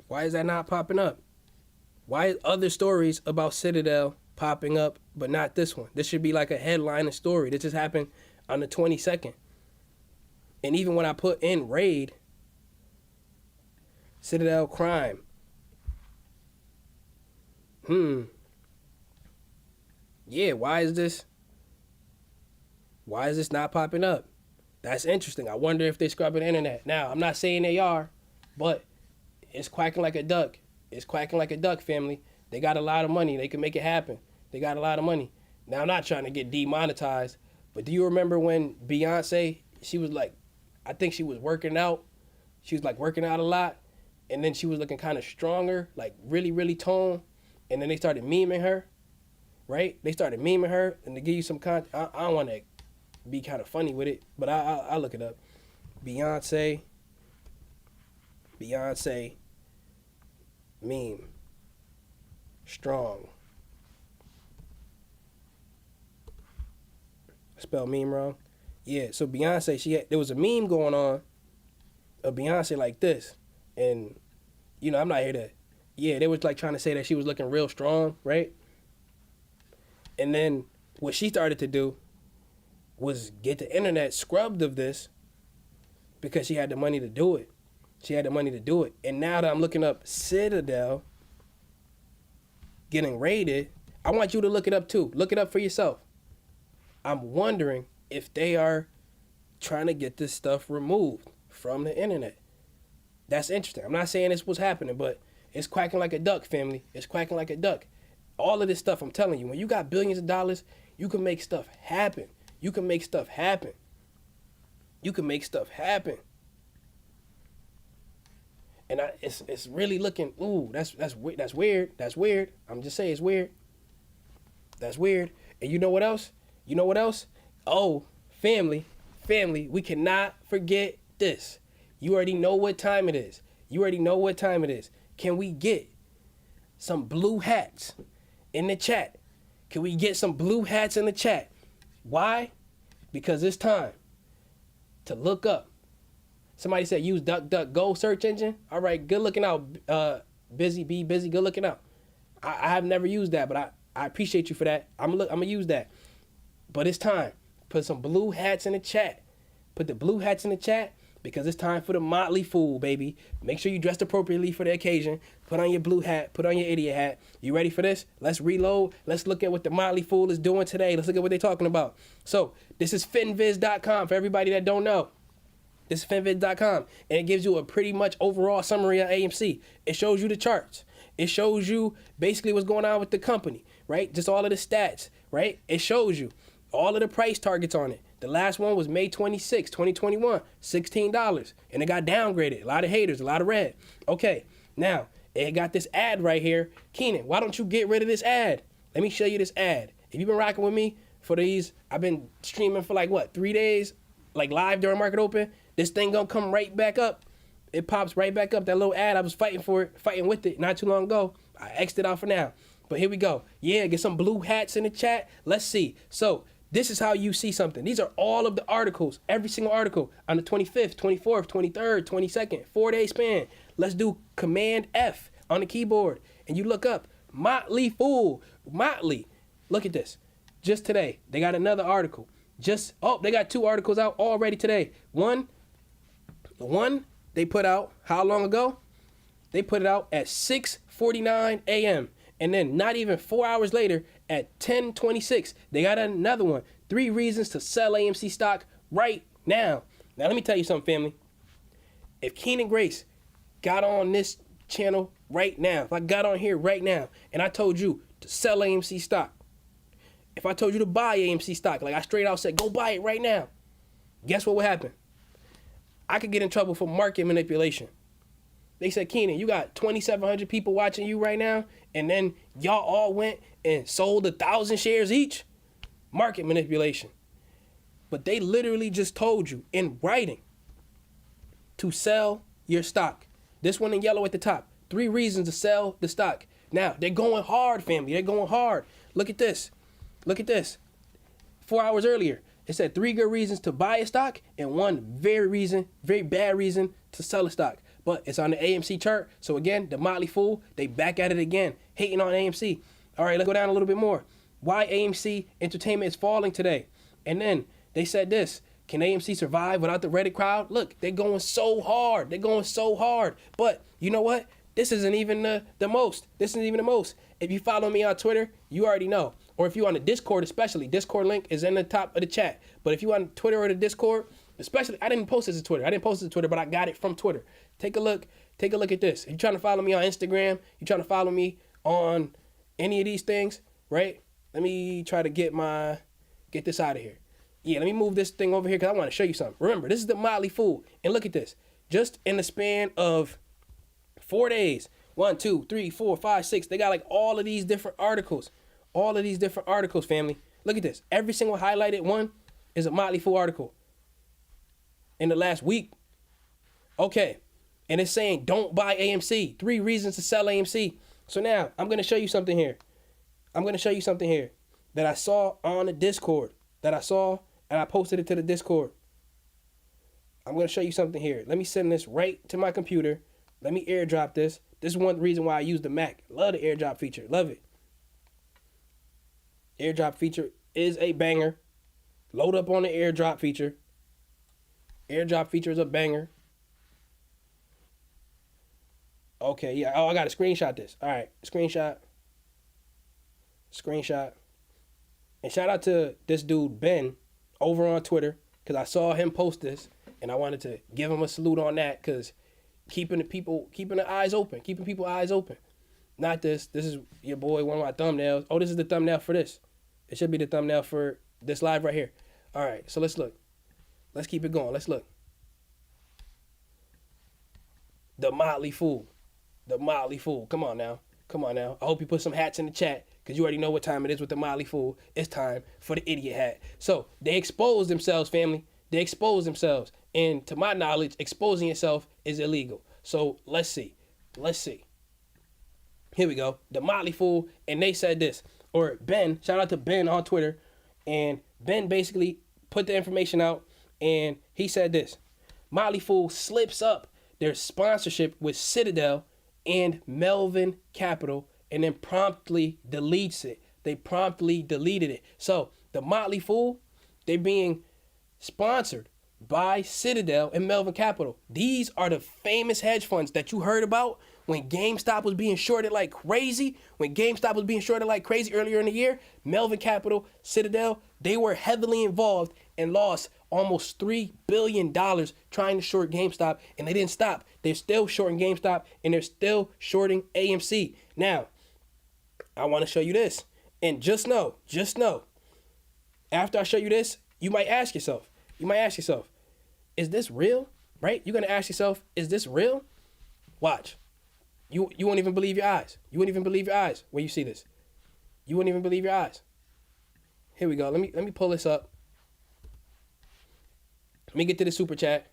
Why is that not popping up? Why is other stories about Citadel popping up, but not this one? This should be like a headline story. This just happened on the 22nd. And even when I put in raid, Citadel crime. Yeah, why is this not popping up? That's interesting. I wonder if they're scrubbing the internet. Now, I'm not saying they are, but it's quacking like a duck. It's quacking like a duck, family. They got a lot of money. They can make it happen. They got a lot of money. Now, I'm not trying to get demonetized, but do you remember when Beyonce, she was like, I think she was working out. She was like working out a lot, and then she was looking kind of stronger, like really, really toned, and then they started memeing her, right? They started memeing her, and to give you some content, I don't want to be kind of funny with it, but I'll look it up. Beyonce meme strong. Spell meme wrong. Yeah, so Beyonce, there was a meme going on of Beyonce like this, and you know, I'm not here to, they was like trying to say that she was looking real strong, right? And then what she started to do was get the internet scrubbed of this because she had the money to do it. She had the money to do it. And now that I'm looking up Citadel getting raided, I want you to look it up too. Look it up for yourself. I'm wondering if they are trying to get this stuff removed from the internet. That's interesting. I'm not saying this was happening, but it's quacking like a duck, family. It's quacking like a duck. All of this stuff, I'm telling you, when you got billions of dollars, you can make stuff happen. You can make stuff happen. You can make stuff happen. And it's really looking, ooh, that's weird. That's weird. I'm just saying it's weird. That's weird. And you know what else? You know what else? Oh, family, we cannot forget this. You already know what time it is. You already know what time it is. Can we get some blue hats in the chat? Can we get some blue hats in the chat? Why? Because it's time to look up. Somebody said use DuckDuckGo search engine. All right, good looking out, busy, good looking out. I have never used that, but I appreciate you for that. I'm gonna use that. But it's time. Put some blue hats in the chat. Put the blue hats in the chat because it's time for the Motley Fool, baby. Make sure you dressed appropriately for the occasion. Put on your blue hat. Put on your idiot hat. You ready for this? Let's reload. Let's look at what the Motley Fool is doing today. Let's look at what they're talking about. So this is finviz.com for everybody that don't know. This is finviz.com, and it gives you a pretty much overall summary of AMC. It shows you the charts. It shows you basically what's going on with the company, right? Just all of the stats, right? It shows you all of the price targets on it. The last one was May 26, 2021, $16, and it got downgraded. A lot of haters, a lot of red. Okay, now, it got this ad right here. Keenan, why don't you get rid of this ad? Let me show you this ad. If you've been rocking with me for these, I've been streaming for like, what, 3 days? Like live during market open? This thing gonna come right back up. It pops right back up. That little ad, I was fighting with it not too long ago. I X'd it out for now. But here we go. Yeah, get some blue hats in the chat. Let's see. So this is how you see something. These are all of the articles, every single article on the 25th, 24th, 23rd, 22nd, 4-day span. Let's do Command F on the keyboard. And you look up Motley Fool. Motley. Look at this. Just today, they got another article. They got 2 articles out already today. One they put out how long ago? They put it out at 6:49 a.m. And then not even 4 hours later at 10:26, they got another one. 3 reasons to sell AMC stock right now. Now let me tell you something, family. If Keenan Grace got on this channel right now, if I got on here right now and I told you to sell AMC stock, if I told you to buy AMC stock, like I straight out said, go buy it right now, guess what would happen? I could get in trouble for market manipulation. They said, Keenan, you got 2,700 people watching you right now, and then y'all all went and sold 1,000 shares each? Market manipulation. But they literally just told you in writing to sell your stock. This one in yellow at the top. 3 reasons to sell the stock. Now, they're going hard, family. They're going hard. Look at this. Look at this. 4 hours earlier, it said 3 good reasons to buy a stock and 1 very bad reason to sell a stock. But it's on the AMC chart. So again, the Motley Fool, they back at it again, hating on AMC. All right, let's go down a little bit more. Why AMC Entertainment is falling today. And then they said this. Can AMC survive without the Reddit crowd? Look, they're going so hard. They're going so hard. But you know what? This isn't even the most. This isn't even the most. If you follow me on Twitter, you already know. Or if you're on the Discord especially, Discord link is in the top of the chat. But if you're on Twitter or the Discord, especially, I didn't post this to Twitter. But I got it from Twitter. Take a look at this. If you're trying to follow me on Instagram, you're trying to follow me on any of these things, right? Let me try to get this out of here. Yeah, let me move this thing over here because I want to show you something. Remember, this is the Motley Fool. And look at this. Just in the span of 4 days, 1, 2, 3, 4, 5, 6, they got like all of these different articles. All of these different articles, family. Look at this. Every single highlighted one is a Motley Fool article in the last week. Okay. And it's saying, don't buy AMC. 3 reasons to sell AMC. So now, I'm going to show you something here. That I saw on the Discord. And I posted it to the Discord. I'm going to show you something here. Let me send this right to my computer. Let me airdrop this. This is one reason why I use the Mac. Love the airdrop feature. Love it. Airdrop feature is a banger. Load up on the airdrop feature. Airdrop feature is a banger. Okay, yeah. Oh, I got to screenshot this. All right, screenshot. And shout out to this dude, Ben, over on Twitter, because I saw him post this, and I wanted to give him a salute on that, because keeping the eyes open, keeping people's eyes open. Not this. This is your boy, one of my thumbnails. Oh, this is the thumbnail for this. It should be the thumbnail for this live right here. All right, so let's look. Let's keep it going. Let's look. The Motley Fool. The Motley Fool. Come on now. I hope you put some hats in the chat, because you already know what time it is with the Motley Fool. It's time for the idiot hat. So they exposed themselves, family. They exposed themselves. And to my knowledge, exposing yourself is illegal. So let's see. Here we go. The Motley Fool. And they said this. Or Ben. Shout out to Ben on Twitter. And Ben basically put the information out. And he said this. Motley Fool slips up their sponsorship with Citadel and Melvin Capital, and then promptly deletes it. They promptly deleted it. So the Motley Fool, they being sponsored by Citadel and Melvin Capital. These are the famous hedge funds that you heard about when GameStop was being shorted like crazy. When GameStop was being shorted like crazy earlier in the year, Melvin Capital, Citadel, they were heavily involved and lost almost $3 billion trying to short GameStop, and they didn't stop. They're still shorting GameStop, and they're still shorting AMC. Now, I want to show you this. And just know, after I show you this, you might ask yourself, is this real? Right? You're going to ask yourself, is this real? Watch. You won't even believe your eyes. You won't even believe your eyes when you see this. You won't even believe your eyes. Here we go. Let me pull this up. Let me get to the super chat.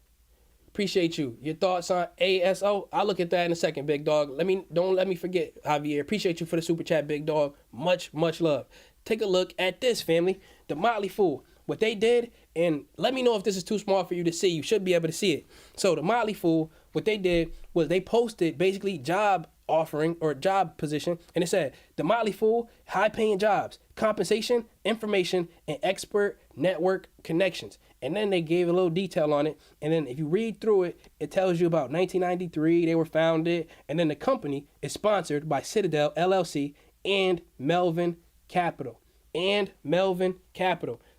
Appreciate you. Your thoughts on ASO? I'll look at that in a second, big dog. Don't let me forget, Javier. Appreciate you for the super chat, big dog. Much love. Take a look at this, family. The Motley Fool. What they did, and let me know if this is too small for you to see. You should be able to see it. So the Motley Fool, what they did was they posted basically job offering or job position, and it said the Motley Fool, high paying jobs, compensation, information, and expert network connections. And then they gave a little detail on it. And then if you read through it, it tells you about 1993, they were founded. And then the company is sponsored by Citadel LLC and Melvin Capital.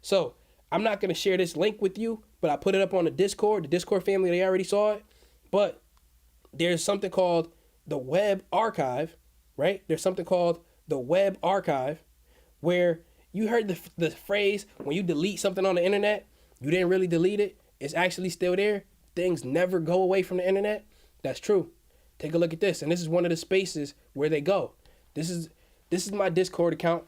So I'm not going to share this link with you, but I put it up on the Discord family, they already saw it. But there's something called the Web Archive, right? There's something called the Web Archive, where you heard the phrase, when you delete something on the internet, you didn't really delete it. It's actually still there. Things never go away from the internet. That's true. Take a look at this. And this is one of the spaces where they go. This is my Discord account.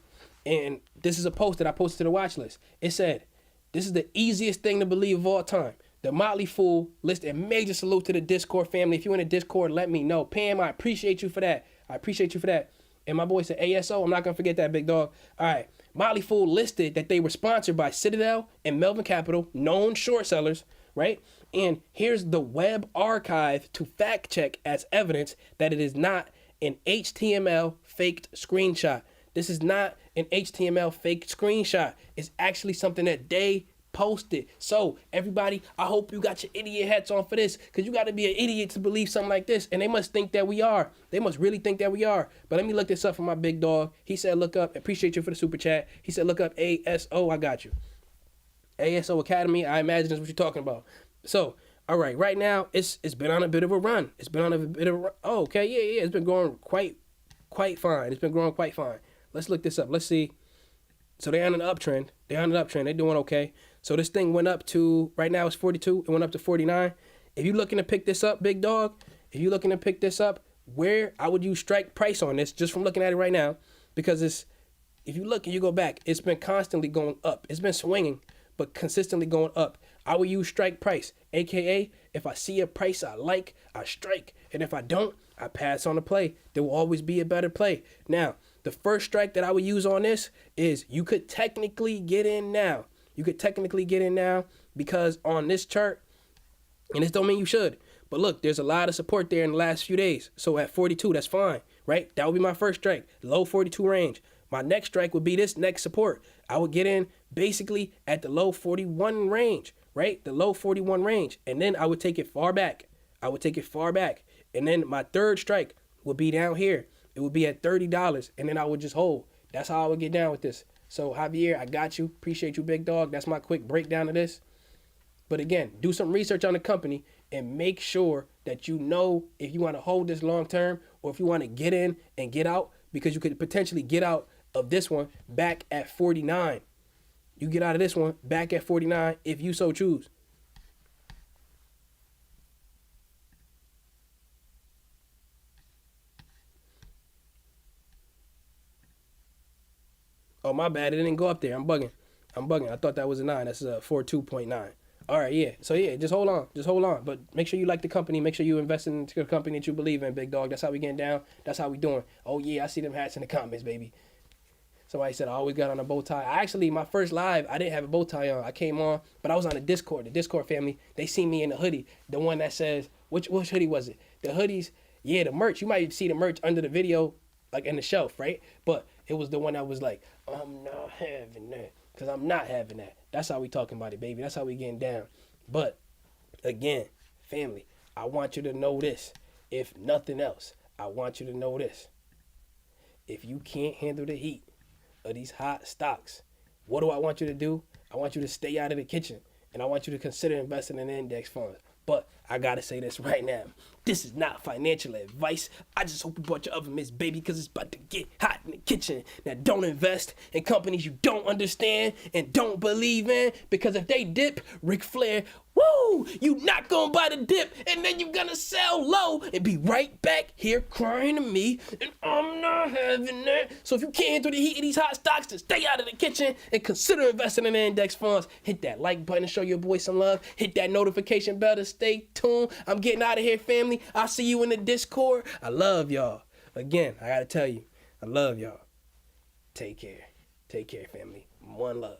And this is a post that I posted to the watch list. It said, this is the easiest thing to believe of all time. The Motley Fool list, and major salute to the Discord family. If you're in the Discord, let me know. Pam, I appreciate you for that. And my boy said ASO. I'm not going to forget that, big dog. All right. Motley Fool listed that they were sponsored by Citadel and Melvin Capital, known short sellers, right? And here's the Web Archive to fact check as evidence that it is not an HTML faked screenshot. This is not an HTML faked screenshot. It's actually something that they posted. So everybody, I hope you got your idiot hats on for this, because you got to be an idiot to believe something like this, and they must think that we are. They must really think that we are. But let me look this up for my big dog. He said look up, appreciate you for the super chat. He said look up ASO. I got you. ASO Academy, I imagine is what you're talking about. So all right, right now it's been on a bit of a run. Oh, okay, yeah, it's been going quite fine. It's been growing quite fine. Let's look this up. Let's see. So they're on an uptrend. They're doing okay. So this thing went up to, right now it's 42. It went up to 49. If you're looking to pick this up, big dog, where I would use strike price on this, just from looking at it right now, because if you look and you go back, it's been constantly going up. It's been swinging, but consistently going up. I would use strike price, AKA if I see a price I like, I strike. And if I don't, I pass on the play. There will always be a better play. Now, the first strike that I would use on this is you could technically get in now. Because on this chart, and this don't mean you should, but look, there's a lot of support there in the last few days. So at 42, that's fine, right? That would be my first strike, low 42 range. My next strike would be this next support. I would get in basically at the low 41 range, right? The low 41 range. And then I would take it far back. And then my third strike would be down here. It would be at $30, and then I would just hold. That's how I would get down with this. So, Javier, I got you. Appreciate you, big dog. That's my quick breakdown of this. But again, do some research on the company and make sure that you know if you want to hold this long term or if you want to get in and get out, because you could potentially get out of this one back at 49. You get out of this one back at 49 if you so choose. Oh, my bad. It didn't go up there. I'm bugging. I thought that was a 9. That's a 42.9. All right, yeah. So, yeah, just hold on. But make sure you like the company. Make sure you invest into the company that you believe in, big dog. That's how we getting down. That's how we doing. Oh, yeah, I see them hats in the comments, baby. Somebody said I always got on a bow tie. Actually, my first live, I didn't have a bow tie on. I came on, but I was on the Discord family. They see me in the hoodie. The one that says, which hoodie was it? The hoodies, yeah, the merch. You might see the merch under the video, like in the shelf, right? But it was the one that was like, I'm not having that. Because I'm not having that. That's how we talking about it, baby. That's how we getting down. But again, family, I want you to know this. If nothing else, I want you to know this. If you can't handle the heat of these hot stocks, what do I want you to do? I want you to stay out of the kitchen, and I want you to consider investing in index funds. But I gotta say this right now. This is not financial advice. I just hope you bought your oven mitts, baby, because it's about to get hot in the kitchen. Now, don't invest in companies you don't understand and don't believe in, because if they dip, Ric Flair, woo, you not gonna buy the dip, and then you're gonna sell low and be right back here crying to me, and I'm not having that. So if you can't handle the heat of these hot stocks, then stay out of the kitchen and consider investing in index funds. Hit that like button to show your boy some love. Hit that notification bell to stay tuned. I'm getting out of here, family. I'll see you in the Discord. I love y'all. Again, I gotta tell you, I love y'all. Take care. Take care, family. One love.